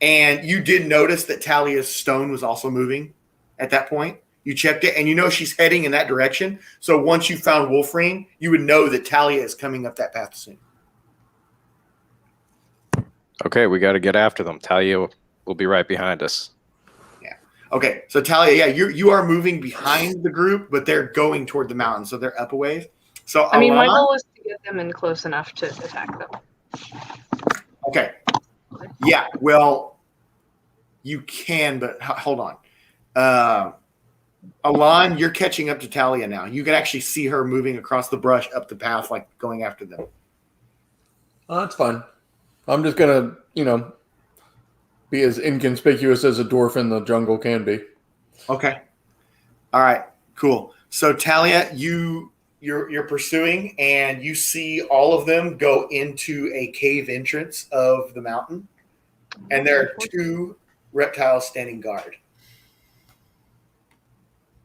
And you did notice that Talia's stone was also moving at that point. You checked it, and you know she's heading in that direction. So once you found Wolverine, you would know that Talia is coming up that path soon. Okay, we got to get after them. Talia will be right behind us. Yeah. Okay, so Talia, you are moving behind the group, but they're going toward the mountain, so they're up a ways. So I mean, my Alana- goal is to get them in close enough to attack them. Okay. Yeah, well, you can, but hold on. Alon, you're catching up to Talia now. You can actually see her moving across the brush up the path, like going after them. Oh, that's fine. I'm just going to, be as inconspicuous as a dwarf in the jungle can be. Okay. All right, cool. So Talia, you're pursuing, and you see all of them go into a cave entrance of the mountain, and there are 2 reptiles standing guard.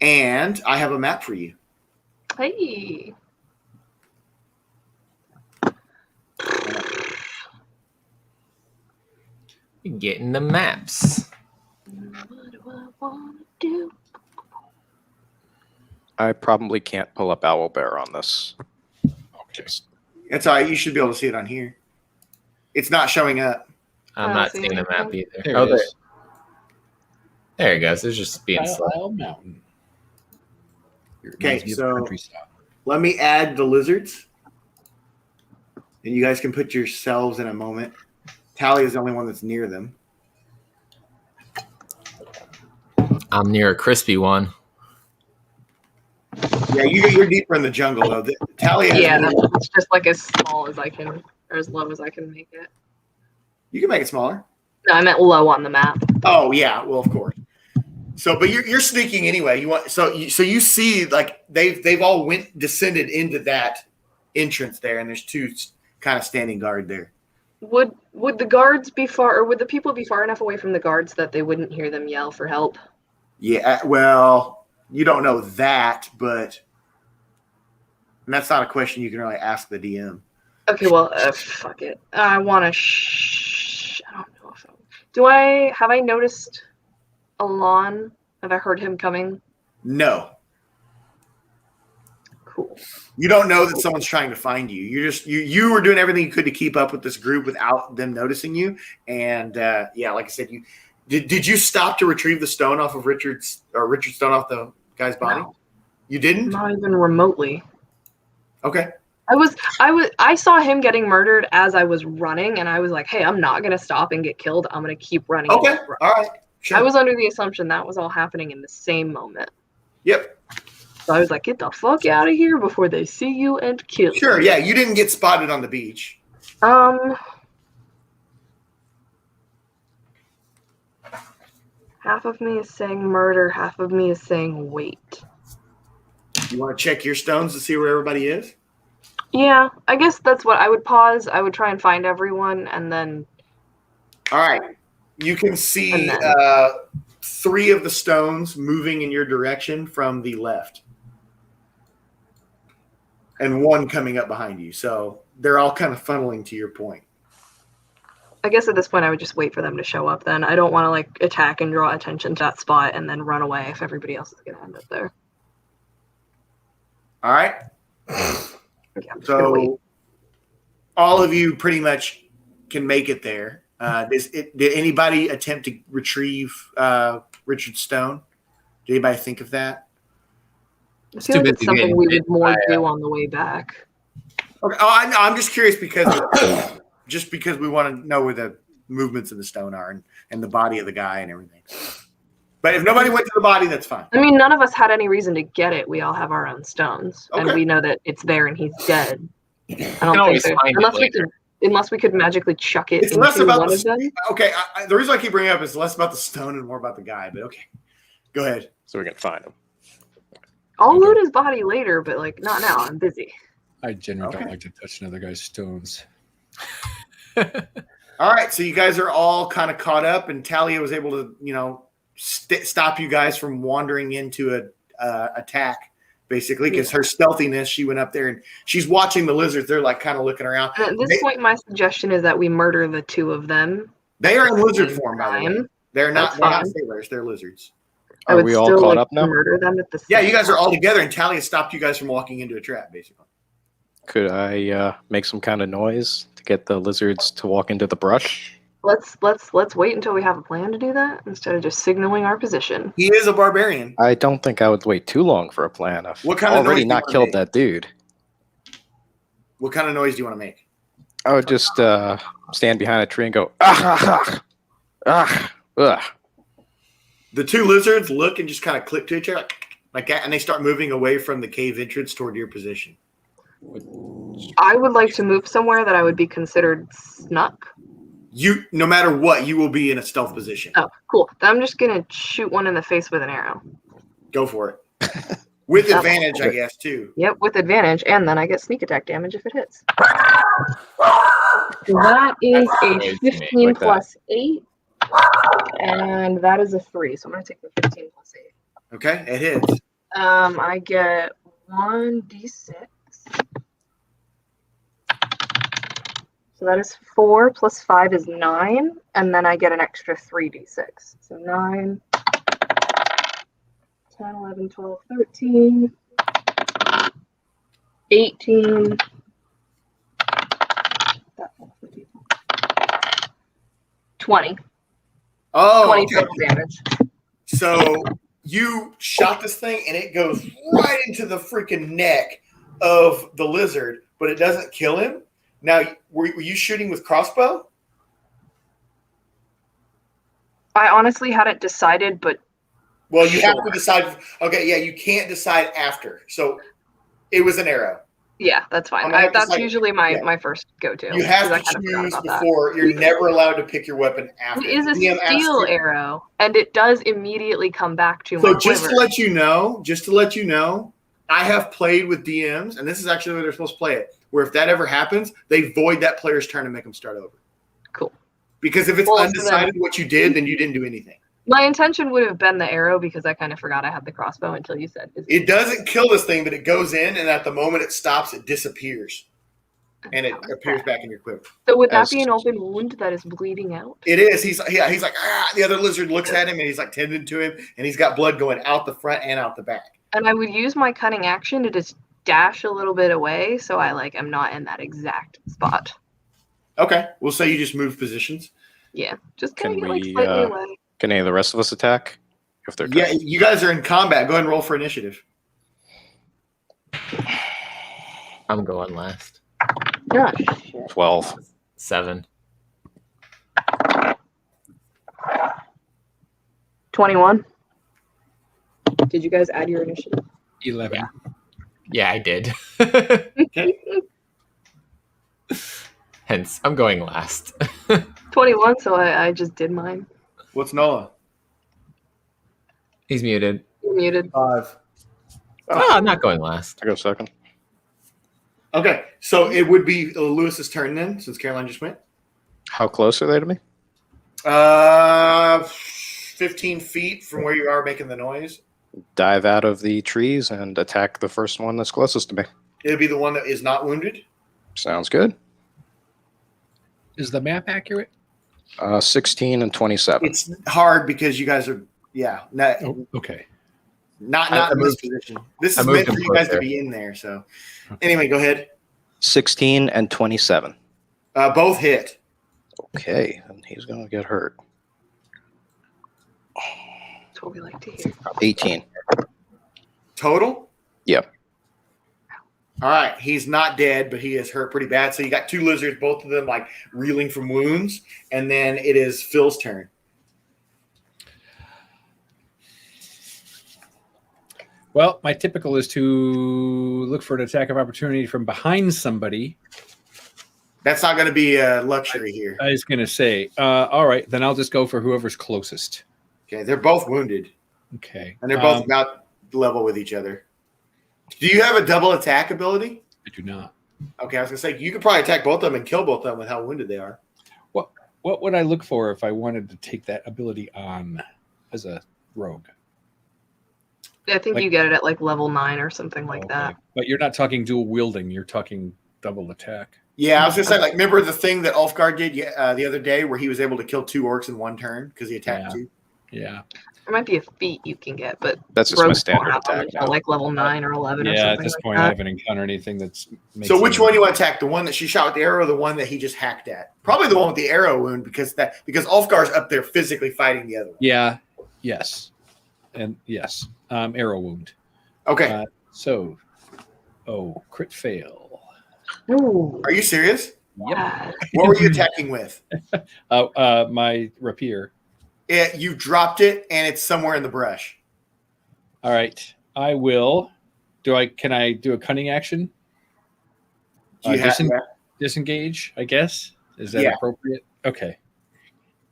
And I have a map for you. Hey. Getting the maps. What do I want to do? I probably can't pull up Owlbear on this. Okay. It's all right. You should be able to see it on here. It's not showing up. I'm not seeing the map either. There it is. There it goes. It's just being slow. Isle Mountain. Okay, so let me add the lizards. And you guys can put yourselves in a moment. Talia is the only one that's near them. I'm near a crispy one. Yeah, you're deeper in the jungle, though. Talia is Yeah, it's just like as small as I can, or as low as I can make it. You can make it smaller. No, I meant low on the map. Oh yeah, well of course. So, but you're sneaking anyway. You want so you see like they've all descended into that entrance there, and there's 2 kind of standing guard there. Would the guards be far, or would the people be far enough away from the guards that they wouldn't hear them yell for help? Yeah, well, you don't know that, but that's not a question you can really ask the DM. Okay, well, fuck it. I want to. I don't know if have I noticed Alon? Have I heard him coming? No. Cool. You don't know that someone's trying to find you. You were doing everything you could to keep up with this group without them noticing you. And yeah, like I said, you did you stop to retrieve the stone off of Richard stone off the guy's body? No. You didn't? Not even remotely. Okay. I saw him getting murdered as I was running, and I was like, hey, I'm not gonna stop and get killed. I'm gonna keep running. Okay. All right. Sure. I was under the assumption that was all happening in the same moment. Yep. So I was like, get the fuck out of here before they see you and kill you. Sure, yeah. You didn't get spotted on the beach. Half of me is saying murder, half of me is saying wait. You want to check your stones to see where everybody is? Yeah, I guess that's what I would pause. I would try and find everyone, and then. All right. You can see 3 of the stones moving in your direction from the left. And 1 coming up behind you. So they're all kind of funneling to your point. I guess at this point I would just wait for them to show up then. I don't want to attack and draw attention to that spot and then run away if everybody else is going to end up there. All right. Okay, so all of you pretty much can make it there. Did anybody attempt to retrieve Richard Stone? Did anybody think of that? I feel like it's something we would more do on the way back. Okay. Oh, I'm just curious because we want to know where the movements of the stone are and the body of the guy and everything. But if nobody went to the body, that's fine. I mean, none of us had any reason to get it. We all have our own stones, and we know that it's there and he's dead. I don't think unless we could magically chuck it into one of them. Okay, the reason I keep bringing it up is less about the stone and more about the guy. But okay, go ahead. So we can find him. I'll loot his body later, but not now. I'm busy. I generally don't like to touch another guy's stones. All right, so you guys are all kind of caught up, and Talia was able to, stop you guys from wandering into an attack, basically, because her stealthiness. She went up there and she's watching the lizards. They're kind of looking around. And at this point, my suggestion is that we murder the 2 of them. They are in lizard form, by the way. They're not sailors. They're lizards. I Are would we all still caught like up to now? murder them at the same Yeah, you guys are all time. together, and Talia stopped you guys from walking into a trap, basically. Could I make some kind of noise to get the lizards to walk into the brush? Let's wait until we have a plan to do that instead of just signaling our position. He is a barbarian. I don't think I would wait too long for a plan. I've What kind of already noise do you not wanna killed make? that dude. What kind of noise do you want to make? I would just stand behind a tree and go, ah, ah, ugh. The two lizards look and just kind of click to each other like that, and they start moving away from the cave entrance toward your position. I would like to move somewhere that I would be considered snuck. You, no matter what, you will be in a stealth position. Oh, cool. Then I'm just gonna shoot one in the face with an arrow. Go for it. With advantage, I guess, too. Yep, with advantage, and then I get sneak attack damage if it hits. That is a 15 like that. plus 8, and that is a 3. So I'm gonna take the 15 plus 8. Okay, it hits. I get 1d6. So that is 4 plus 5 is 9, and then I get an extra 3d6. So 9, 10, 11, 12, 13, 18. 20. Oh, 20 okay. total damage. So you shot this thing, and it goes right into the freaking neck of the lizard, but it doesn't kill him. Now, were you shooting with crossbow? I honestly hadn't decided, but Well, you have to decide. Okay, yeah, you can't decide after. So it was an arrow. yeah, that's fine. I'm gonna have to That's decide- usually my, yeah. my first go-to. You have because to I kinda forgot choose about that. before. You're never allowed to pick your weapon after. It is a DM asks steel you- arrow, and it does immediately come back to So my just quiver. to let you know, I have played with DMs, and this is actually the way they're supposed to play it, where if that ever happens, they void that player's turn and make them start over. Cool. Because if it's Well, so undecided then- what you did, then you didn't do anything. My intention would have been the arrow because I kind of forgot I had the crossbow until you said. It doesn't kill this thing, but it goes in, and at the moment it stops, it disappears. And it appears back in your quiver. So would that be an open wound that is bleeding out? It is. He's like, ah. The other lizard looks at him, and he's like tending to him, and he's got blood going out the front and out the back. And I would use my cunning action to just dash a little bit away, so I am not in that exact spot. Okay, we'll say you just moved positions. Yeah, just Can kind of get we, slightly away. Can any of the rest of us attack? If they're Yeah, you guys are in combat. Go ahead and roll for initiative. I'm going last. Oh, 12. 7. 21. Did you guys add your initiative? 11. Yeah, I did. Okay. Hence, I'm going last. 21, so I just did mine. What's Noah? He's muted. You're muted. 5. Oh, I'm not going last. I go second. Okay, so it would be Lewis's turn then, since Caroline just went. How close are they to me? 15 feet from where you are making the noise. Dive out of the trees and attack the first one that's closest to me. It'll be the one that is not wounded. Sounds good. Is the map accurate? 16 and 27. It's hard because you guys are, not Okay. not I in this moved- position. This I is moved meant for him you guys to closer. be in there. So, anyway, go ahead. 16 and 27. Both hit. Okay, and he's going to get hurt. That's what we like to hear. 18. Total? Yep. All right. He's not dead, but he is hurt pretty bad. So you got two lizards, both of them like reeling from wounds. And then it is Phil's turn. Well, my typical is to look for an attack of opportunity from behind somebody. That's not going to be a luxury here. I was going to say, all right, then I'll just go for whoever's closest. Okay. They're both wounded. Okay. And they're both about level with each other. Do you have a double attack ability? I do not. Okay, I was gonna say you could probably attack both of them and kill both of them with how wounded they are. What would I look for if I wanted to take that ability on as a rogue? I think you get it at level 9 or something like that. But you're not talking dual wielding. You're talking double attack. Yeah, I was gonna say remember the thing that Ulfgar did the other day where he was able to kill two orcs in one turn because he attacked two. Yeah. There might be a feat you can get, but That's just my rogues don't standard have them attack until now. like level 9 or 11 or Yeah, something at this like point, that. I haven't encountered anything that's. So which one you want to attack? The one that she shot with the arrow, or the one that he just hacked at? Probably the one with the arrow wound because Ulfgar's up there physically fighting the other one. Yeah. Yes. And yes. Arrow wound. Okay. Crit fail. Ooh. Are you serious? Yep. What were you attacking with? My rapier. You dropped it, and it's somewhere in the brush. All right. I will. Can I do a cunning action? Disengage, I guess. Is that appropriate? Okay.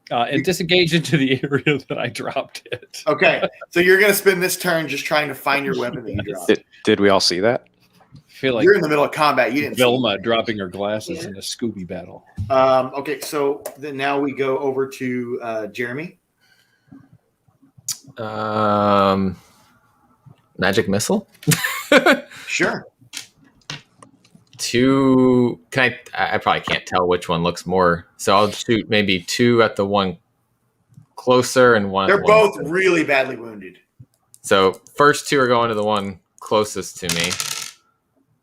And disengage into the area that I dropped it. Okay. So you're going to spend this turn just trying to find your weapon that you dropped. Did we all see that? I feel like you're in the middle of combat. You didn't Vilma dropping her glasses in a Scooby battle. Okay. So then now we go over to Jeremy. Magic missile. Sure. Two. Can I probably can't tell which one looks more. So I'll shoot maybe 2 at the one closer and one. They're at the one both really badly wounded. So first 2 are going to the one closest to me.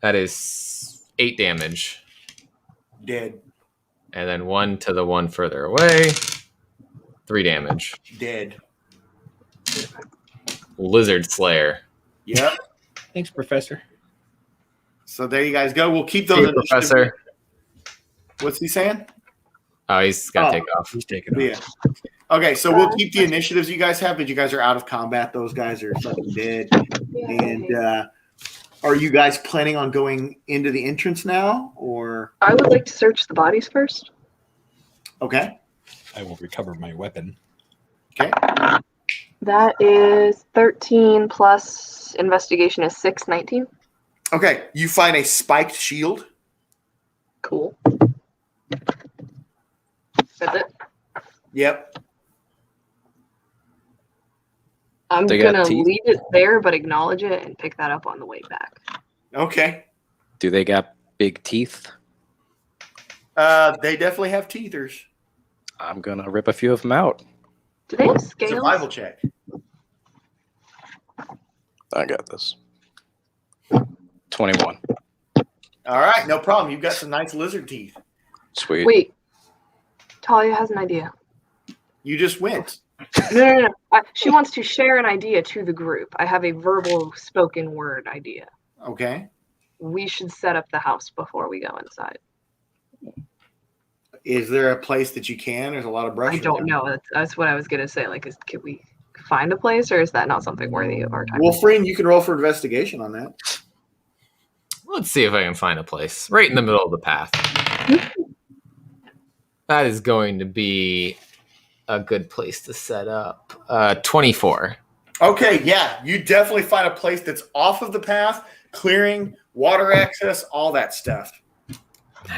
That is 8 damage. Dead. And then 1 to the one further away. 3 damage. Dead. Lizard Slayer. Yep. Thanks, Professor. So there you guys go. We'll keep those. Hey, Professor. What's he saying? Oh, he's got to take off. He's taking off. Yeah. Okay, so we'll keep the initiatives you guys have, but you guys are out of combat. Those guys are fucking dead. And are you guys planning on going into the entrance now, or? I would like to search the bodies first. Okay. I will recover my weapon. Okay. That is 13 plus investigation is 6, 19. Okay, you find a spiked shield. Cool. That's it. Yep. I'm They got gonna teeth? leave it there, but acknowledge it and pick that up on the way back. Okay. Do they got big teeth? They definitely have teethers. I'm gonna rip a few of them out. Do they have scales? Survival check. I got this. 21. All right, no problem. You've got some nice lizard teeth. Sweet. Wait. Talia has an idea. You just went. No. She wants to share an idea to the group. I have a verbal spoken word idea. Okay. We should set up the house before we go inside. Is there a place that you can? There's a lot of brush. I don't know. That's what I was gonna say. Like, can we find a place, or is that not something worthy of our time? Wolfreen, you can roll for investigation on that. Let's see if I can find a place right in the middle of the path. That is going to be a good place to set up. 24. Okay, yeah, you definitely find a place that's off of the path, clearing, water access, all that stuff.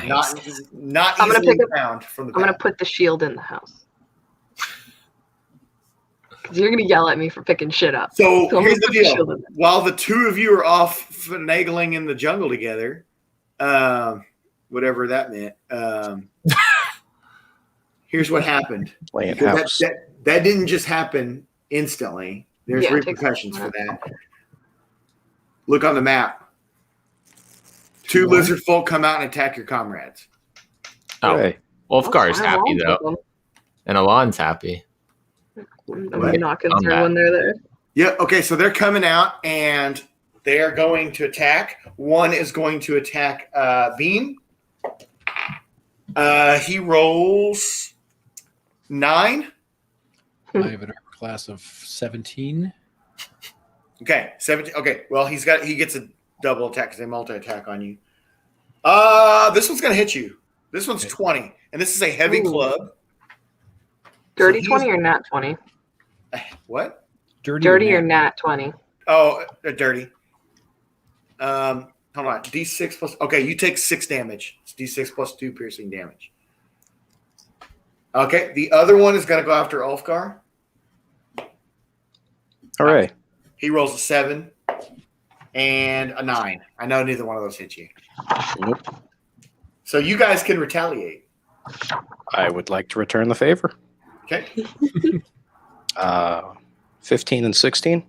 Nice. Not I'm gonna easily pick up- found from the I'm gonna path. put the shield in the house. Because you're gonna yell at me for picking shit up. So I'm here's gonna the put shield deal. in there. While the two of you are off finagling in the jungle together, whatever that meant, here's what happened. Playing Because house. that didn't just happen instantly. There's Yeah, it takes repercussions time. for that. Look on the map. 2 lizard folk come out and attack your comrades. Oh, Hey. Wolfgar's I'm happy along though, with and Alon's happy. them. I'm Right. not concerned Combat. when they're there. Yeah, okay, so they're coming out and they are going to attack. One is going to attack Bean. He rolls 9. I have an armor class of 17. Okay, 17. Okay, well, he gets a double attack because they multi-attack on you. This one's going to hit you. This one's 20, and this is a heavy Ooh. club. Dirty So 20 or nat 20? What? Dirty or nat 20? Oh, dirty. Hold on. D6 plus. Okay, you take 6 damage. It's D6 plus 2 piercing damage. Okay, the other one is going to go after Ulfgar. Hooray. He rolls a 7 and a 9. I know neither one of those hit you. Nope. So you guys can retaliate. I would like to return the favor. Okay. 15 and 16.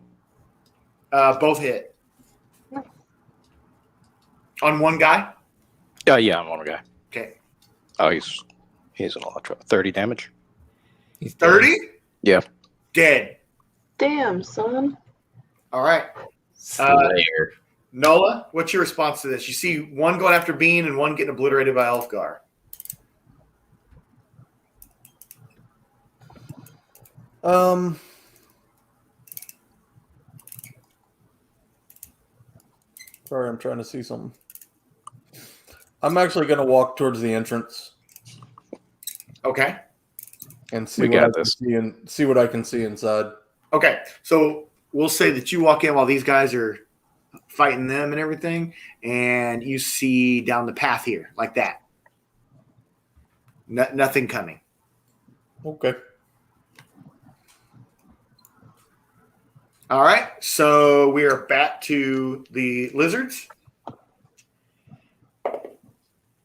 Both hit. On one guy? Yeah, on one guy. Okay. Oh, he's in a lot of trouble. 30 damage. He's 30? Yeah. Dead. Damn, son. All right. Slayer. Nola, what's your response to this? You see one going after Bean and one getting obliterated by Elfgar. Sorry, I'm trying to see something. I'm actually going to walk towards the entrance. Okay. And see what I can see inside. Okay. So we'll say that you walk in while these guys are fighting them and everything, and you see down the path here, like that. Nothing coming. Okay. All right. So we are back to the lizards.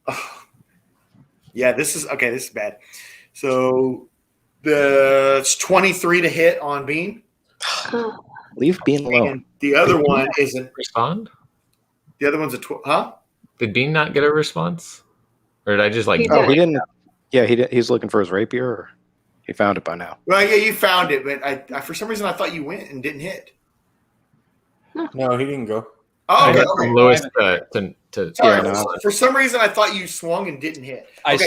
Oh. Yeah, this is bad. So it's 23 to hit on Bean. Leave Bean alone. And the other one isn't. Respond? The other one's a huh? Did Bean not get a response? Or did I just like... He didn't. Yeah, he's looking for his rapier, or he found it by now. Well, yeah, you found it, but I for some reason I thought you went and didn't hit. No, he didn't go. Oh, okay. From Lewis to Sorry, for some reason I thought you swung and didn't hit. I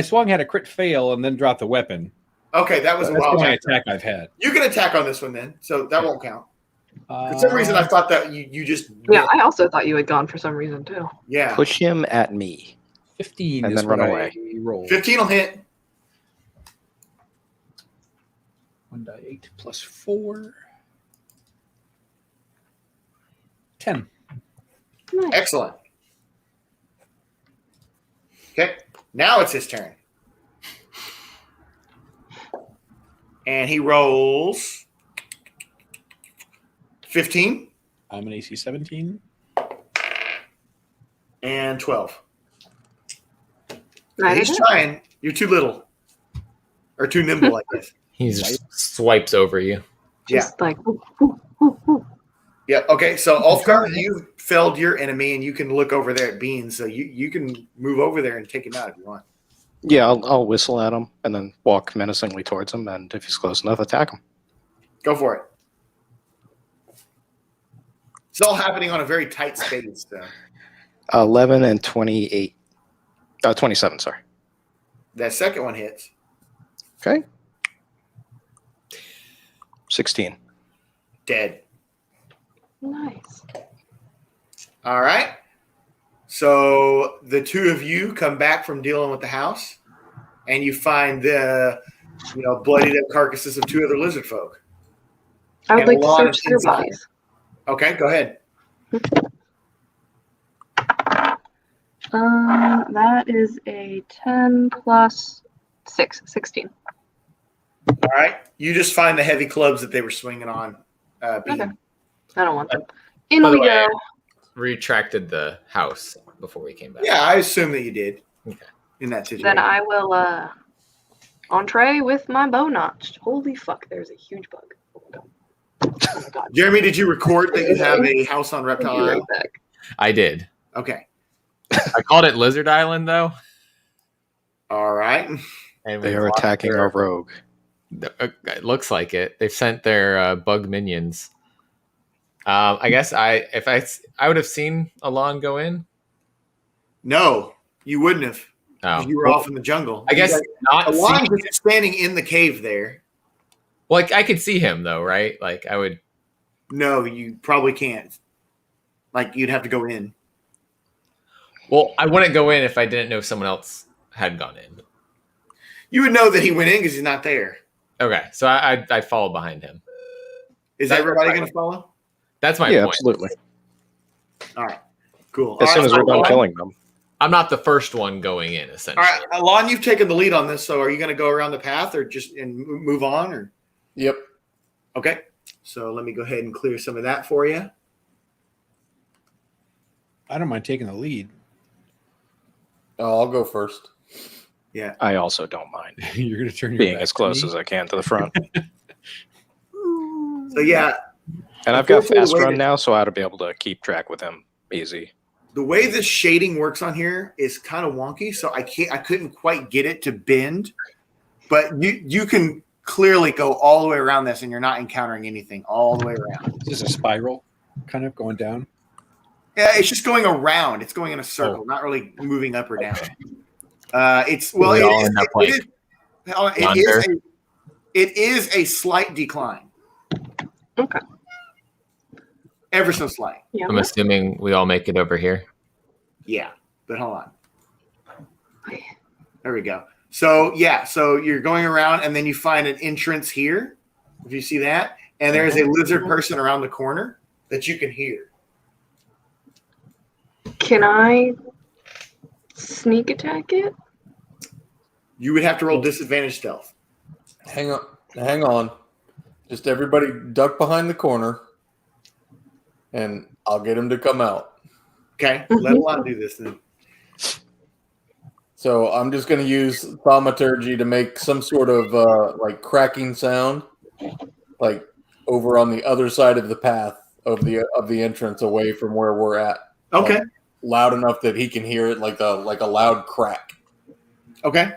swung, had a crit fail, and then dropped the weapon. Okay, that was That's the only attack I've had. You can attack on this one then, so that won't count. For some reason I thought that you just... Yeah, I also thought you had gone for some reason, too. Yeah. Push him at me. 15 and is then run what away. I roll. 15 will hit. 1d8 plus 4. 10. Nice. Excellent. Okay, now it's his turn. And he rolls 15. I'm an AC 17. And 12. Nice. He's trying. You're too little. Or too nimble, I guess. He just swipes over you. Just like... Yeah, okay, so Ulfgar, you felled your enemy, and you can look over there at Bean, so you can move over there and take him out if you want. Yeah, I'll whistle at him and then walk menacingly towards him, and if he's close enough, attack him. Go for it. It's all happening on a very tight space, so. 11 and 28. 27, sorry. That second one hits. Okay. 16. Dead. Nice. All right. So the two of you come back from dealing with the house, and you find the, bloodied up carcasses of two other lizard folk. I would And like to Alon search is their inside. bodies. Okay, go ahead. That is a 10 plus 6, 16. All right. You just find the heavy clubs that they were swinging on Bean. Okay. I don't want them. In By the we way, go. retracted the house before we came back. Yeah, I assume that you did. Okay. In that situation. Then I will entree with my bow notched. Holy fuck, there's a huge bug. Oh my god. Jeremy, did you record that you have a house on Reptile I'll be right Island? back. I did. Okay. I called it Lizard Island, though. All right. And They we are lost attacking their- our rogue. It looks like it. They've sent their bug minions. I guess I would have seen Alon go in. No, you wouldn't have. Oh. You were off in the jungle. I guess not. Alon See, is standing in the cave there. like I could see him though, right? Like I would. No, you probably can't. Like you'd have to go in. Well, I wouldn't go in if I didn't know someone else had gone in. You would know that he went in because he's not there. Okay, so I follow behind him. Is That's everybody right. going to follow? That's my Yeah, point. absolutely. All right. Cool. As All soon right, as we're done Alon- killing them. I'm not the first one going in, All essentially. right, Alon, you've taken the lead on this. So are you going to go around the path or just and move on? Or Yep. okay. So let me go ahead and clear some of that for you. I don't mind taking the lead. Oh, I'll go first. Yeah. I also don't mind You're going to turn your being back as to close me? as I can to the front. So yeah, And I've got Unfortunately, fast the way run that- now, so I ought to be able to keep track with him easy. the way the shading works on here is kind of wonky, so I couldn't quite get it to bend. But you can clearly go all the way around this, and you're not encountering anything all the way around. Is this a spiral kind of going down? Yeah, it's just going around. It's going in a circle, not really moving up or down. It is a slight decline. Okay. Ever so slight. Yeah. I'm assuming we all make it over here. Yeah, but hold on. There we go. So yeah, so you're going around, and then you find an entrance here. If you see that, and there's a lizard person around the corner that you can hear. Can I sneak attack it? You would have to roll disadvantage stealth. Hang on. Just everybody duck behind the corner, and I'll get him to come out. Okay, let Alon do this then. So I'm just going to use thaumaturgy to make some sort of like cracking sound, like over on the other side of the path of the entrance, away from where we're at. Okay. Like, loud enough that he can hear it, like a loud crack. Okay.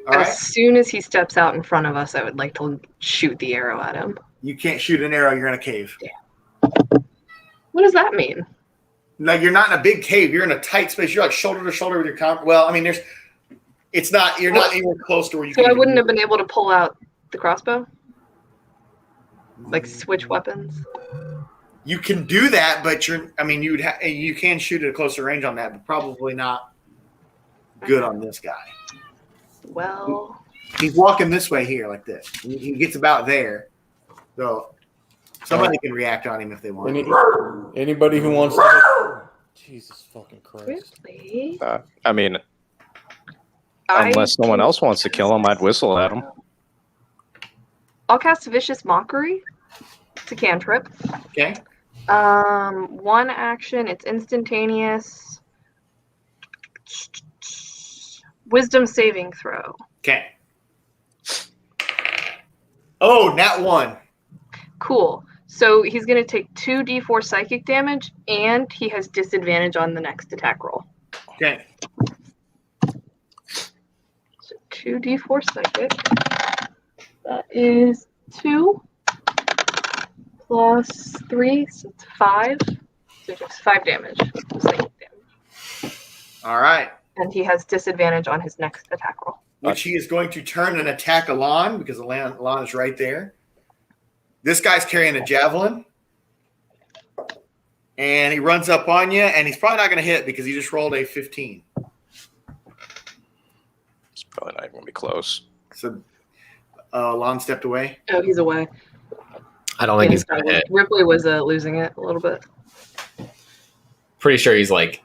As soon as he steps out in front of us, I would like to shoot the arrow at him. You can't shoot an arrow. You're in a cave. What does that mean? No, you're not in a big cave. You're in a tight space. You're like shoulder to shoulder with your comp. Well, I mean, you're not anywhere close to where you. So can I wouldn't have been able to pull out the crossbow? Like switch weapons? You can do that, but you can shoot at a closer range on that, but probably not good on this guy. Well, he's walking this way here, like this. He gets about there, so somebody can react on him if they want. Anybody who wants to. Jesus fucking Christ! Really? I mean, unless someone else wants to kill him, I'd whistle at him. I'll cast Vicious Mockery. It's a cantrip. Okay. One action. It's instantaneous. Wisdom saving throw. Okay. Oh, nat 1. Cool. So he's going to take 2d4 psychic damage, and he has disadvantage on the next attack roll. Okay. So 2d4 psychic. That is 2 plus 3, so it's 5. So he takes 5 damage. Psychic damage. All right. And he has disadvantage on his next attack roll. Which he is going to turn and attack Alon, because Alon is right there. This guy's carrying a javelin. And he runs up on you, and he's probably not going to hit because he just rolled a 15. It's probably not even going to be close. So Alon stepped away. Oh, he's away. I don't think he's going to hit. Ripley was losing it a little bit. Pretty sure he's like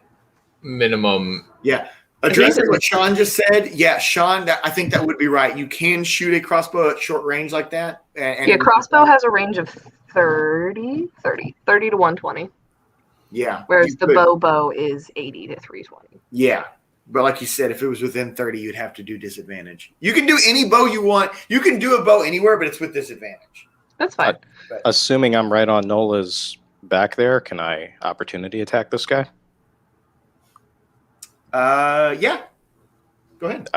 minimum. Yeah. Addressing what Sean just said, yeah, Sean, I think that would be right. You can shoot a crossbow at short range like that. Yeah, crossbow has a range of 30 to 120. Yeah. Whereas the bow is 80 to 320. Yeah. But like you said, if it was within 30, you'd have to do disadvantage. You can do any bow you want. You can do a bow anywhere, but it's with disadvantage. That's fine. Assuming I'm right on Nola's back there, can I opportunity attack this guy? Yeah. Go ahead.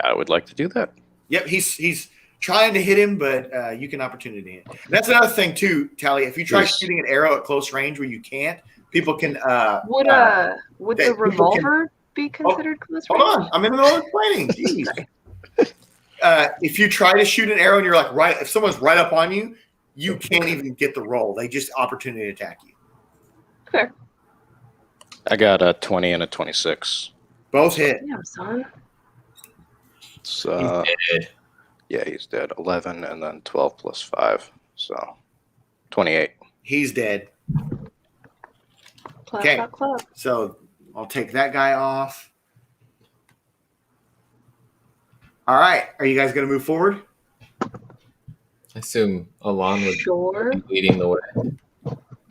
I would like to do that. Yep, he's trying to hit him, but you can opportunity hit. That's another thing too, Tally. If you try shooting an arrow at close range where you can't, people can. Would the revolver be considered close range? Hold on, I'm in the middle of explaining. Jeez. If you try to shoot an arrow and you're like if someone's right up on you, you can't even get the roll. They just opportunity attack you. Fair. I got a 20 and a 26. Both hit. Damn, son. It's, yeah, he's dead. 11 and then 12 plus 5. So 28. He's dead. Clap, Okay. clap, clap. So I'll take that guy off. All right. Are you guys going to move forward? I assume Alon would be leading the way.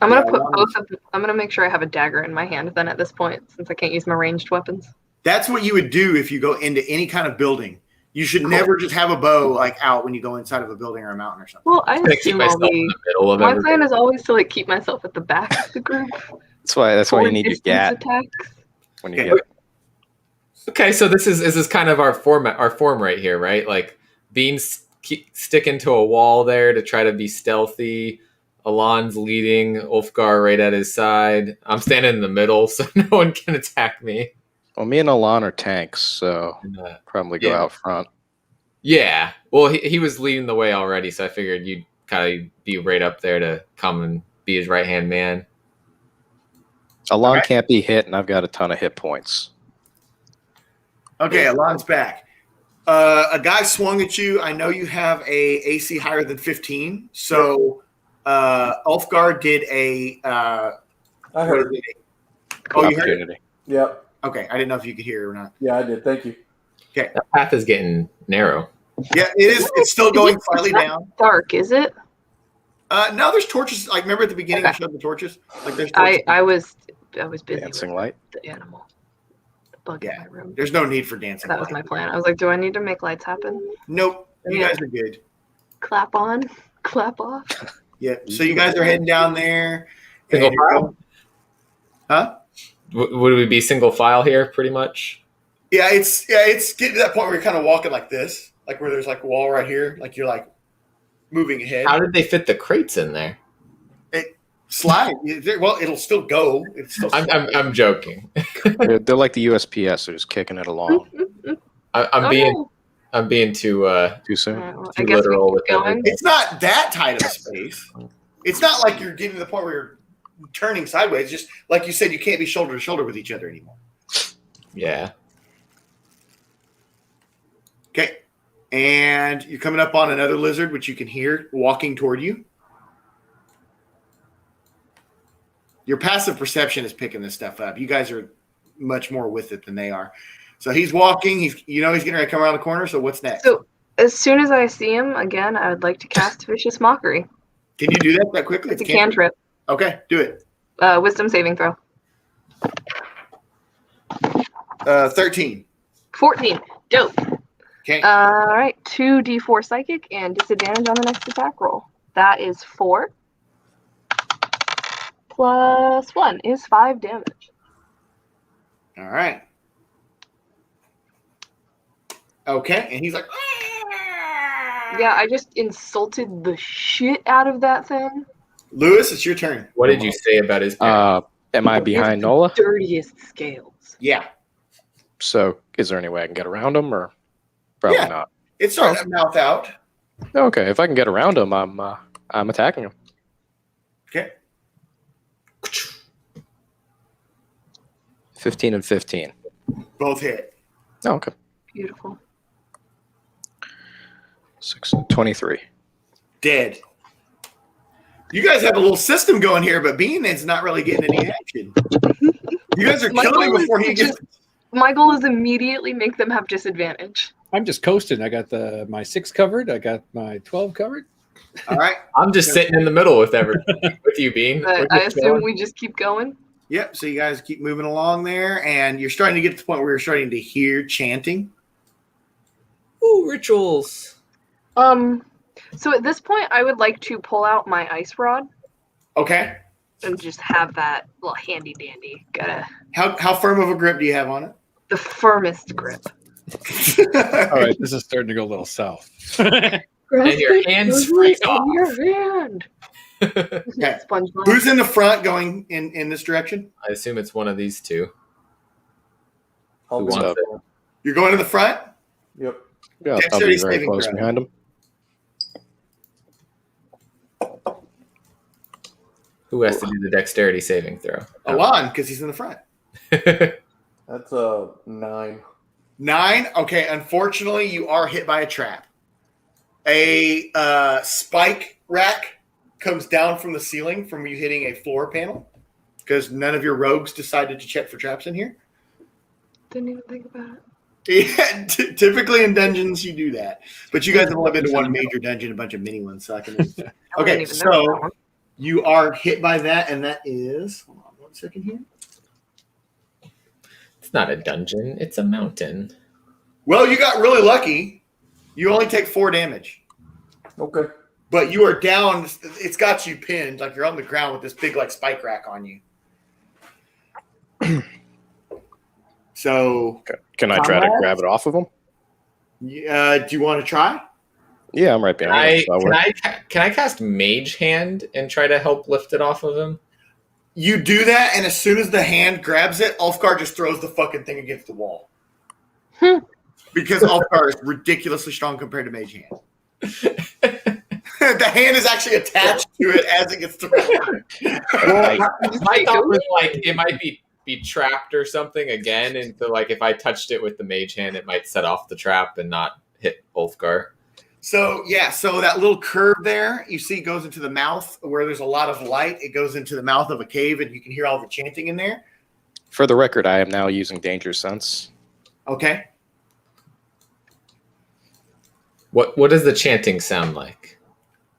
I'm gonna put both of them. I'm gonna make sure I have a dagger in my hand then at this point, since I can't use my ranged weapons. That's what you would do if you go into any kind of building. You should never just have a bow like out when you go inside of a building or a mountain or something. Well, I gonna keep assume I'll myself in be. the middle of My everybody. plan is always to like keep myself at the back of the group. That's why you for need your distance gat attacks. when you Okay. get. Okay, so this is kind of our form right here, right? Like Bean's sticking to a wall there to try to be stealthy. Alon's leading, Ulfgar right at his side. I'm standing in the middle, so no one can attack me. Well, me and Alon are tanks, so probably go yeah. out front. Yeah, well, he was leading the way already, so I figured you'd kind of be right up there to come and be his right-hand man. Alon can't be hit, and I've got a ton of hit points. Okay, Alon's back. A guy swung at you. I know you have a AC higher than 15, so Ulfgar did a. I heard. Oh, you heard it? Yep. Okay, I didn't know if you could hear it or not. Yeah, I did. Thank you. Okay. That path is getting narrow. Yeah, it is. It's still going slightly down. Dark, is it? No, there's torches. Like, remember at the beginning, I showed the torches. Like, there's torches. I was busy. Dancing with light. The animal. The bug in my room. There's no need for dancing. That was my plan. I was like, do I need to make lights happen? Nope. You guys are good. Clap on, clap off. Yeah. So you guys are heading down there. Single and you're file? going- Huh? Would we be single file here, pretty much? Yeah, it's getting to that point where you're kind of walking like this, like where there's like a wall right here, like you're like moving ahead. How did they fit the crates in there? It slide. Well, it'll still go. It's still. I'm joking. They're like the USPS. They're just kicking it along. I'm being too soon. Too literal with it. It's not that tight of a space. It's not like you're getting to the point where you're turning sideways. Just like you said, you can't be shoulder to shoulder with each other anymore. Yeah. Okay. And you're coming up on another lizard, which you can hear walking toward you. Your passive perception is picking this stuff up. You guys are much more with it than they are. So he's walking. He's getting ready to come around the corner. So what's next? So as soon as I see him again, I would like to cast Vicious Mockery. Can you do that quickly? It's a cantrip. Okay, do it. Wisdom saving throw. 13. 14. Dope. Okay. All right. 2d4 psychic and disadvantage on the next attack roll. That is 4. Plus 1 is 5 damage. All right. Okay, and he's like, Yeah, I just insulted the shit out of that thing. Lewis, it's your turn. What did you say about his parents? Am I behind Nola? Dirtiest scales. Yeah. So, is there any way I can get around him, or probably not? It's starting to mouth out. Okay, if I can get around him, I'm attacking him. Okay. 15 and 15. Both hit. Oh, okay. Beautiful. 23. Dead. You guys have a little system going here, but Bean is not really getting any action. You guys are killing him before he gets. My goal is immediately make them have disadvantage. I'm just coasting. I got my 6 covered. I got my 12 covered. All right. I'm just sitting in the middle with with you, Bean. But I assume we just keep going. Yep. So you guys keep moving along there, and you're starting to get to the point where you're starting to hear chanting. Ooh, rituals. So at this point, I would like to pull out my ice rod. Okay. And just have that little handy dandy. Gotta. How firm of a grip do you have on it? The firmest grip. All right, this is starting to go a little south. And your hands freeze off. Your hand. Okay. SpongeBob. Who's in the front going in this direction? I assume it's one of these two. I'll Who be wants up. it? You're going to the front? Yep. Yeah, I'll Dexterity be very saving close throw. behind him. Who has to do the dexterity saving throw? Alon, because he's in the front. That's a 9. 9? Okay, unfortunately, you are hit by a trap. A spike rack comes down from the ceiling from you hitting a floor panel because none of your rogues decided to check for traps in here. Didn't even think about it. Yeah, typically in dungeons you do that, but you guys have only been to one major dungeon, a bunch of mini ones. So I can. Okay, so you are hit by that, and that is. Hold on 1 second here. It's not a dungeon; it's a mountain. Well, you got really lucky You only take 4 damage. Okay. But you are down. It's got you pinned. Like you're on the ground with this big like spike rack on you. So. Can I try to grab it off of him? Do you want to try? Yeah, I'm right behind him. Can I cast Mage Hand and try to help lift it off of him? You do that, and as soon as the hand grabs it, Ulfgar just throws the fucking thing against the wall. Because Ulfgar is ridiculously strong compared to Mage Hand. The hand is actually attached to it as it gets thrown. My thought was like it might be trapped or something again, and so like if I touched it with the Mage Hand, it might set off the trap and not hit Ulfgar. So that little curve there, you see goes into the mouth where there's a lot of light. It goes into the mouth of a cave, and you can hear all the chanting in there. For the record, I am now using Danger Sense. Okay. What does the chanting sound like?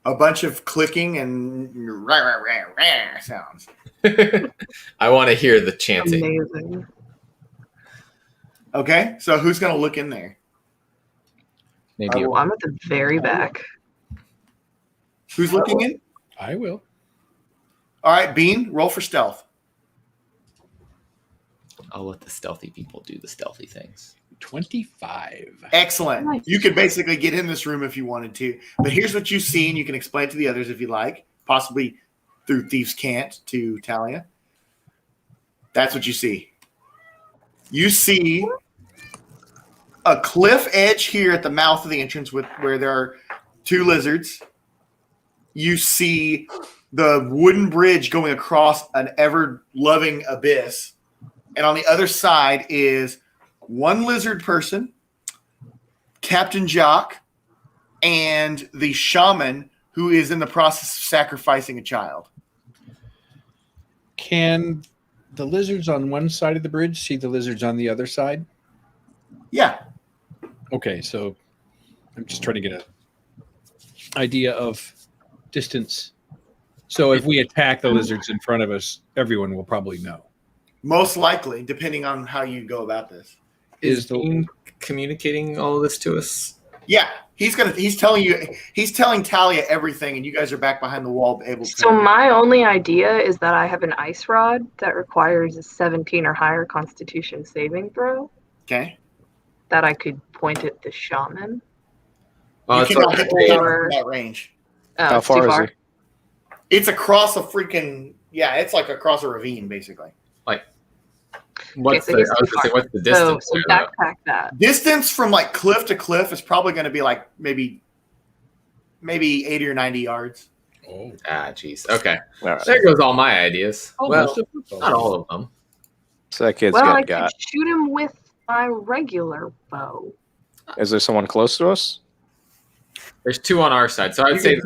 A bunch of clicking and rah, rah, rah, rah sounds. I want to hear the chanting. Amazing. Okay, so who's going to look in there? Maybe I'm at the very back. Who's looking in? I will. All right, Bean, roll for stealth. I'll let the stealthy people do the stealthy things. 25. Excellent. Nice. You could basically get in this room if you wanted to. But here's what you see, and you can explain it to the others if you like, possibly through Thieves' Cant to Talia. That's what you see. You see a cliff edge here at the mouth of the entrance where there are 2 lizards. You see the wooden bridge going across an ever-loving abyss. And on the other side is 1 lizard person, Captain Jock, and the shaman who is in the process of sacrificing a child. Can the lizards on one side of the bridge see the lizards on the other side? Yeah. Okay, so I'm just trying to get an idea of distance. So if we attack the lizards in front of us, everyone will probably know. Most likely, depending on how you go about this. Is Dean communicating all of this to us? Yeah, he's telling Talia everything, and you guys are back behind the wall able to. So my only idea is that I have an ice rod that requires a 17 or higher Constitution saving throw. Okay. That I could point at the shaman. Well, you cannot hit the shaman from that range. How far is he? It's across a freaking it's like across a ravine, basically. Like what's the distance? So backpack that. Distance from like cliff to cliff is probably going to be like maybe 80 or 90 yards. Oh, jeez. Okay, Right. There goes all my ideas. Almost well, not all of them. So that kid's I got. could shoot him with my regular bow. Is there someone close to us? There's 2 on our side, so I'd say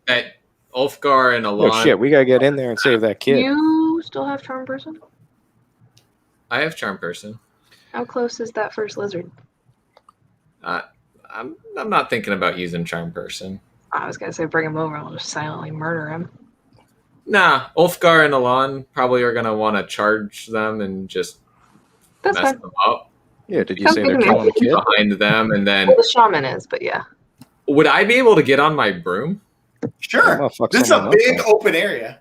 that Ulfgar and Alon. Oh shit, we gotta get in there and save that kid. You still have charm person? I have charm person. How close is that first lizard? I'm not thinking about using charm person. I was gonna say bring him over and I'll just silently murder him. Nah, Ulfgar and Alon probably are gonna want to charge them and just mess them up. Yeah, did you say they're killing the kid? Behind them, and then the shaman is, but yeah. Would I be able to get on my broom? Sure. This is a big open area.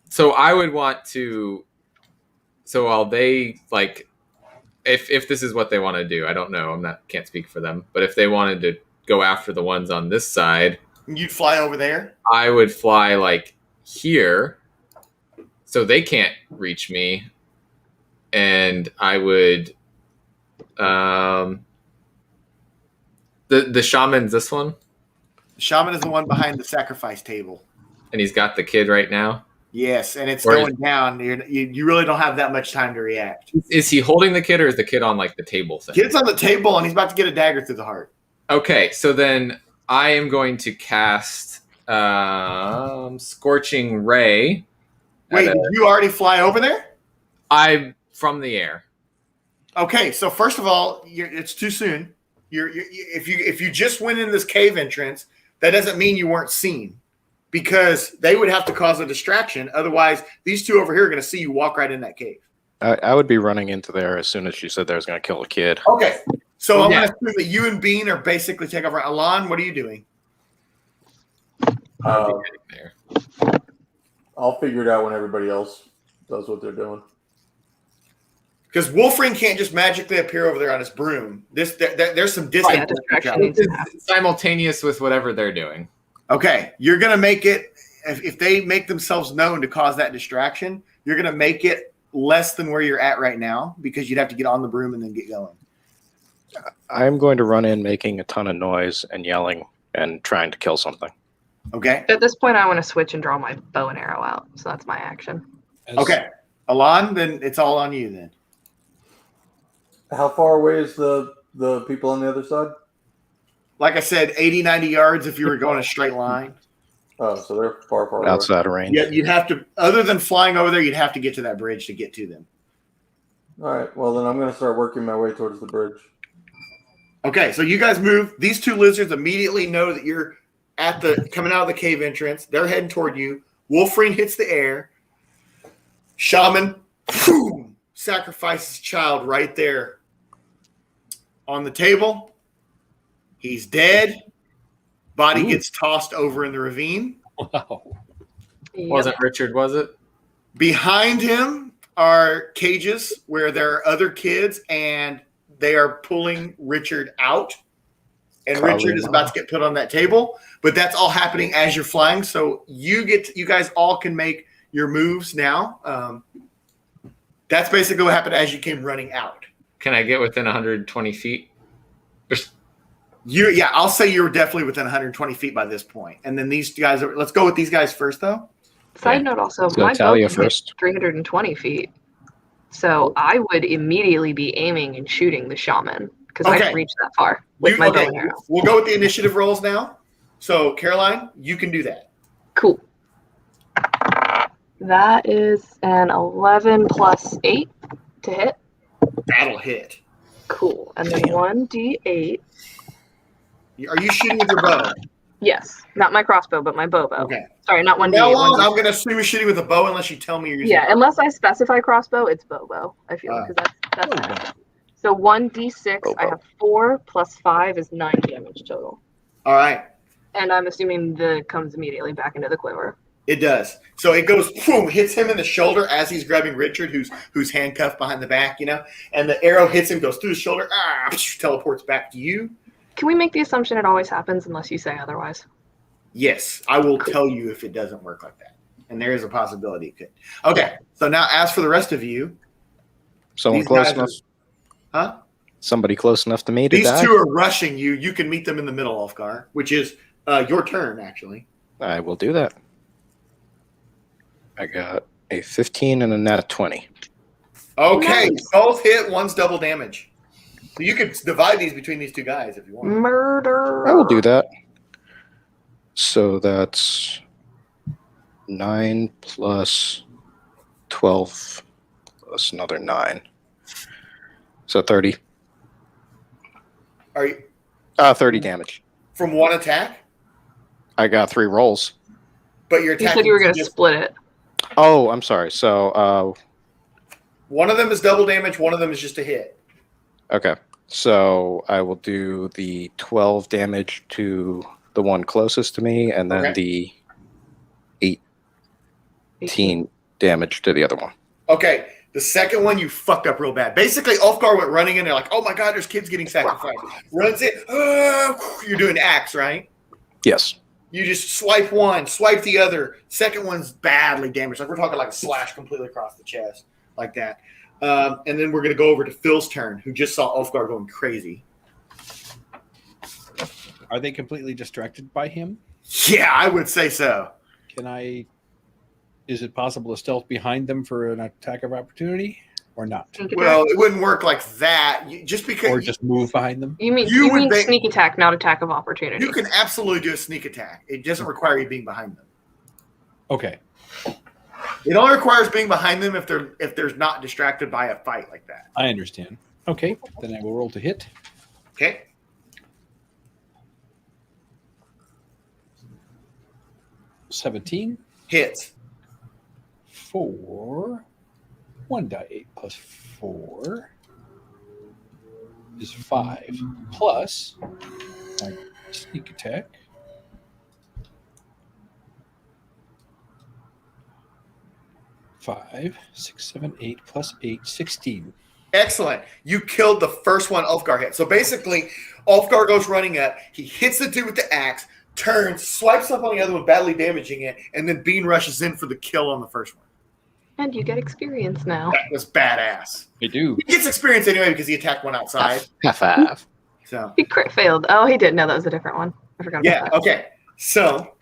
So I would want to. So while they like, if this is what they want to do, I don't know. Can't speak for them. But if they wanted to go after the ones on this side, you'd fly over there. I would fly like here, so they can't reach me, and I would. The shaman's this one. The shaman is the one behind the sacrifice table, and he's got the kid right now. Yes, and it's going down. You really don't have that much time to react. Is he holding the kid, or is the kid on like the table thing? Kid's on the table, and he's about to get a dagger through the heart. Okay, so then I am going to cast Scorching Ray. Wait, did you already fly over there? I'm from the air. Okay, so first of all, it's too soon. If you just went in this cave entrance, that doesn't mean you weren't seen, because they would have to cause a distraction. Otherwise, these 2 over here are going to see you walk right in that cave. I would be running into there as soon as she said they was going to kill a kid. Okay, So I'm going to assume that you and Bean are basically take over. Alon, what are you doing? There. I'll figure it out when everybody else does what they're doing. Because Wolfring can't just magically appear over there on his broom. There's some distance. It's simultaneous with whatever they're doing. Okay, you're going to make it, if they make themselves known to cause that distraction, you're going to make it less than where you're at right now because you'd have to get on the broom and then get going. I'm going to run in making a ton of noise and yelling and trying to kill something. Okay. At this point, I want to switch and draw my bow and arrow out. So that's my action. Okay. Alon, then it's all on you then. How far away is the people on the other side? Like I said, 80, 90 yards if you were going a straight line. Oh, so they're far outside of range. Yeah, you'd have to, other than flying over there, you'd have to get to that bridge to get to them. All right. Well, then I'm going to start working my way towards the bridge. Okay, so you guys move. These two lizards immediately know that you're at the coming out of the cave entrance. They're heading toward you. Wolfring hits the air. Shaman, boom, sacrifices child right there on the table. He's dead. Body gets tossed over in the ravine. Wow. Wasn't Richard, was it? Behind him are cages where there are other kids, and they are pulling Richard out. And Richard is about to get put on that table. But that's all happening as you're flying. So you guys all can make your moves now. That's basically what happened as you came running out. Can I get within 120 feet? I'll say you're definitely within 120 feet by this point. And then these guys let's go with these guys first, though. Side note also, So my bow Talia can hit first. 320 feet. So I would immediately be aiming and shooting the shaman because I can reach that far with my bow and arrow. We'll go with the initiative rolls now. So, Caroline, you can do that. Cool. That is an 11 plus 8 to hit. That'll hit. Cool. And then 1d8. Are you shooting with your bow? Yes. Not my crossbow, but my bow. Okay. Sorry, not 1d8. Now on, 1d8. I'm going to assume you're shooting with a bow unless you tell me you're using Yeah, unless I specify crossbow, it's bow. I feel because that's my action. So 1d6, I have 4 plus 5 is 9 damage total. All right. And I'm assuming the comes immediately back into the quiver. It does. So it goes, boom, hits him in the shoulder as he's grabbing Richard, who's handcuffed behind the back, and the arrow hits him, goes through the shoulder, teleports back to you. Can we make the assumption it always happens unless you say otherwise? Yes, I will tell you if it doesn't work like that. And there is a possibility it could. Okay, so now as for the rest of you. Someone close enough? Huh? Somebody close enough to me to These die? two are rushing you. You can meet them in the middle, Ulfgar, which is your turn, actually. I will do that. I got a 15 and a nat 20. Okay, both hit. One's double damage. So you could divide these between these two guys if you want. Murder. I will do that. So that's 9 plus 12 plus another 9. So 30. Are you 30 damage. from one attack? I got 3 rolls. But your You attack. said you were going to split it. Oh, I'm sorry. So one of them is double damage. One of them is just a hit. okay. So I will do the 12 damage to the one closest to me, and then the 18 damage to the other one. Okay. The second one, you fucked up real bad. Basically, Ulfgar went running in there like, oh my God, there's kids getting sacrificed. Runs in. You're doing axe, right? Yes. You just swipe one, swipe the other. Second one's badly damaged. Like we're talking like a slash completely across the chest, like that. And then we're going to go over to Phil's turn, who just saw Ulfgar going crazy. Are they completely distracted by him? Yeah, I would say so. Is it possible to stealth behind them for an attack of opportunity or not? Well, it wouldn't work like that. Just because. Or just move behind them? You mean sneak attack, not attack of opportunity. You can absolutely do a sneak attack. It doesn't require you being behind them. Okay. It only requires being behind them if there's not distracted by a fight like that. I understand. Okay, then I will roll to hit. Okay. $17. Hits. 4. 1 die 8 plus 4. is 5 plus my sneak attack. Five, 6, 7, 8 plus 8, 16. Excellent. You killed the first one Ulfgar hit. So basically, Ulfgar goes running up. He hits the dude with the axe, turns, swipes up on the other one, badly damaging it, and then Bean rushes in for the kill on the first one. And you get experience now. That was badass. I do. He gets experience anyway because he attacked one outside. Half. So He crit failed. Oh, he didn't know that was a different one. I forgot about that. okay. So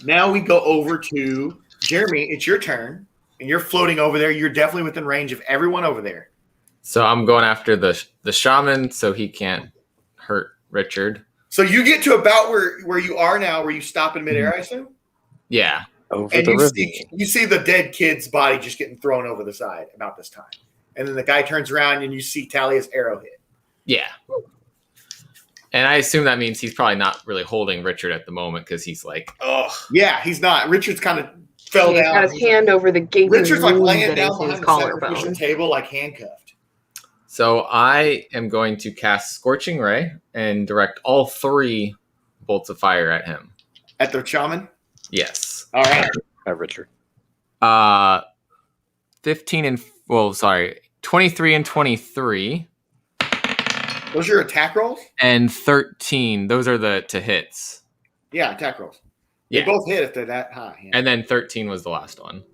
now we go over to Jeremy. It's your turn, and you're floating over there. You're definitely within range of everyone over there. So I'm going after the shaman so he can't hurt Richard. So you get to about where you are now, where you stop in midair, I assume? Yeah. Over And the you ravine. you see the dead kid's body just getting thrown over the side about this time. And then the guy turns around and you see Talia's arrow hit. Yeah. And I assume that means he's probably not really holding Richard at the moment because he's like, oh. Yeah, he's not. Richard's kind of fell He's down. got his hand over the gaping Richard's like wound laying that down is his behind the sacrificial collarbone. table like handcuffed. So I am going to cast Scorching Ray and direct all 3 bolts of fire at him. At the shaman? Yes. All right. Richard. 15 and 23 and 23. Those are your attack rolls? And 13. Those are the to hits. Yeah, attack rolls. Yeah. They both hit if they're that high. Yeah. And then 13 was the last one.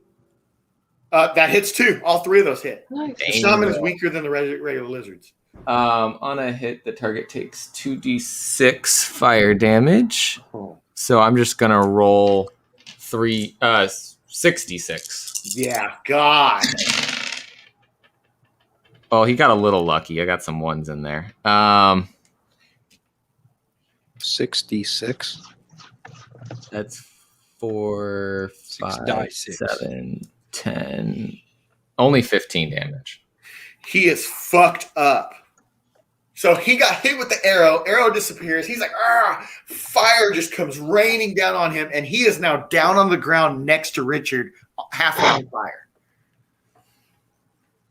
That hits too. All 3 of those hit. Nice. The shaman is weaker than the regular lizards. On a hit, the target takes 2d6 fire damage. Oh. So I'm just gonna roll 66. Yeah, God. Oh, he got a little lucky. I got some ones in there. 66. That's 4, 5, 6. 7, 10. Only 15 damage. He is fucked up. So he got hit with the arrow. Arrow disappears. He's like, ah! Fire just comes raining down on him, and he is now down on the ground next to Richard, half on fire.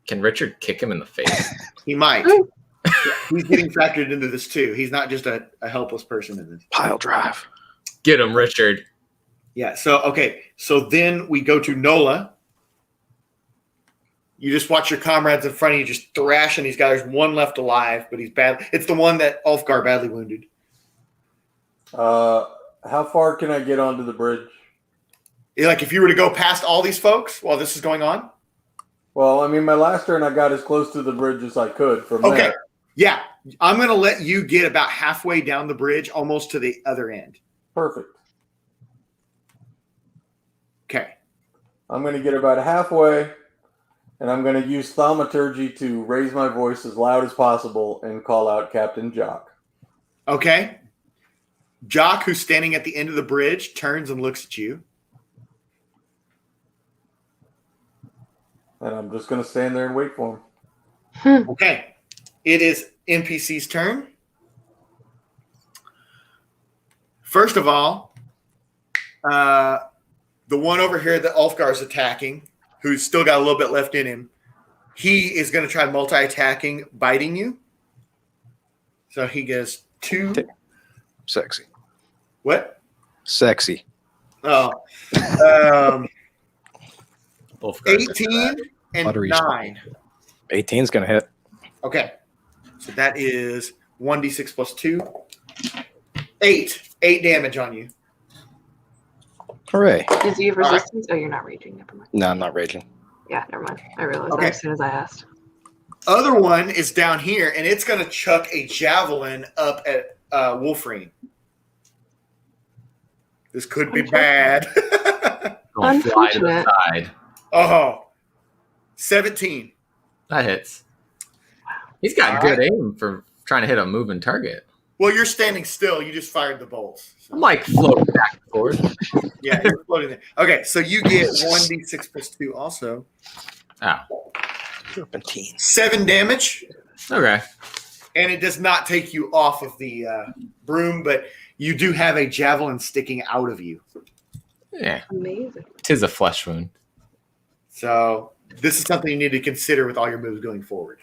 Can Richard kick him in the face? He might. He's getting factored into this too. He's not just a helpless person in this. Pile drive. Get him, Richard. Yeah. So okay. So then we go to Nola. You just watch your comrades in front of you just thrashing these guys. There's one left alive, but he's bad. It's the one that Ulfgar badly wounded. How far can I get onto the bridge? Like if you were to go past all these folks while this is going on. Well, I mean, my last turn I got as close to the bridge as I could from there. Yeah. I'm going to let you get about halfway down the bridge, almost to the other end. Perfect. Okay. I'm going to get about halfway, and I'm going to use thaumaturgy to raise my voice as loud as possible and call out Captain Jock. Okay. Jock, who's standing at the end of the bridge, turns and looks at you. And I'm just going to stand there and wait for him. Okay. It is NPC's turn. First of all, the one over here that Ulfgar is attacking, who's still got a little bit left in him, he is going to try multi-attacking, biting you. So he gets 2. Sexy. What? Sexy. Oh. 18 and Buttery 9. 18's going to hit. Okay. So that is 1d6 plus 2. 8. 8 damage on you. Hooray. Does he have resistance? Oh, you're not raging. Never mind. No, I'm not raging. Yeah, never mind. I realized Okay. that as soon as I asked. Other one is down here, and it's going to chuck a javelin up at Wolverine. This could be bad. Don't fly to the side. Oh. 17. That hits. He's got good aim for trying to hit a moving target. Well, you're standing still. You just fired the bolts. I'm like floating back and forth. Yeah, you're floating there. Okay, so you get 1d6 plus 2 also. Ow. 7 damage. Okay. And it does not take you off of the broom, but you do have a javelin sticking out of you. Yeah. Amazing. Tis a flesh wound. So this is something you need to consider with all your moves going forward.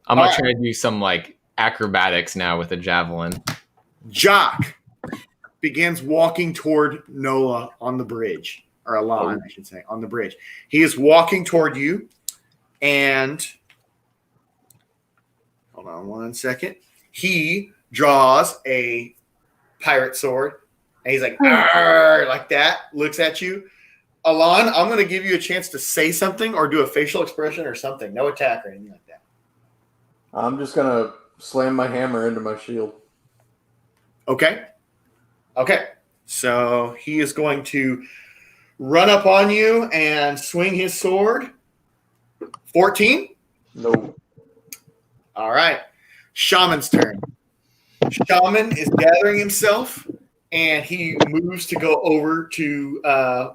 I'm gonna try to do some like acrobatics now with a javelin. Jock begins walking toward Nola on the bridge, or Alon, I should say, on the bridge. He is walking toward you, and hold on one second. He draws a pirate sword, and he's like, "Arr," like that, looks at you. Alon, I'm going to give you a chance to say something or do a facial expression or something. No attack or anything like that. I'm just going to slam my hammer into my shield. Okay. So he is going to run up on you and swing his sword. 14? No. All right. Shaman's turn. Shaman is gathering himself, and he moves to go over to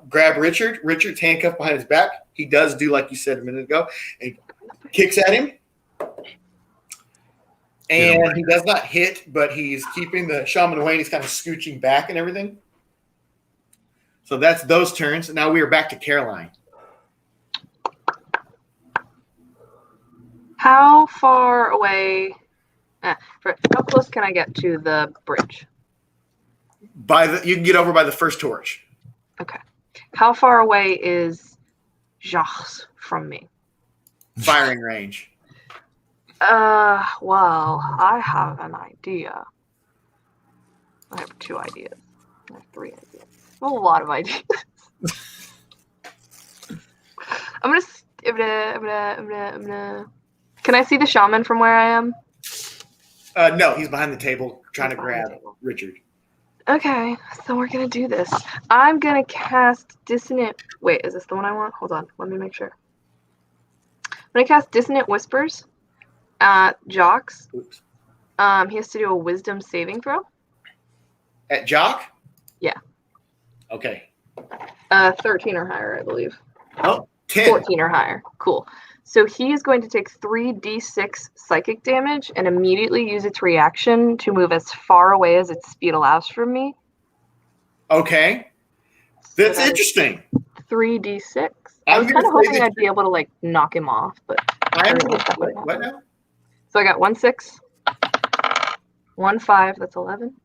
grab Richard. Richard's handcuffed behind his back. He does do like you said a minute ago. And he kicks at him. And he does not hit, but he's keeping the shaman away, and he's kind of scooching back and everything. So that's those turns. Now we are back to Caroline. How far away? How close can I get to the bridge? You can get over by the first torch. Okay. How far away is Jacques from me? Firing range. Well, I have an idea. I have 2 ideas. I have 3 ideas. I have a lot of ideas. I'm gonna. Can I see the shaman from where I am? No, he's behind the table trying to grab Richard. Okay, so we're gonna do this. I'm gonna cast Dissonant. Wait, is this the one I want? Hold on, let me make sure. I'm gonna cast Dissonant Whispers at Jocks. Oops. He has to do a Wisdom saving throw. At Jock? Yeah. Okay. 13 or higher, I believe. Oh, 10. 14 or higher. Cool. So he is going to take 3d6 psychic damage and immediately use its reaction to move as far away as its speed allows from me. Okay. That's interesting. 3d6. I was kind of hoping I'd be able to like knock him off, but what now? So I got 1 6, 1 5, that's 11,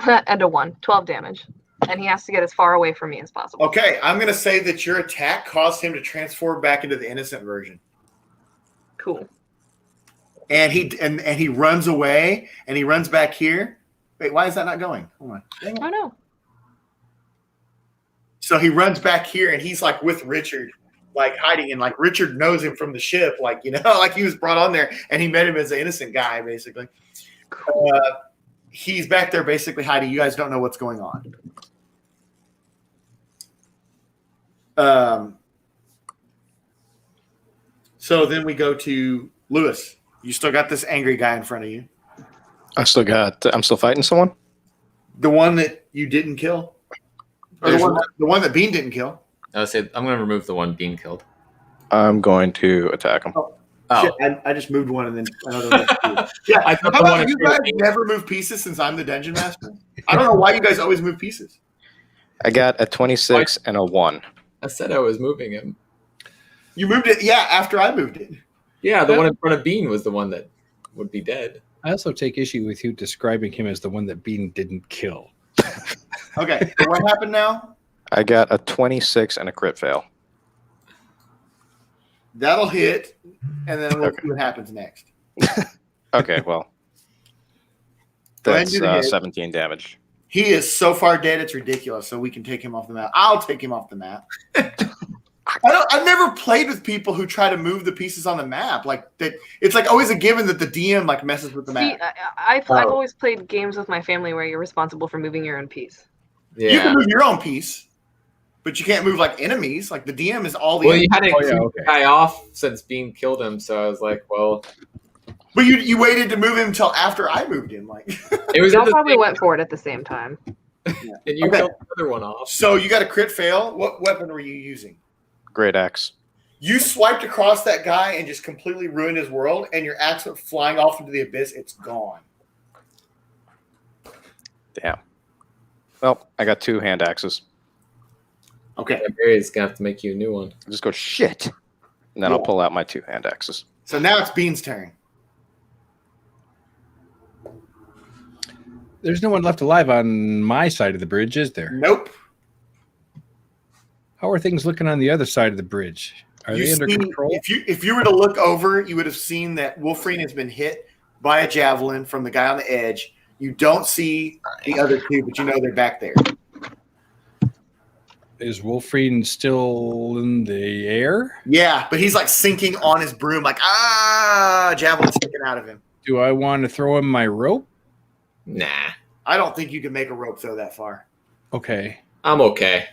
and a 1, 12 damage. And he has to get as far away from me as possible. Okay, I'm going to say that your attack caused him to transform back into the innocent version. Cool. And he runs away, and he runs back here. Wait, why is that not going? Hold on. Oh, no. So he runs back here, and he's like with Richard, like hiding, and like Richard knows him from the ship, like, you know, like he was brought on there, and he met him as an innocent guy, basically. Cool. He's back there basically hiding. You guys don't know what's going on. So then we go to Lewis. You still got this angry guy in front of you. I'm still fighting someone? The one that you didn't kill? Or the one that Bean didn't kill? I would say I'm going to remove the one Bean killed. I'm going to attack him. Shit, I just moved one and then another one. Yeah, I how about you guys never move pieces since I'm the dungeon master? I don't know why you guys always move pieces. I got a 26 and a 1. I said I was moving him. You moved it, yeah, after I moved it. Yeah, the one in front of Bean was the one that would be dead. I also take issue with you describing him as the one that Bean didn't kill. Okay, so what happened now? I got a 26 and a crit fail. That'll hit, and then we'll see what happens next. Okay, well. That's 17 damage. He is so far dead, it's ridiculous, so we can take him off the map. I'll take him off the map. I've never played with people who try to move the pieces on the map. Like that, it's like always a given that the DM like messes with the map. I've always played games with my family where you're responsible for moving your own piece. Yeah. You can move your own piece, but you can't move like enemies. Like the DM is all the. Well, you had to keep the guy off since Bean killed him, so I was like, well. But you waited to move him until after I moved him. Like it was. Y'all probably went for it at the same time. Yeah. And you killed the other one off. So you got a crit fail. What weapon were you using? Great axe. You swiped across that guy and just completely ruined his world, and your axe went flying off into the abyss. It's gone. Damn. Well, I got 2 hand axes. Okay. Barry's gonna have to make you a new one. I'll just go shit, and then I'll pull out my 2 hand axes. So now it's Bean's turn. There's no one left alive on my side of the bridge, is there? Nope. How are things looking on the other side of the bridge? Are they under control? If you were to look over, you would have seen that Wolverine has been hit by a javelin from the guy on the edge. You don't see the other two, but you know they're back there. Is Wolverine still in the air? Yeah, but he's like sinking on his broom, like, javelin sticking out of him. Do I want to throw him my rope? Nah. I don't think you can make a rope throw that far. Okay. I'm okay.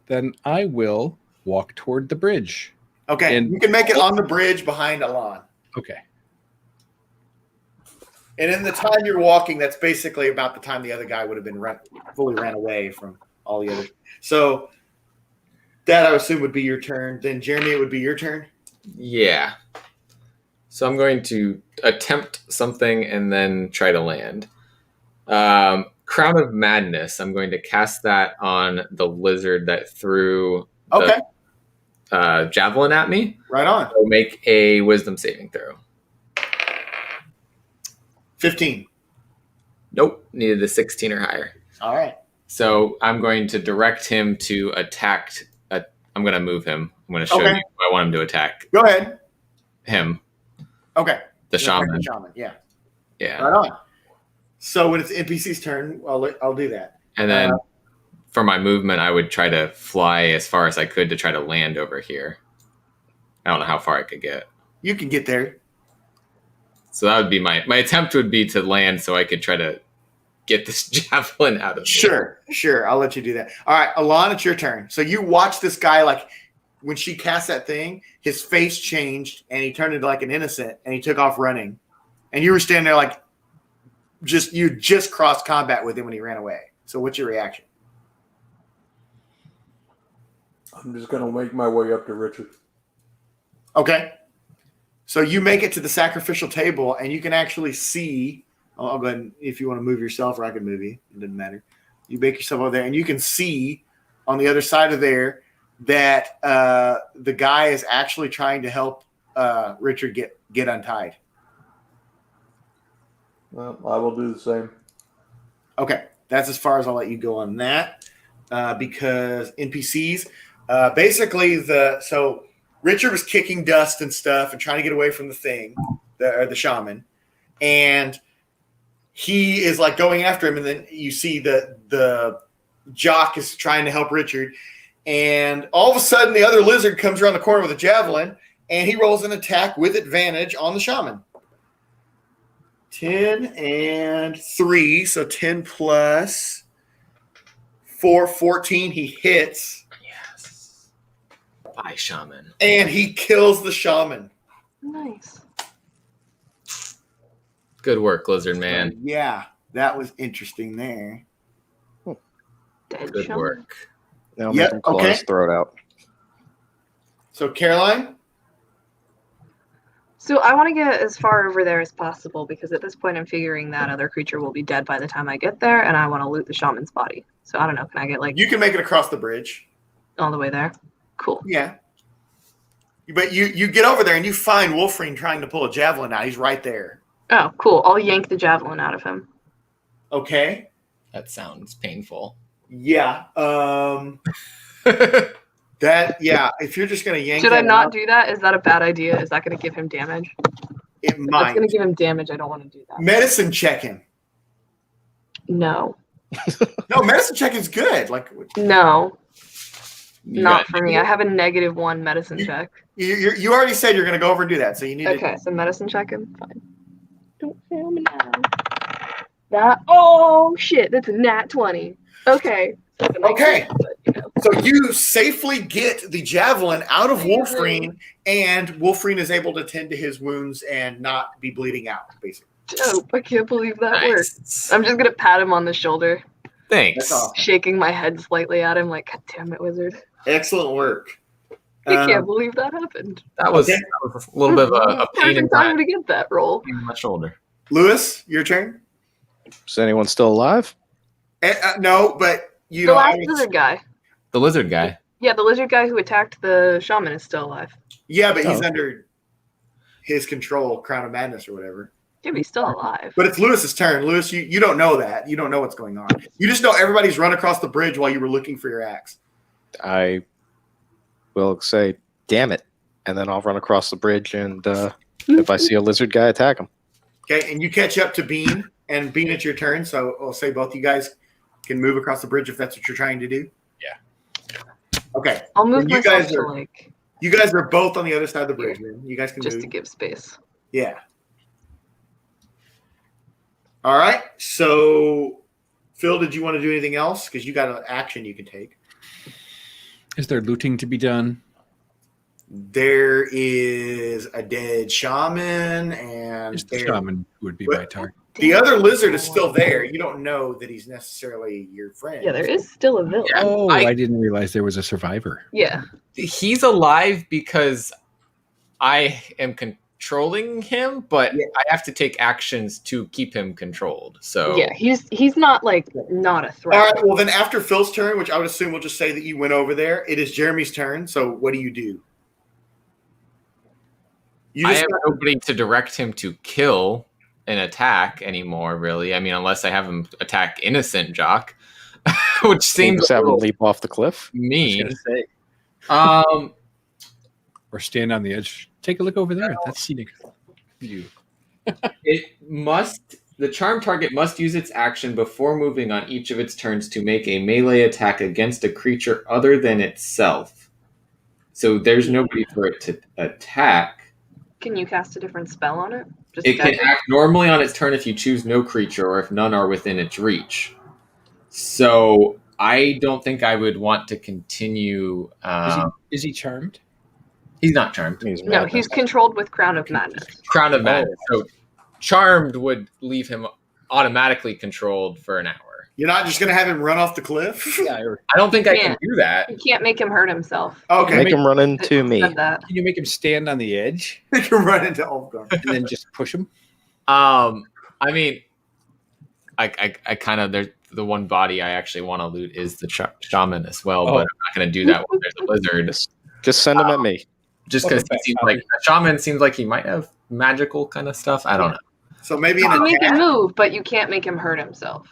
Then I will walk toward the bridge. Okay, And- you can make it on the bridge behind Alon. Okay. And in the time you're walking, that's basically about the time the other guy would have been fully ran away from all the others. So that, I assume, would be your turn. Then, Jeremy, it would be your turn. Yeah. So I'm going to attempt something and then try to land. Crown of Madness. I'm going to cast that on the lizard that threw the javelin at me. Right on. So make a wisdom saving throw. 15. Nope. Needed a 16 or higher. All right. So I'm going to direct him to attack. I'm going to move him. I'm going to show you who I want him to attack. Go ahead. Him. Okay. The shaman. The shaman, yeah. Yeah. Right on. So when it's NPC's turn, I'll do that. And then for my movement, I would try to fly as far as I could to try to land over here. I don't know how far I could get. You can get there. So that would be my attempt would be to land so I could try to get this javelin out of Sure. I'll let you do that. All right, Alon, it's your turn. So you watch this guy, like, when she cast that thing, his face changed and he turned into like an innocent and he took off running. And you were standing there like you just crossed combat with him when he ran away. So what's your reaction? I'm just going to make my way up to Richard. Okay. So you make it to the sacrificial table and you can actually see. I'll go ahead and, if you want to move yourself, or I can move you. It doesn't matter. You make yourself over there and you can see on the other side of there that the guy is actually trying to help Richard get untied. Well, I will do the same. Okay, that's as far as I'll let you go on that because NPCs basically so Richard was kicking dust and stuff and trying to get away from the thing, the shaman, and he is like going after him, and then you see the jock is trying to help Richard, and all of a sudden the other lizard comes around the corner with a javelin, and he rolls an attack with advantage on the shaman. 10 and 3, so 10 plus 4, 14. He hits. Yes. Bye, shaman. And he kills the shaman. Nice. Good work, lizard man. Yeah, that was interesting there. Good work. Now make him claws, throw it out. So, Caroline? So I want to get as far over there as possible because at this point I'm figuring that other creature will be dead by the time I get there, and I want to loot the shaman's body. So I don't know. Can I get like You can make it across the bridge. all the way there? Cool. Yeah. But you get over there and you find Wolverine trying to pull a javelin out. He's right there. Oh, cool. I'll yank the javelin out of him. Okay. That sounds painful. Yeah. If you're just going to yank Should I that not out, do that? Is that a bad idea? Is that going to give him damage? it If might. it's going to give him damage, I don't want to do that. Medicine check him. No. No, medicine check is good. Like No. You Not got- for me. I have a -1 medicine check. you already said you're going to go over and do that, so you need Okay, so medicine check him. Fine. Don't fail me now. Oh, shit. That's a nat 20. Okay. Okay. So you safely get the javelin out of Wolverine, and Wolverine is able to tend to his wounds and not be bleeding out, basically. Dope. I can't believe that Nice. worked. I'm just going to pat him on the shoulder, Thanks. That's awesome. shaking my head slightly at him like, God damn it, wizard. Excellent work. I can't believe that happened. That was, Okay. that was a little bit of a pain in Perfect time to get that roll. my shoulder. Lewis, your turn. Is anyone still alive? No, but you The know, last lizard guy. The lizard guy. Yeah, the lizard guy who attacked the shaman is still alive. yeah, but he's Oh. under his control, Crown of Madness or whatever. Yeah, but he's still alive. But it's Lewis's turn. Lewis, you don't know that. You don't know what's going on. You just know everybody's run across the bridge while you were looking for your axe. I will say, damn it. And then I'll run across the bridge, and if I see a lizard guy, attack him. Okay, and you catch up to Bean, and Bean, it's your turn. So I'll say both you guys can move across the bridge if that's what you're trying to do. Yeah. Okay. I'll move And you myself guys to are like you guys are both on the other side of the bridge, man. You guys can just move. to give space. Yeah. All right. So, Phil, did you want to do anything else? Because you got an action you can take. Is there looting to be done? There is a dead shaman, and The shaman would be my target. the other lizard is still there. You don't know that he's necessarily your friend. Yeah, there is still a villain. Oh, I didn't realize there was a survivor. Yeah. He's alive because I am controlling him, but I have to take actions to keep him controlled. So Yeah, he's not like not a threat. All right. Well, then after Phil's turn, which I would assume we'll just say that you went over there, it is Jeremy's turn. So what do? I have nobody to direct him to kill and attack anymore, really. I mean, unless I have him attack innocent Jock, which seems Just have him leap off the cliff. mean. Or stand on the edge. Take a look over there. That's scenic view. The charm target must use its action before moving on each of its turns to make a melee attack against a creature other than itself. So there's nobody for it to attack. Can you cast a different spell on it? Just It can magic? act normally on its turn if you choose no creature or if none are within its reach. So I don't think I would want to continue. Is he charmed? He's not charmed. No, he's controlled with Crown of Madness. Crown of Madness. So charmed would leave him automatically controlled for an hour. You're not just going to have him run off the cliff? I don't think I can do that. You can't make him hurt himself. Okay. Make him run into me. Said that. Can you make him stand on the edge? Make him run into Ulfgar. And then just push him? I mean, I kind of, there's the one body I actually want to loot is the shaman as well, but I'm not going to do that when there's a lizard. Just send him at me. Just because he seems like the shaman seems like he might have magical kind of stuff. I don't know. So maybe You can make him move, but you can't make him hurt himself.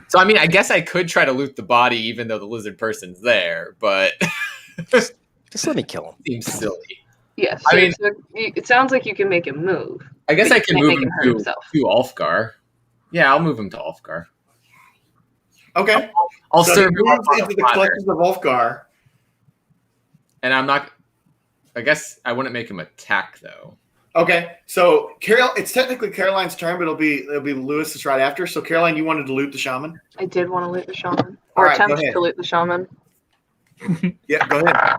So I mean, I guess I could try to loot the body even though the lizard person's there, but just let me kill him. Seems silly. Yes. I mean, so it sounds like you can make him move. I guess but I you can can't move make him hurt to himself. Ulfgar. Yeah, I'll move him to Ulfgar. Okay. I'll so serve he him moves up on into a the platter. clutches of Ulfgar. And I'm not. I guess I wouldn't make him attack though. Okay, so it's technically Caroline's turn, but it'll be Lewis's right after. So Caroline, you wanted to loot the shaman? I did want to loot the shaman. All Or right, go attempt ahead. to loot the shaman. Yeah, go ahead.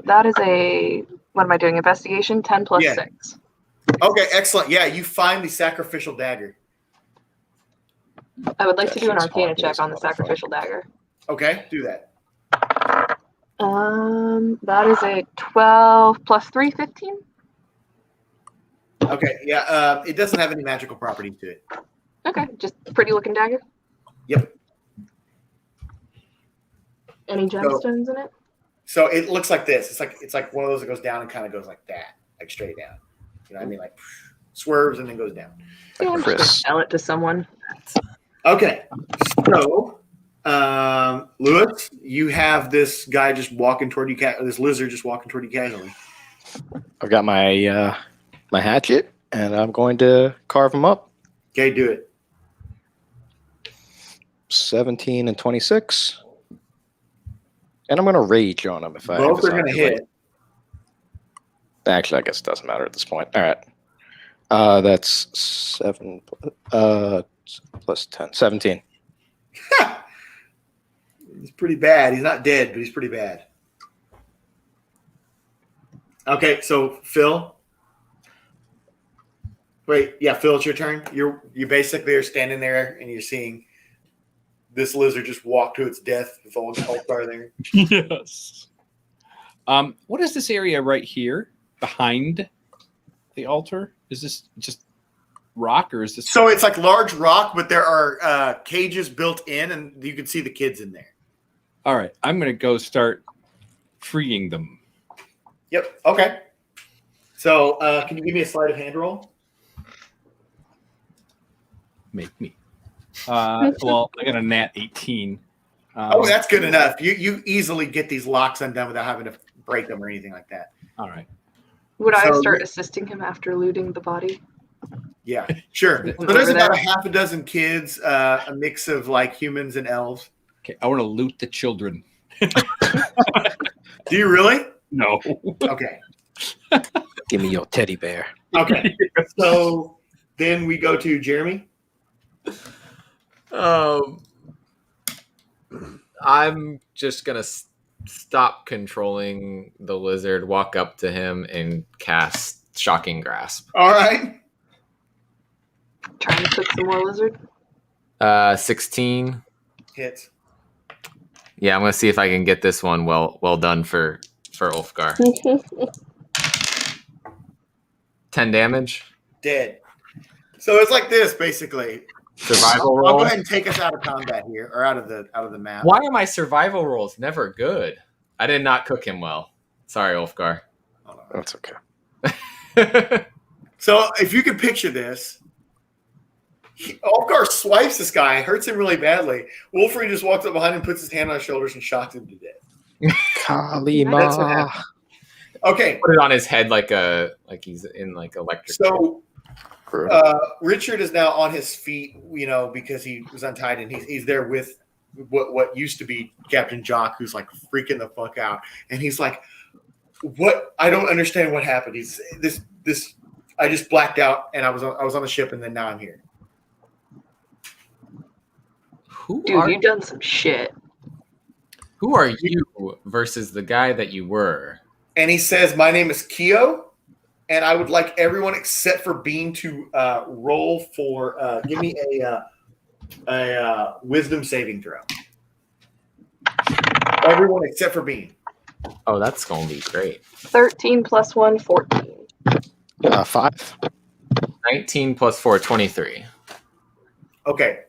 That is what am I doing? Investigation 10 plus Yeah. 6. Okay, excellent. Yeah, you find the sacrificial dagger. I would like to do an arcana check on the sacrificial dagger. Okay, do that. That is a 12 plus 3, 15. Okay, yeah, it doesn't have any magical properties to it. Okay, just pretty looking dagger. Yep. Any gemstones in it? So it looks like this. It's like one of those that goes down and kind of goes like that, like straight down. You know what I mean? Like swerves and then goes down. Yeah, I'm just gonna sell it to someone. Okay, so Lewis, you have this guy just walking toward you. This lizard just walking toward you casually. I've got my my hatchet, and I'm going to carve him up. Okay, do it. 17 and 26. And I'm going to rage on him if I Both are decide going to to, hit. Actually, I guess it doesn't matter at this point. All right. That's 7 plus 10. 17. He's pretty bad. He's not dead, but he's pretty bad. Okay, so Phil. Wait, yeah, Phil, it's your turn. You basically are standing there and you're seeing this lizard just walk to its death with all Ulfgar there. Yes. What is this area right here behind the altar? Is this just rock or is this? So it's like large rock, but there are cages built in, and you can see the kids in there. All right, I'm going to go start freeing them. Yep. Okay. So, can you give me a sleight of hand roll? Make me. Well, I got a nat 18. Oh, that's good enough. You easily get these locks undone without having to break them or anything like that. All right. Would I So start assisting him after looting the body? Yeah, sure. So there's about a half a dozen kids, a mix of like humans and elves. Okay, I want to loot the children. Do you really? No. Okay. Give me your teddy bear. Okay. So then we go to Jeremy. I'm just gonna stop controlling the lizard, walk up to him, and cast Shocking Grasp. All right. Trying to cook some more lizard. 16 hits. Yeah, I'm gonna see if I can get this one well done for Ulfgar. 10 damage. Dead. So it's like this, basically. Survival I'll roll. go ahead and take us out of combat here, or out of the map. Why are my survival rolls never good? I did not cook him well. Sorry, Ulfgar. That's okay. So if you could picture this, Ulfgar swipes this guy, hurts him really badly. Wolverine just walks up behind him, puts his hand on his shoulders, and shocks him to death. Kalima. That's what happened. Okay. Put it on his head like he's in like electric. So Richard is now on his feet, because he was untied, and he's there with what used to be Captain Jock, who's like freaking the fuck out, and he's like, "What? I don't understand what happened. He's this. I just blacked out, and I was on the ship, and then now I'm here." Dude, you've done some shit. Who are you versus the guy that you were? And he says, "My name is Keo, and I would like everyone except for Bean to roll for give me a wisdom saving throw. Everyone except for Bean." Oh, that's gonna be great. 13 plus 1, 14. 5. 19 plus 4, 23. Okay.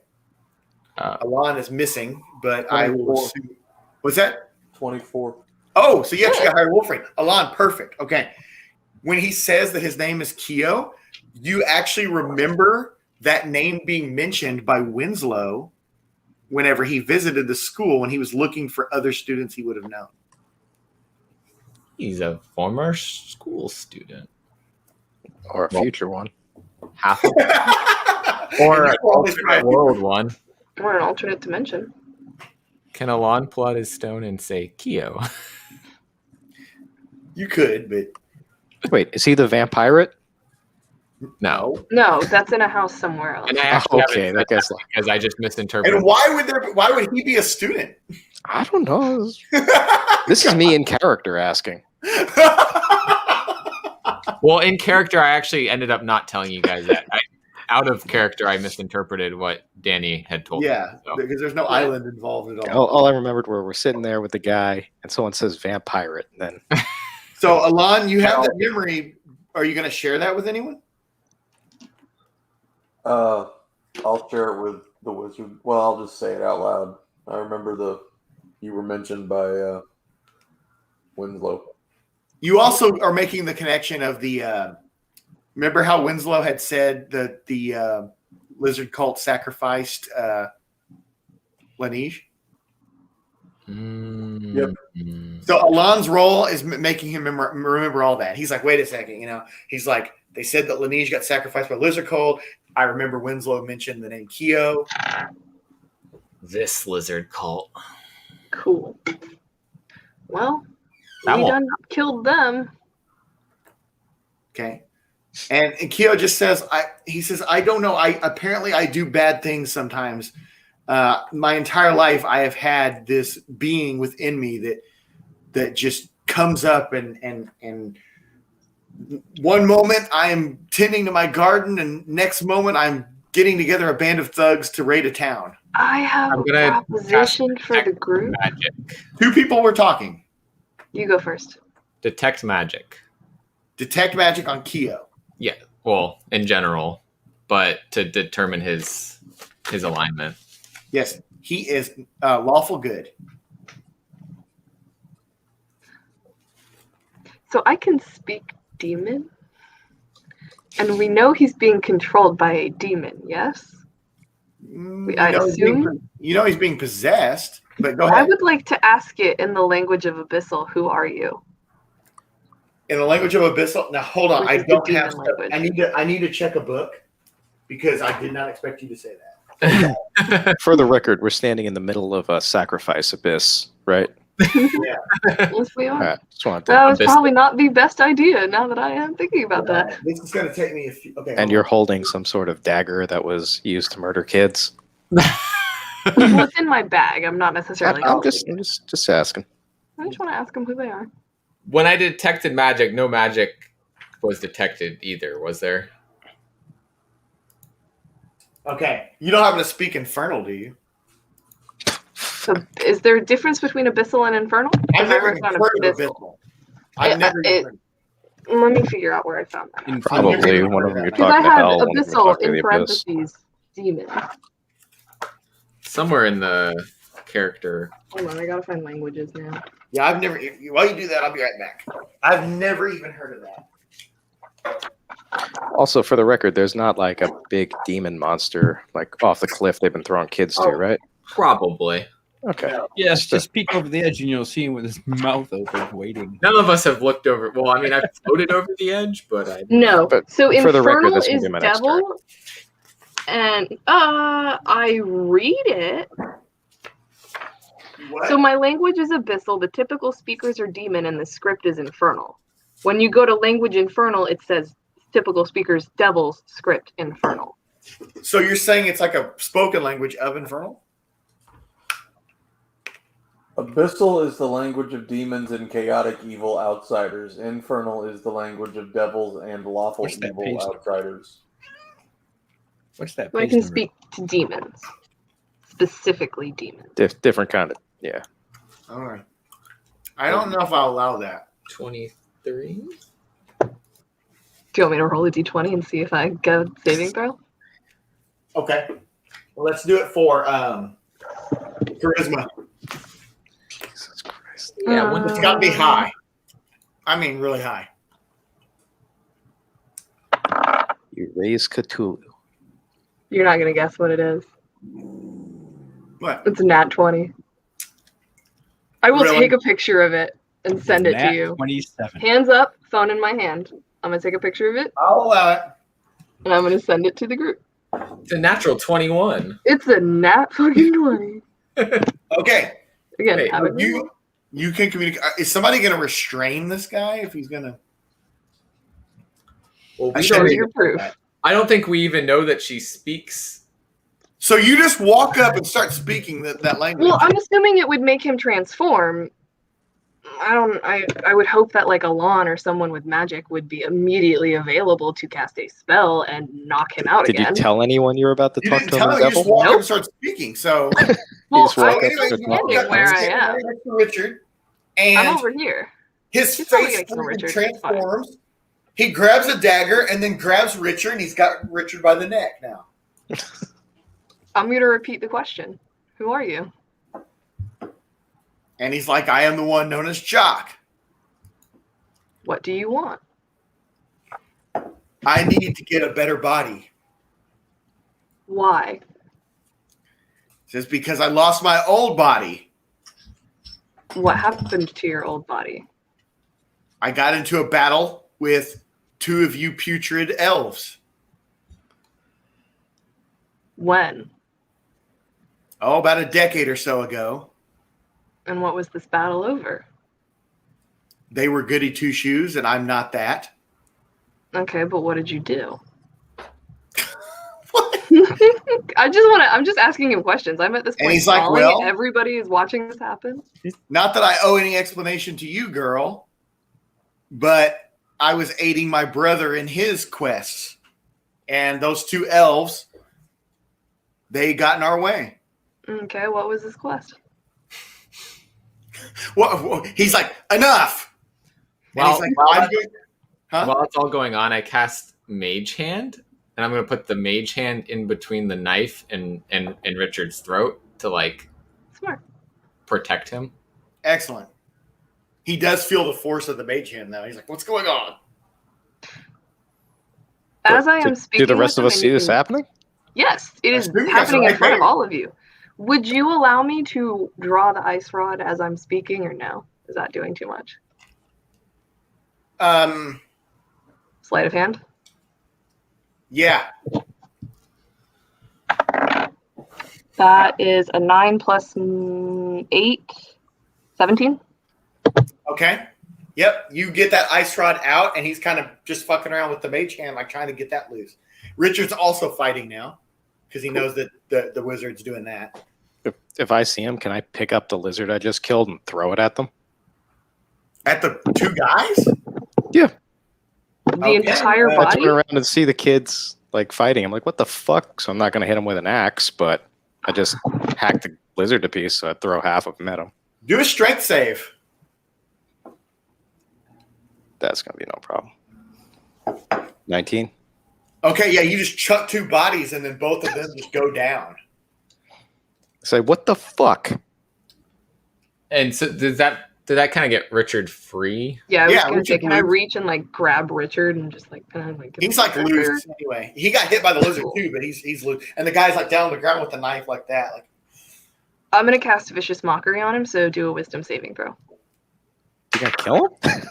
Alon is missing, but I will 24. assume. What's that? 24. Oh, so you actually got higher Wolverine. Alon, perfect. Okay. When he says that his name is Keo, you actually remember that name being mentioned by Winslow whenever he visited the school when he was looking for other students he would have known. He's a former school student. Or a future one. Half of or an alternate world one. Or an alternate dimension. Can Alon pull out his stone and say Keo? You could, but Wait, is he the vampire? No. No, that's in a house somewhere else. And I actually Okay, haven't that guy's said that because I just misinterpreted. and why would he be a student? I don't know. This is me in character asking. Well, in character, I actually ended up not telling you guys that. Out of character, I misinterpreted what Danny had told me. Yeah, So. because there's no island involved at all. All I remembered were we're sitting there with the guy, and someone says vampire, and then So, Alon, you have that memory. Are you going to share that with anyone? I'll share it with the wizard. Well, I'll just say it out loud. I remember you were mentioned by Winslow. You also are making the connection of the. Remember how Winslow had said that the lizard cult sacrificed Laneige? Yep. So Alon's role is making him remember all that. He's like, wait a second, He's like, they said that Laneige got sacrificed by lizard cult. I remember Winslow mentioned the name Keo. This lizard cult. Cool. Well, That we won't- done killed them. Okay. And Keo just says, I don't know. Apparently I do bad things sometimes. My entire life I have had this being within me that just comes up and one moment I am tending to my garden and next moment I'm getting together a band of thugs to raid a town. I have I'm a gonna proposition for the group. Magic. 2 people were talking. You go first. Detect magic. Detect magic on Keo. Yeah. Well, in general, but to determine his alignment. Yes, he is lawful good. So I can speak demon. And we know he's being controlled by a demon, yes? I assume? He's being possessed, but go I ahead. would like to ask it in the language of Abyssal, who are you? In the language of Abyssal. Now hold on, Which I is the don't demon have. language. I need to check a book because I did not expect you to say that. For the record, we're standing in the middle of a sacrifice abyss, right? Yeah. Yes, we are. Alright, just wanted to- That was probably not the best idea now that I am thinking about that. This is going to take me a few. Okay. And you're holding some sort of dagger that was used to murder kids. Well, it's in my bag. I'm not necessarily. I'm just asking. I just want to ask them who they are. When I detected magic, no magic was detected either, was there? Okay. You don't happen to speak Infernal, do you? So, is there a difference between Abyssal and Infernal? I've never I've found heard of Abyssal. I've never heard. Let me figure out where I found that. Probably one of them you're Because I talking to have hell, one of them you're Abyssal talking to in the abyss. parentheses demon. Somewhere in the character. Hold on, I gotta find languages now. Yeah, I've never. While you do that, I'll be right back. I've never even heard of that. Also, for the record, there's not like a big demon monster like off the cliff they've been throwing kids to, right? Probably. Okay. Yes, just peek over the edge and you'll see him with his mouth open, waiting. None of us have looked over. Well, I mean, I've floated over the edge, but I. No. But So for the record, Infernal this will is be my next turn. devil, and I read it. What? So my language is Abyssal. The typical speakers are demon, and the script is Infernal. When you go to language Infernal, it says typical speakers devils, script Infernal. So you're saying it's like a spoken language of Infernal? Abyssal is the language of demons and chaotic evil outsiders. Infernal is the language of devils and lawful What's that evil page number? outsiders. What's that? So I page can number? speak to demons, specifically demons. Different kind of, yeah. All right. I don't know if I'll allow that. 23? Do you want me to roll a d20 and see if I get a saving throw? Okay. Well, let's do it for charisma. Jesus Christ. Yeah, It's got to be high. I mean, really high. You raise Cthulhu. You're not gonna guess what it is. What? It's a nat 20. I will Really? take a picture of it and send it Nat to you. 27. Hands up, phone in my hand. I'm gonna take a picture of it I'll allow it. and I'm gonna send it to the group. It's a natural 21. It's a nat fucking 20. Okay. Again, Wait, have it. You can communicate. Is somebody going to restrain this guy if he's going to? Well, we Show don't, your proof. I don't think we even know that she speaks. So you just walk up and start speaking that language. Well, I'm assuming it would make him transform. I would hope that like Alon or someone with magic would be immediately available to cast a spell and knock him out Did again. you tell anyone you were about to you talk didn't to tell him, him. You devil? just walk up Nope. and start speaking. So Well, just walk I'm up anyway, and you start walk standing up where and I stand am. right next to Richard, I'm and over here. his He's probably face gonna kill Richard. transforms. He grabs a dagger and then grabs Richard, and he's got Richard by the neck now. I'm going to repeat the question. Who are you? And he's like, I am the one known as Jock. What do you want? I need to get a better body. Why? Just because I lost my old body. What happened to your old body? I got into a battle with two of you putrid elves. When? Oh, about a decade or so ago. And what was this battle over? They were goody two shoes, and I'm not that. Okay, but what did you do? I'm just asking him questions. I'm at this point. And he's like, stalling. well- Everybody is watching this happen. Not that I owe any explanation to you, girl, but I was aiding my brother in his quests. And those two elves, they got in our way. Okay, what was this quest? Well, he's like, enough. And Well, he's like, well, I'm good. Huh? While it's all going on, I cast Mage Hand, and I'm going to put the Mage Hand in between the knife and Richard's throat to like Smart. protect him. Excellent. He does feel the force of the mage hand now. He's like, what's going on? As I am speaking, Do the rest of with us them, see and you this can- happening? Yes, it is Assuming that's happening in right front of there. all of you. Would you allow me to draw the ice rod as I'm speaking, or no? Is that doing too much? Sleight of hand. Yeah. That is a 9 plus 8, 17. Okay. Yep. You get that ice rod out, and he's kind of just fucking around with the mage hand, like trying to get that loose. Richard's also fighting now because he knows that the wizard's doing that. If I see him, can I pick up the lizard I just killed and throw it at them? At the two guys? Yeah. The entire I body? turn around and see the kids like fighting. I'm like, what the fuck? So I'm not going to hit him with an axe, but I just hacked the lizard to pieces, so I throw half of them at him. Do a strength save. That's going to be no problem. 19. Okay, yeah, you just chuck two bodies, and then both of them just go down. Say, what the fuck? And so did that kind of get Richard free? Yeah, I was Yeah, gonna say, Richard can I loose. reach and like grab Richard and just like kind of like? He's like loose anyway. He got hit by the lizard too, but he's loose. And the guy's like down on the ground with a knife like that. Like, I'm gonna cast vicious mockery on him, so do a wisdom saving throw. You gonna kill him?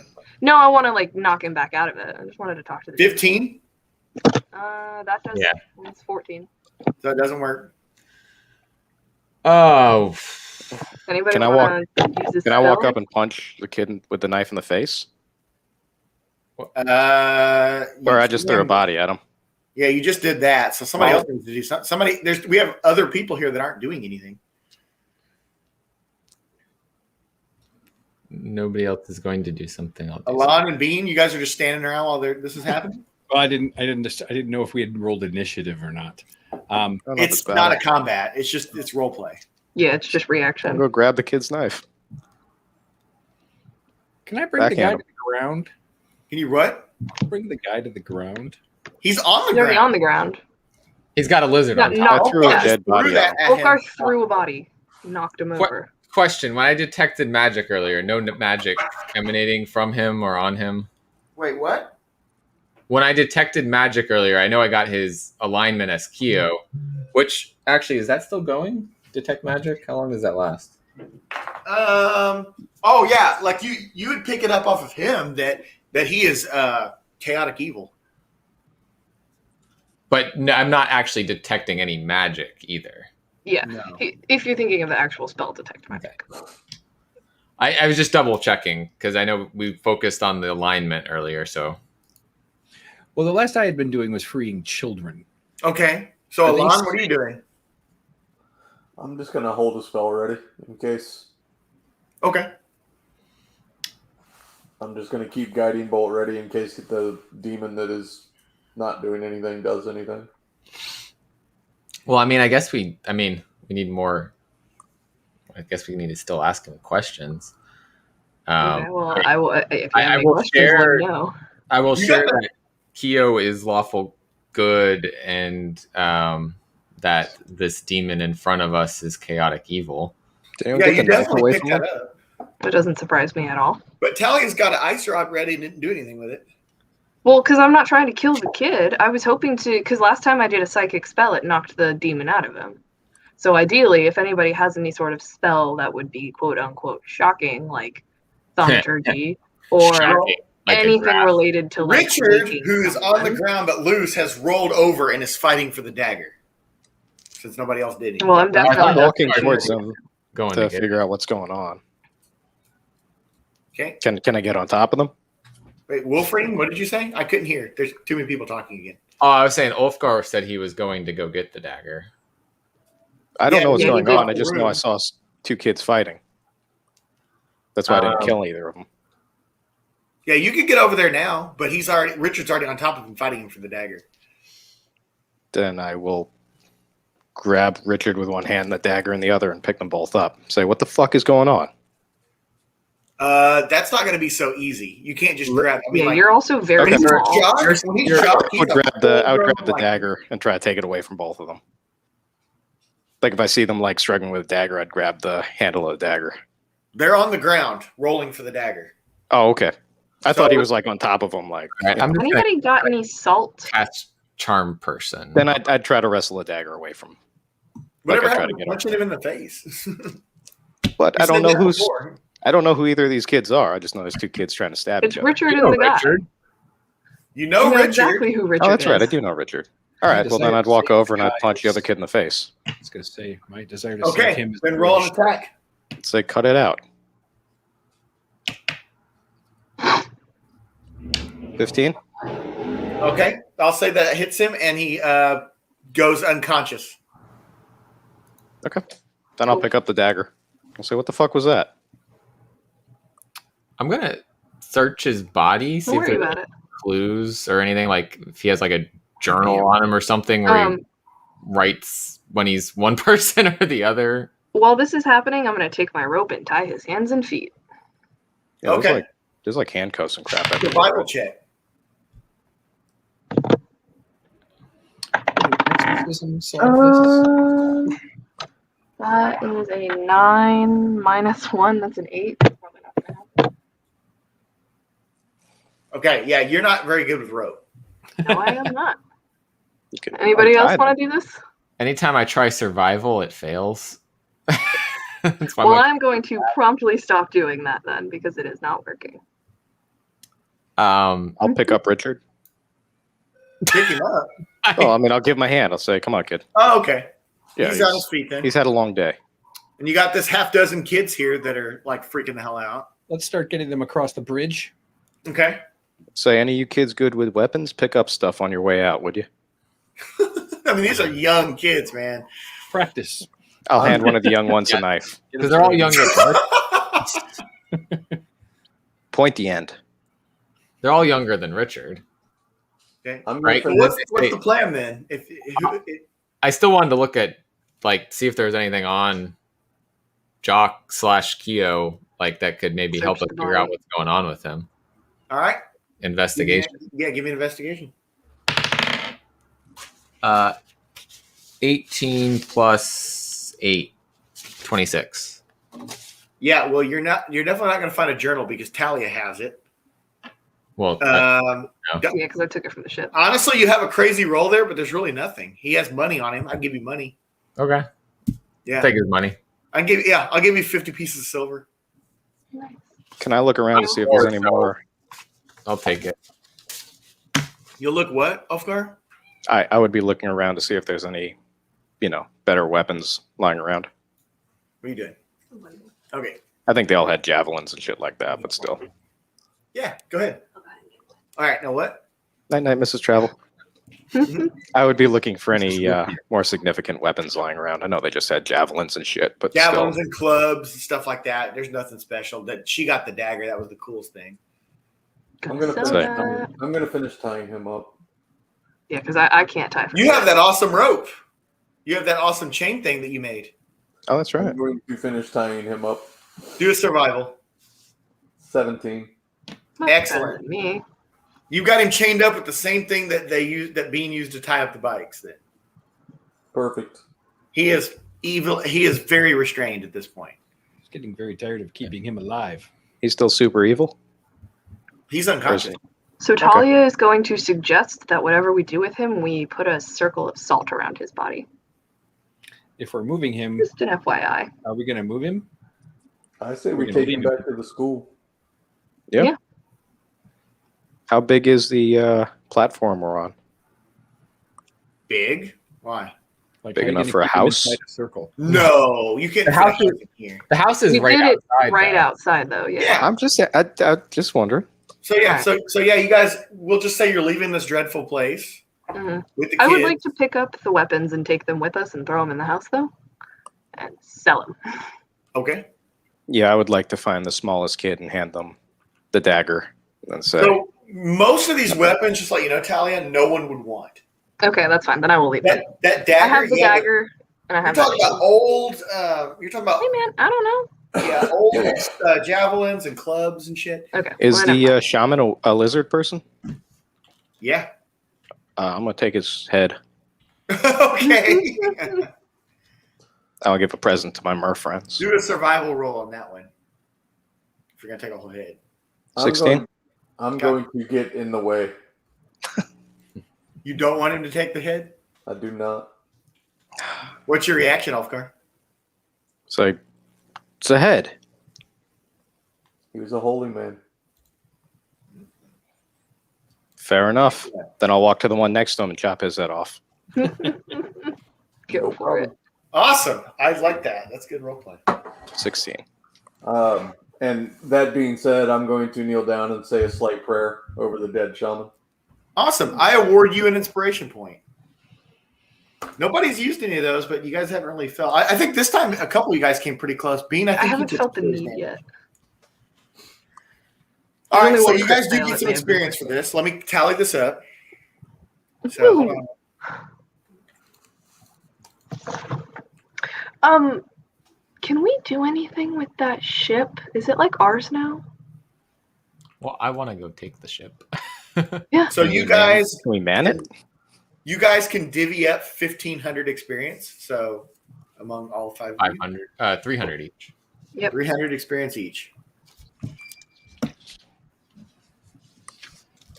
No, I want to like knock him back out of it. I just wanted to talk to the. 15? That does. Yeah. It's 14. So it doesn't work. Oh. Anybody Can I want to use this Can I walk spell? up and punch the kid with the knife in the face? Or I just threw a body at him? Yeah, you just did that. So somebody Oh. else needs to do something. We have other people here that aren't doing anything. Nobody else is going to do something. I'll do Alon and Bean, you guys are just standing around while this is happening? Well, I didn't know if we had rolled initiative or not. It's not a combat. It's role play. Yeah, it's just reaction. I'll go grab the kid's knife. Can I bring the guy Backhand to the ground? Can you what? Bring the guy to the ground. He's on the He's already ground. on the ground. He's got a lizard Yeah, on top. I threw a dead body at him. Olgar threw a body, knocked him over. Question: when I detected magic earlier, no magic emanating from him or on him. Wait, what? When I detected magic earlier, I know I got his alignment as Keo, which actually is that still going? Detect magic? How long does that last? Oh yeah, like you would pick it up off of him that he is chaotic evil. But no, I'm not actually detecting any magic either. Yeah, if you're thinking of the actual spell detect magic. I was just double checking because I know we focused on the alignment earlier. So, Well, the last I had been doing was freeing children. Okay, so Are they Alon, what are you doing? I'm just gonna hold a spell ready in case. Okay. I'm just gonna keep guiding bolt ready in case the demon that is not doing anything does anything. well, I guess we need more. I guess we need to still ask him questions. Okay, well, I will. If you have I any will questions, share. let me know. I will You share got that Keo is lawful good, and that this demon in front of us is chaotic evil. Yeah, you definitely picked that up. It doesn't surprise me at all. But Talia's got an ice rod ready and didn't do anything with it. Well, because I'm not trying to kill the kid. I was hoping to, because last time I did a psychic spell, it knocked the demon out of him. So ideally, if anybody has any sort of spell that would be quote unquote shocking, like thaumaturgy or Shocking, like a anything graph. related to like Richard, making who's on the someone- ground but loose, has rolled over and is fighting for the dagger. Since nobody else did anything. Well, I'm definitely I'm walking towards them Going to to get figure out what's going on. Okay. Can I get on top of them? Wait, Wolfring, what did you say? I couldn't hear. There's too many people talking again. Oh, I was saying Ulfgar said he was going to go get the dagger. I don't Yeah, know what's yeah, going he did on. I the just know room. I saw two kids fighting. That's why I didn't kill either of them. Yeah, you could get over there now, but Richard's already on top of him fighting him for the dagger. Then I will grab Richard with one hand, the dagger in the other, and pick them both up. Say, what the fuck is going on? That's not going to be so easy. You can't just grab. Yeah, you're also very Okay. small. When he's shocked, I would grab the dagger and try to take it away from both of them. Like if I see them like struggling with a dagger, I'd grab the handle of the dagger. They're on the ground, rolling for the dagger. Oh, okay. I thought he was like on top of him. Like, Right, I'm just gonna Anybody got any salt? cast charm person. then I'd try to wrestle a dagger away from him. Whatever I try to happened, get punching him in the face. But You I don't said know that who's. before. I don't know who either of these kids are. I just know there's two kids trying to stab It's each other. Richard You and know the guy. Richard. You know You know Richard. exactly who Richard Oh, that's right. I is. do know Richard. All right. Well, then desire I'd to walk see over and this I'd guy punch the is- other kid in the face. I was gonna say my desire to see Okay, him is then roll an diminished. attack. Say, cut it out. 15. Okay, I'll say that hits him, and he goes unconscious. Okay. Then I'll pick up the dagger. I'll say, what the fuck was that? I'm gonna search his body, see Don't if worry there's about it. clues or anything. Like if he has like a journal on him or something where he writes when he's one person or the other. While this is happening, I'm going to take my rope and tie his hands and feet. Yeah, Okay. There's like handcuffs and crap. everywhere. Survival check. That is a 9 minus 1. That's an 8. Okay, yeah, you're not very good with rope. No, I am not. You can Anybody else untie want to do this? Anytime I try survival, it fails. That's why Well, I'm I'm going to promptly stop doing that then because it is not working. I'll I'll pick up Richard. Pick him up. Oh, I mean, I'll give my hand. I'll say, come on, kid. Oh, okay. Yeah, he's on his feet then. He's had a long day. And you got this half dozen kids here that are like freaking the hell out. Let's start getting them across the bridge. Okay. Say, any of you kids good with weapons? Pick up stuff on your way out, would you? I mean, these are young kids, man. Practice. I'll hand one of the young ones a knife. because they're all young at birth. Point the end. They're all younger than Richard. Okay. Right. So what's the plan then? If I still wanted to look at see if there was anything on Jock / Keo that could maybe help us figure out what's going on with him. all right. Investigation. Yeah, give me an investigation. 18 plus 8, 26. Yeah, well, you're definitely not going to find a journal because Talia has it. Well, Yeah, because I took it from the ship. honestly, you have a crazy roll there, but there's really nothing. He has money on him. I'll give you money. okay. Yeah, Take his money. I'll give you 50 pieces of silver. Can I look around to see if there's any more? I'll take it. You'll look what, Ulfgar? I would be looking around to see if there's any, better weapons lying around. What are you doing? Okay. I think they all had javelins and shit like that, but still. Yeah, go ahead. All right, now what? Night, night, Mrs. Travel. I would be looking for any more significant weapons lying around. I know they just had javelins and shit, but Javelins still. and clubs and stuff like that. There's nothing special. That she got the dagger. That was the coolest thing. I'm gonna Soda. I'm gonna finish tying him up. Yeah, because I can't tie for You have that awesome rope. You have that awesome chain thing that you made. Oh, that's right. I'm going to finish tying him up. Do a survival. 17. Much Excellent. better than me. You got him chained up with the same thing that Bean used to tie up the bikes. Then Perfect. he is evil. He is very restrained at this point. It's getting very tired of keeping him alive. He's still super evil. He's unconscious. So Talia is going to suggest that whatever we do with him, we put a circle of salt around his body. If we're moving him, Just an FYI. are we going to move him? I say We're we gonna take leave him him. back to the school. Yeah. How big is the platform we're on? Big? Why? Like, Big how are you enough gonna for a keep him house? inside a circle. No, you can't. The house fit is- him here. The house is We right did it outside. right though. outside, though. Yeah. I'm just wondering. So yeah, so yeah, you guys. We'll just say you're leaving this dreadful place Mhm. with the kids. I would like to pick up the weapons and take them with us and throw them in the house, though, and sell them. Okay. Yeah, I would like to find the smallest kid and hand them the dagger and say, So most of these weapons, just like Talia, no one would want. Okay, that's fine. Then I will leave it. That dagger. I have the yeah, but dagger, and I You're have. talking that about old. You're talking about Hey, man, I don't know. yeah, old javelins and clubs and shit. Okay. is well, then the shaman a lizard person? Yeah. I'm going to take his head. Okay. I'll give a present to my mer friends. Do a survival roll on that one. If you're gonna take a whole head. I'm 16? I'm going to get in the way. You don't want him to take the head? I do not. What's your reaction, Ulfgar? It's a head. He was a holy man. Fair enough. Then I'll walk to the one next to him and chop his head off. Go for it. Awesome. I like that. That's good roleplay. 16. And that being said, I'm going to kneel down and say a slight prayer over the dead shaman. Awesome. I award you an inspiration point. Nobody's used any of those, but you guys haven't really felt. I think this time a couple of you guys came pretty close. Bean, I think haven't you felt the need yet. All right, Only so one you guys do person get some may have experience for this. Let me tally this up. So, hold on. Can we do anything with that ship? Is it like ours now? Well, I want to go take the ship. Yeah. So you guys, can we man it? You guys can divvy up 1,500 experience. So among all 5 of you. 300 each. Yep. 300 experience each.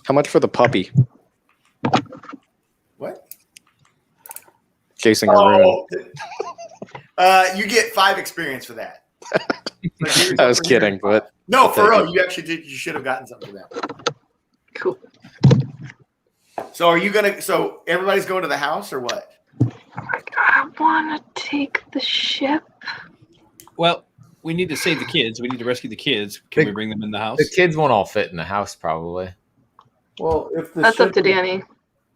How much for the puppy? What? Chasing a room. You get 5 experience for that. I was kidding, but no, for real, you actually did. You should have gotten something for that. Cool. So are you gonna? So everybody's going to the house or what? I want to take the ship. Well, we need to save the kids. We need to rescue the kids. Can we bring them in the house? The kids won't all fit in the house, probably. Well, if the That's ship up to Danny.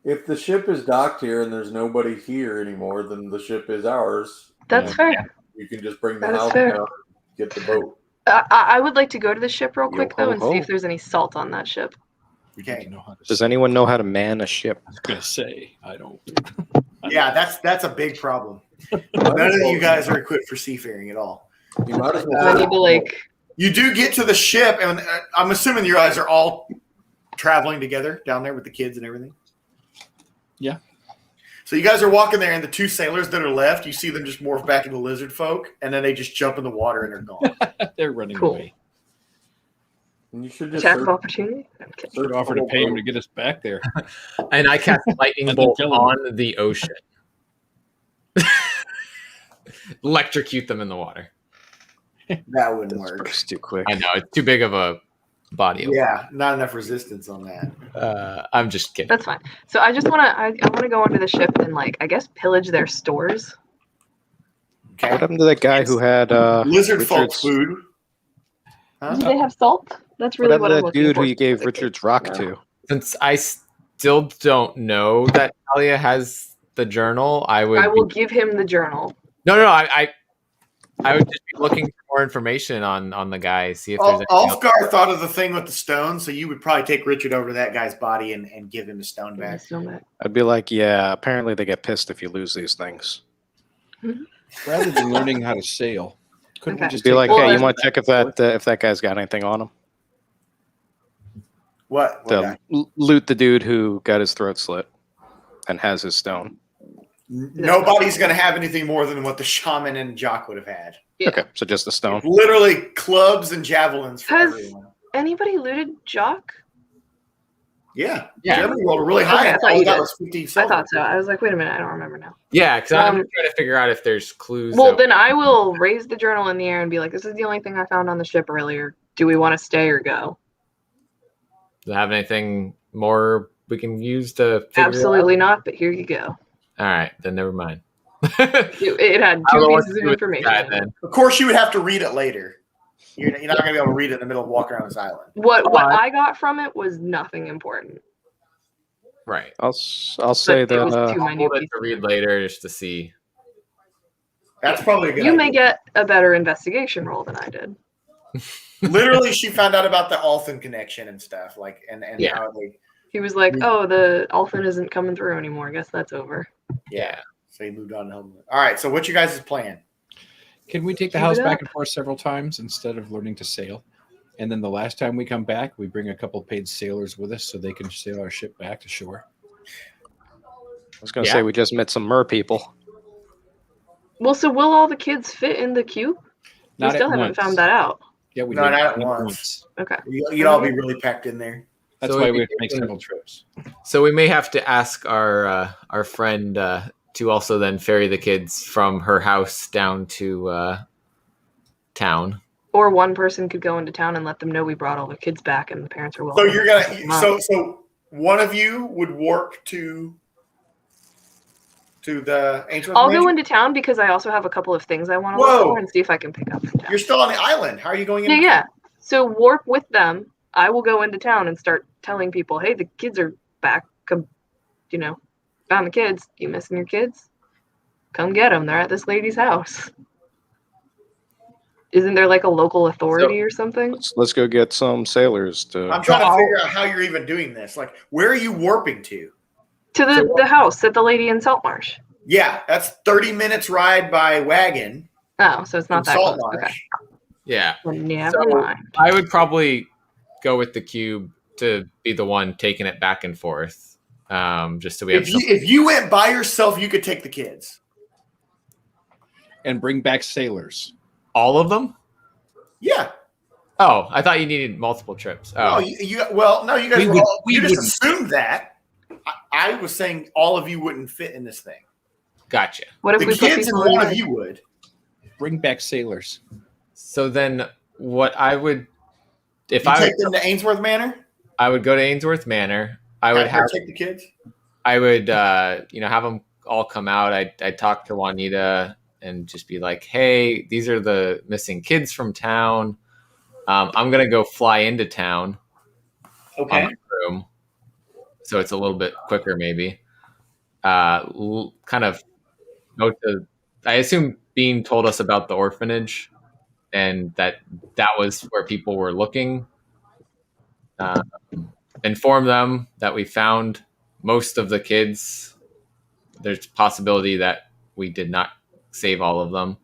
If the ship is docked here and there's nobody here anymore, then the ship is ours. That's fair. You can just bring the That is house fair. down and get the boat. I would like to go to the ship real quick, though, and ho. see if there's any salt on that ship. Okay. Does anyone know how to man a ship? I was gonna say I don't. Yeah, that's a big problem. None of you guys are equipped for seafaring at all. You might as I need to You do get to the ship, and I'm assuming you guys are all traveling together down there with the kids and everything. Yeah. So you guys are walking there, and the 2 sailors that are left, you see them just morph back into lizard folk, and then they just jump in the water and they're gone. They're running Cool. away. And you should just Attack of opportunity. Okay. Should offer to pay him to get us back there. And I cast lightning Let them bolt kill him. on the ocean. Electrocute them in the water. That wouldn't work. It's too quick. I know it's too big of a body. Yeah, not enough resistance on that. I'm just kidding. That's fine. So I just want to. I want to go onto the ship and I guess pillage their stores. Okay. What happened to that guy who had Lizard folk Richard's- food. Huh? Do they have salt? That's What really happened what to I'm that looking dude for. who you gave Richard's rock to? Since I still don't know that Talia has the journal, I will give him the journal. No. I would just be looking for more information on the guy, see if there's anything else. Ulfgar thought of the thing with the stone, so you would probably take Richard over to that guy's body and give him the stone back. I'd be like, yeah, apparently they get pissed if you lose these things. Rather than learning how to sail, couldn't we just Be take like, the- hey, you want to check if that guy's got anything on him? What guy? Loot the dude who got his throat slit and has his stone. Nobody's going to have anything more than what the shaman and Jock would have had. Okay, so just the stone. Literally clubs and javelins for Has everyone. anybody looted Jock? Yeah. Yeah. Germany rolled really high. Okay, I thought All you got did. was 15 I silver. thought so. I was like, wait a minute, I don't remember now. Yeah, because I'm trying to figure out if there's clues. Well, that- then I will raise the journal in the air and be like, this is the only thing I found on the ship earlier. Do we want to stay or go? Do you have anything more we can use to figure Absolutely it out? not, but here you go. All right, then never mind. It had I don't 2 know what pieces to of do with information. that, in it. then. Of course, you would have to read it later. You're not going to be able to read it in the middle of walking around this island. What I got from it was nothing important. Right. I'll say But it was that. too I'll many hold it to read later just to see. That's probably a good You idea. may get a better investigation roll than I did. Literally, she found out about the Althan connection and stuff. And Yeah. how they. He was like, oh, the Alphin isn't coming through anymore. I guess that's over. Yeah. So he moved on to help them. All right. So what's your guys' plan? Can we take the Keep house it back up. and forth several times instead of learning to sail? And then the last time we come back, we bring a couple paid sailors with us so they can sail our ship back to shore. I was going to say we just met some mer people. Well, so will all the kids fit in the cube? We Not still at haven't once. found that out. Yeah, we No, did. not at once. Okay. You'd all be really packed in there. That's So why we- we have to make several trips. So we may have to ask our friend to also then ferry the kids from her house down to town. Or one person could go into town and let them know we brought all the kids back, and the parents are So welcome. you're to pick them gonna up. so one of you would warp to the Ainsworth I'll Mansion? go into town because I also have a couple of things I want to Whoa. look for and see if I can pick up. You're still on the island. How are you going in? Yeah. So warp with them. I will go into town and start telling people, "Hey, the kids are back. Come, found the kids. You missing your kids? Come get them. They're at this lady's house." Isn't there like a local authority or something? Let's go get some sailors to. I'm trying to figure out how you're even doing this. Like, where are you warping to? To the house that the lady in Saltmarsh. Yeah, that's 30 minutes ride by wagon. Oh, so it's not that Salt close. Marsh. Okay. Yeah. Never So mind. I would probably go with the cube to be the one taking it back and forth, just so we have. If you went by yourself, you could take the kids. And bring back sailors. All of them? Yeah. Oh, I thought you needed multiple trips. Oh, No, you guys We were would- all, we you just wouldn't. assumed that. I was saying all of you wouldn't fit in this thing. gotcha. What if The we put kids and people in one of there? you would. Bring back sailors. So then, what I would, if You I take would, them to Ainsworth Manor. I would go to Ainsworth Manor. I would have take the kids. I would, have them all come out. I'd talk to Juanita and just be like, "Hey, these are the missing kids from town. I'm gonna go fly into town Okay. on my room, so it's a little bit quicker, maybe. Kind of go to. I assume Bean told us about the orphanage, and that was where people were looking. Inform them that we found most of the kids. There's a possibility that we did not save all of them.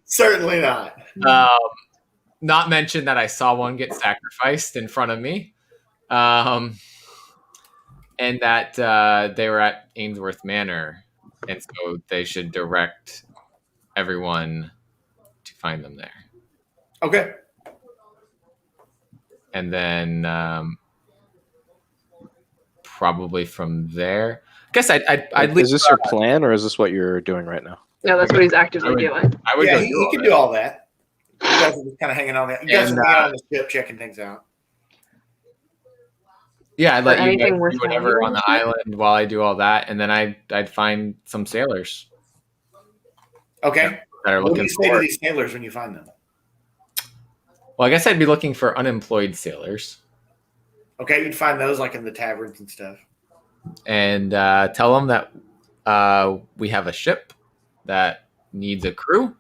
Certainly not. Not mention that I saw one get sacrificed in front of me, and that they were at Ainsworth Manor, and so they should direct everyone to find them there. Okay. And then probably from there, I guess I'd leave. Is this your plan, or is this what you're doing right now? No, that's what he's actively doing. I would Yeah, go he do all can that. do all that. You guys are just kind of hanging on there. You guys And, are hanging on the ship, checking things out. Yeah, I'd let you anything guys worth do whatever finding on the on the ship? island while I do all that, and then I'd find some sailors Okay. that are What do looking you say to for. these sailors when you find them? Well, I guess I'd be looking for unemployed sailors Okay, you'd find those like in the taverns and stuff. and tell them that we have a ship that needs a crew,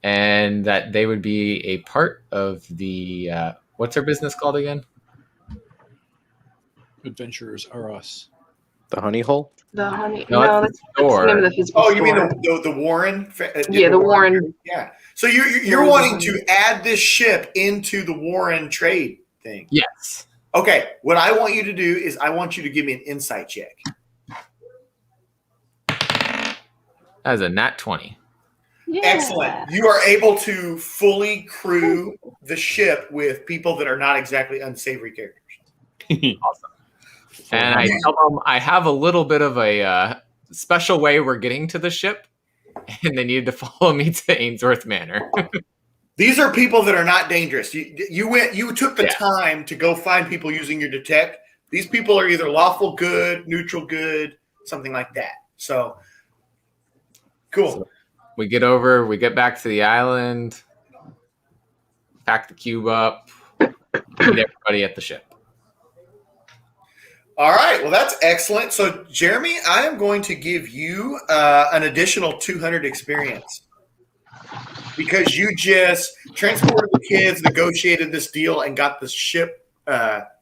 and that they would be a part of the what's our business called again? Adventurers are us. The honey hole? The honey. No, No, that's that's the the store. name of the physical Oh, you mean store. the Warren? Yeah, the Warren. Yeah. So you're wanting to add this ship into the Warren trade thing. Yes. Okay. What I want you to do is I want you to give me an insight check. That is a nat 20. Yeah. Excellent. You are able to fully crew the ship with people that are not exactly unsavory characters. Awesome. And I tell them I have a little bit of a special way we're getting to the ship, and they needed to follow me to Ainsworth Manor. These are people that are not dangerous. You took the Yeah. time to go find people using your detect. These people are either lawful good, neutral good, something like that. So cool. So we get back to the island, pack the cube up, meet everybody at the ship. All right. Well, that's excellent. So, Jeremy, I am going to give you an additional 200 experience because you just transported the kids, negotiated this deal, and got the ship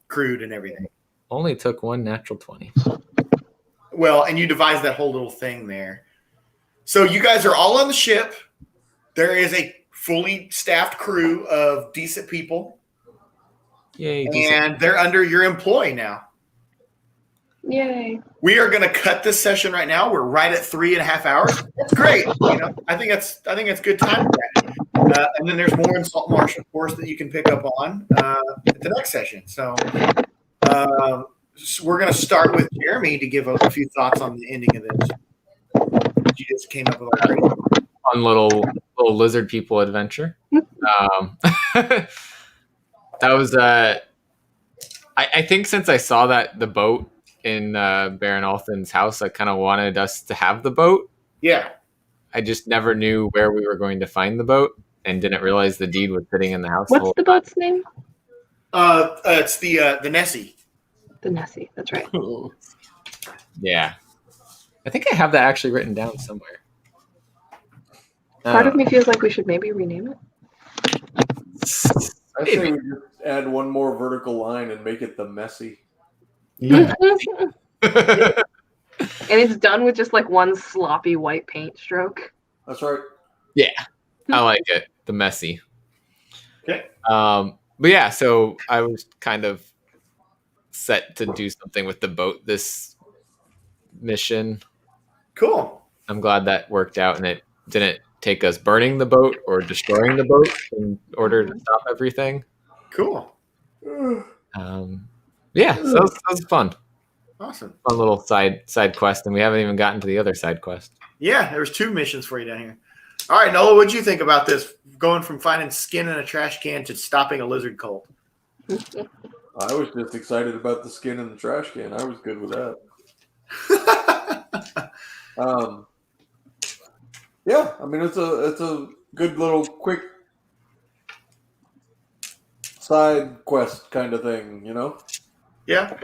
crewed and everything. Only took one natural 20. Well, and you devised that whole little thing there. So you guys are all on the ship. There is a fully staffed crew of decent people, Yay, decent. and they're under your employ now. Yay. We are going to cut this session right now. We're right at 3.5 hours. That's great. I think that's good time. And then there's more in Salt Marsh, of course, that you can pick up on at the next session. So we're going to start with Jeremy to give a few thoughts on the ending of this. You just came up with a great fun little lizard people adventure. That was I think since I saw the boat in Baron Althen's house, I kind of wanted us to have the boat. Yeah. I just never knew where we were going to find the boat and didn't realize the deed was sitting in the house. What's the boat's name? It's the Nessie. The Nessie, that's right. Yeah. I think I have that actually written down somewhere. Part of me feels like we should maybe rename it. I say we just add one more vertical line and make it the Messy. And it's done with just like one sloppy white paint stroke. That's right. Yeah. I like it. The messy. Okay. But yeah, so I was kind of set to do something with the boat this mission. Cool. I'm glad that worked out and it didn't take us burning the boat or destroying the boat in order to stop everything. Cool. Yeah, so that was fun. Awesome. Fun little side quest, and we haven't even gotten to the other side quest. Yeah, there was 2 missions for you down here. All right, Nola, what'd you think about this? Going from finding skin in a trash can to stopping a lizard cult. I was just excited about the skin in the trash can. I was good with that. Yeah, I mean it's a good little quick side quest kind of thing, Yeah,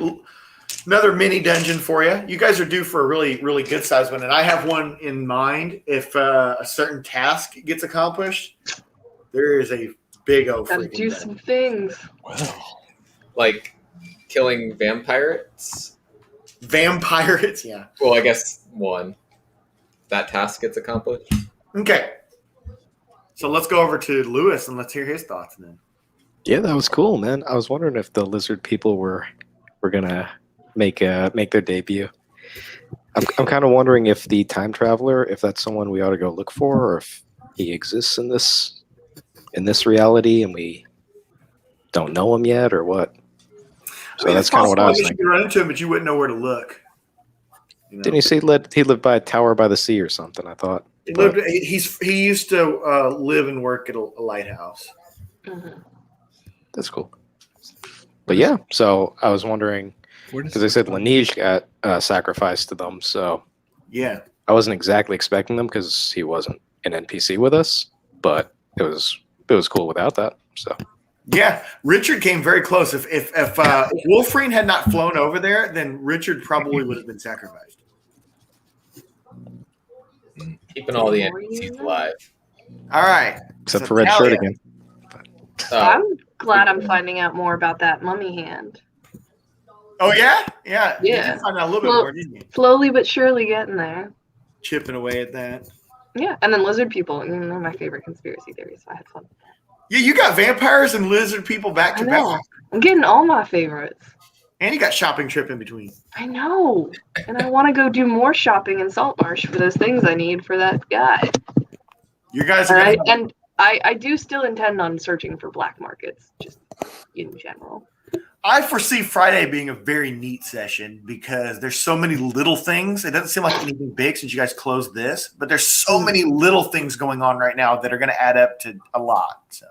another mini dungeon for you. You guys are due for a really, really good size one, and I have one in mind. If a certain task gets accomplished, there is a big old Gotta freaking do dungeon. some things. Wow. Like killing vampires? Vampires, yeah. Well, I guess one. That task gets accomplished. Okay. So let's go over to Lewis and let's hear his thoughts then. Yeah, that was cool, man. I was wondering if the lizard people were gonna make their debut. I'm kind of wondering if the time traveler, if that's someone we ought to go look for, or if he exists in this reality and we don't know him yet, or what. So that's kind of what I was You thinking. could run into him, but you wouldn't know where to look. Didn't he say he lived by a tower by the sea or something? I thought. He used to live and work at a lighthouse. Mm-hmm. That's cool. But yeah, so I was wondering, because they said Laneige got sacrificed to them, so yeah, I wasn't exactly expecting them because he wasn't an NPC with us, but it was cool without that. So yeah, Richard came very close. If Wolfreen had not flown over there, then Richard probably would have been sacrificed. Keeping all the NPCs alive. All right, except for Red Shirt again. I'm glad I'm finding out more about that mummy hand. Oh yeah. You Yeah. did find out a little bit more, didn't you? Slowly but surely getting there. Chipping away at that. Yeah, and then lizard people. They're my favorite conspiracy theories, so I had fun. Yeah, you got vampires and lizard people back to I know. back, I'm getting all my favorites. and you got shopping trip in between. I know. And I want to go do more shopping in Saltmarsh for those things I need for that guy. You guys are And I do still intend on searching for black markets, just in general. I foresee Friday being a very neat session because there's so many little things. It doesn't seem like anything big since you guys closed this, but there's so many little things going on right now that are going to add up to a lot. So,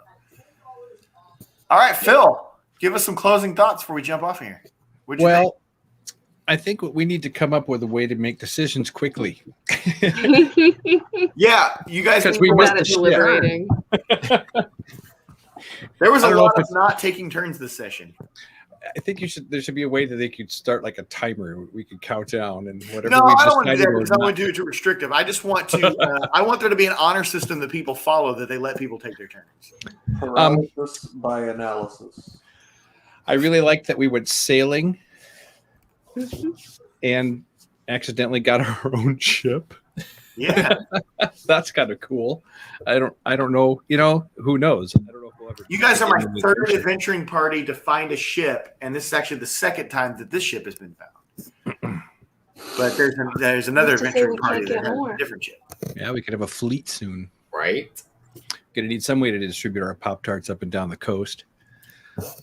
all right, Phil, give us some closing thoughts before we jump off here. What'd you think? I think we need to come up with a way to make decisions quickly. Yeah, you guys Because we missed the deliberating. There was a I don't know lot if of not taking turns this session. I think there should be a way that they could start like a timer. We could count down and whatever. No, we I don't want to do decided that was because I not- want to do it too restrictive. I just want to. I want there to be an honor system that people follow, that they let people take their turns. Paralysis by analysis. I really liked that we went sailing and accidentally got our own ship. Yeah, that's kind of cool. I don't know. Who knows? I don't know if we'll ever. You guys are my in the third future. adventuring party to find a ship, and this is actually the second time that this ship has been found. But there's another Who's to say adventuring we party can't that get has more? a different ship. Yeah, we could have a fleet soon. Right? Gonna need some way to distribute our Pop-Tarts up and down the coast.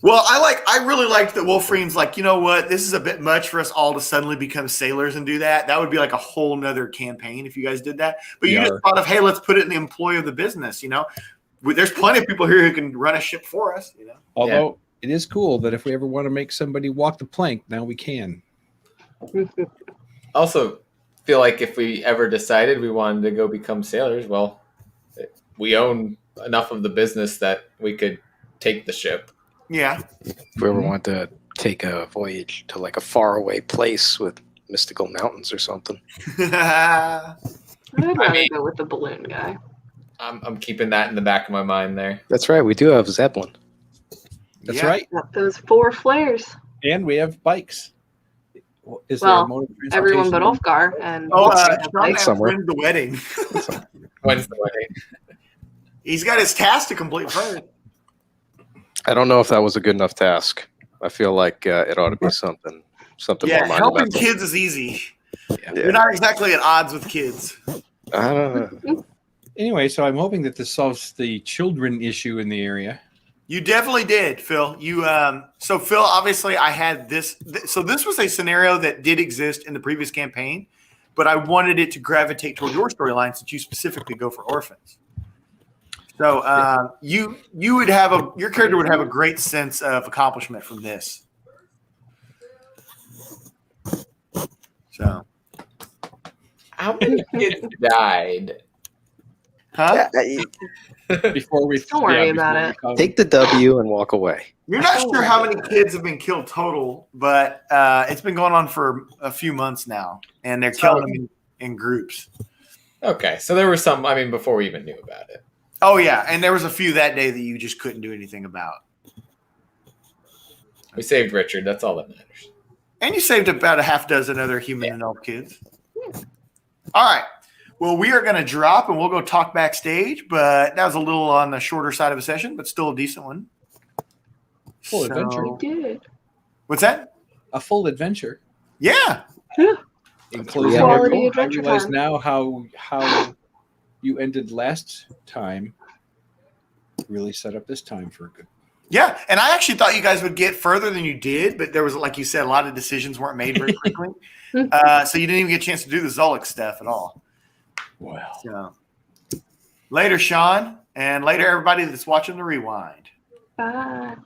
Well, I really liked that Wolfrine's like, you know what, this is a bit much for us all to suddenly become sailors and do that. That would be like a whole nother campaign if you guys did that. But you just thought of, hey, let's put it in the employ of the business, you know. There's plenty of people here who can run a ship for us, you know. Although it is cool that if we ever want to make somebody walk the plank, now we can. Also, feel like if we ever decided we wanted to go become sailors, well, we own enough of the business that we could take the ship. Yeah. If we ever want to take a voyage to like a faraway place with mystical mountains or something. I'd rather go with the balloon guy. I'm keeping that in the back of my mind there. That's right. We do have Zeppelin. That's right. Got those 4 flares. And we have bikes. Is there a mode of Everyone but transportation? Ulfgar and When's the wedding? When's the wedding? He's got his task to complete first. I don't know if that was a good enough task. I feel like it ought to be something Yeah, more helping monumental. kids is easy. Yeah. You're not exactly at odds with kids. I don't know. Anyway, so I'm hoping that this solves the children issue in the area. You definitely did, Phil. So Phil, obviously I had this. So this was a scenario that did exist in the previous campaign, but I wanted it to gravitate toward your storyline since you specifically go for orphans. So you would have your character would have a great sense of accomplishment from this. So, how many kids died? Huh? Before we Don't worry about it. Take the W and walk away. You're not sure how many kids have been killed total, but it's been going on for a few months now, and they're killing them in groups. Okay, so there were some, before we even knew about it. Oh, yeah, and there was a few that day that you just couldn't do anything about. We saved Richard, that's all that matters. And you saved about a half dozen other human and elf kids. All right. Well, we are going to drop, and we'll go talk backstage, but that was a little on the shorter side of a session, but still a decent one. Full adventure. We did. What's that? A full adventure. Yeah. In closing, Quality I adventure realize time. now how you ended last time really set up this time for a good. Yeah, and I actually thought you guys would get further than you did, but there was, like you said, a lot of decisions weren't made very quickly. So you didn't even get a chance to do the Zolik stuff at all. Wow. So, later, Sean, and later, everybody that's watching the rewind. Bye.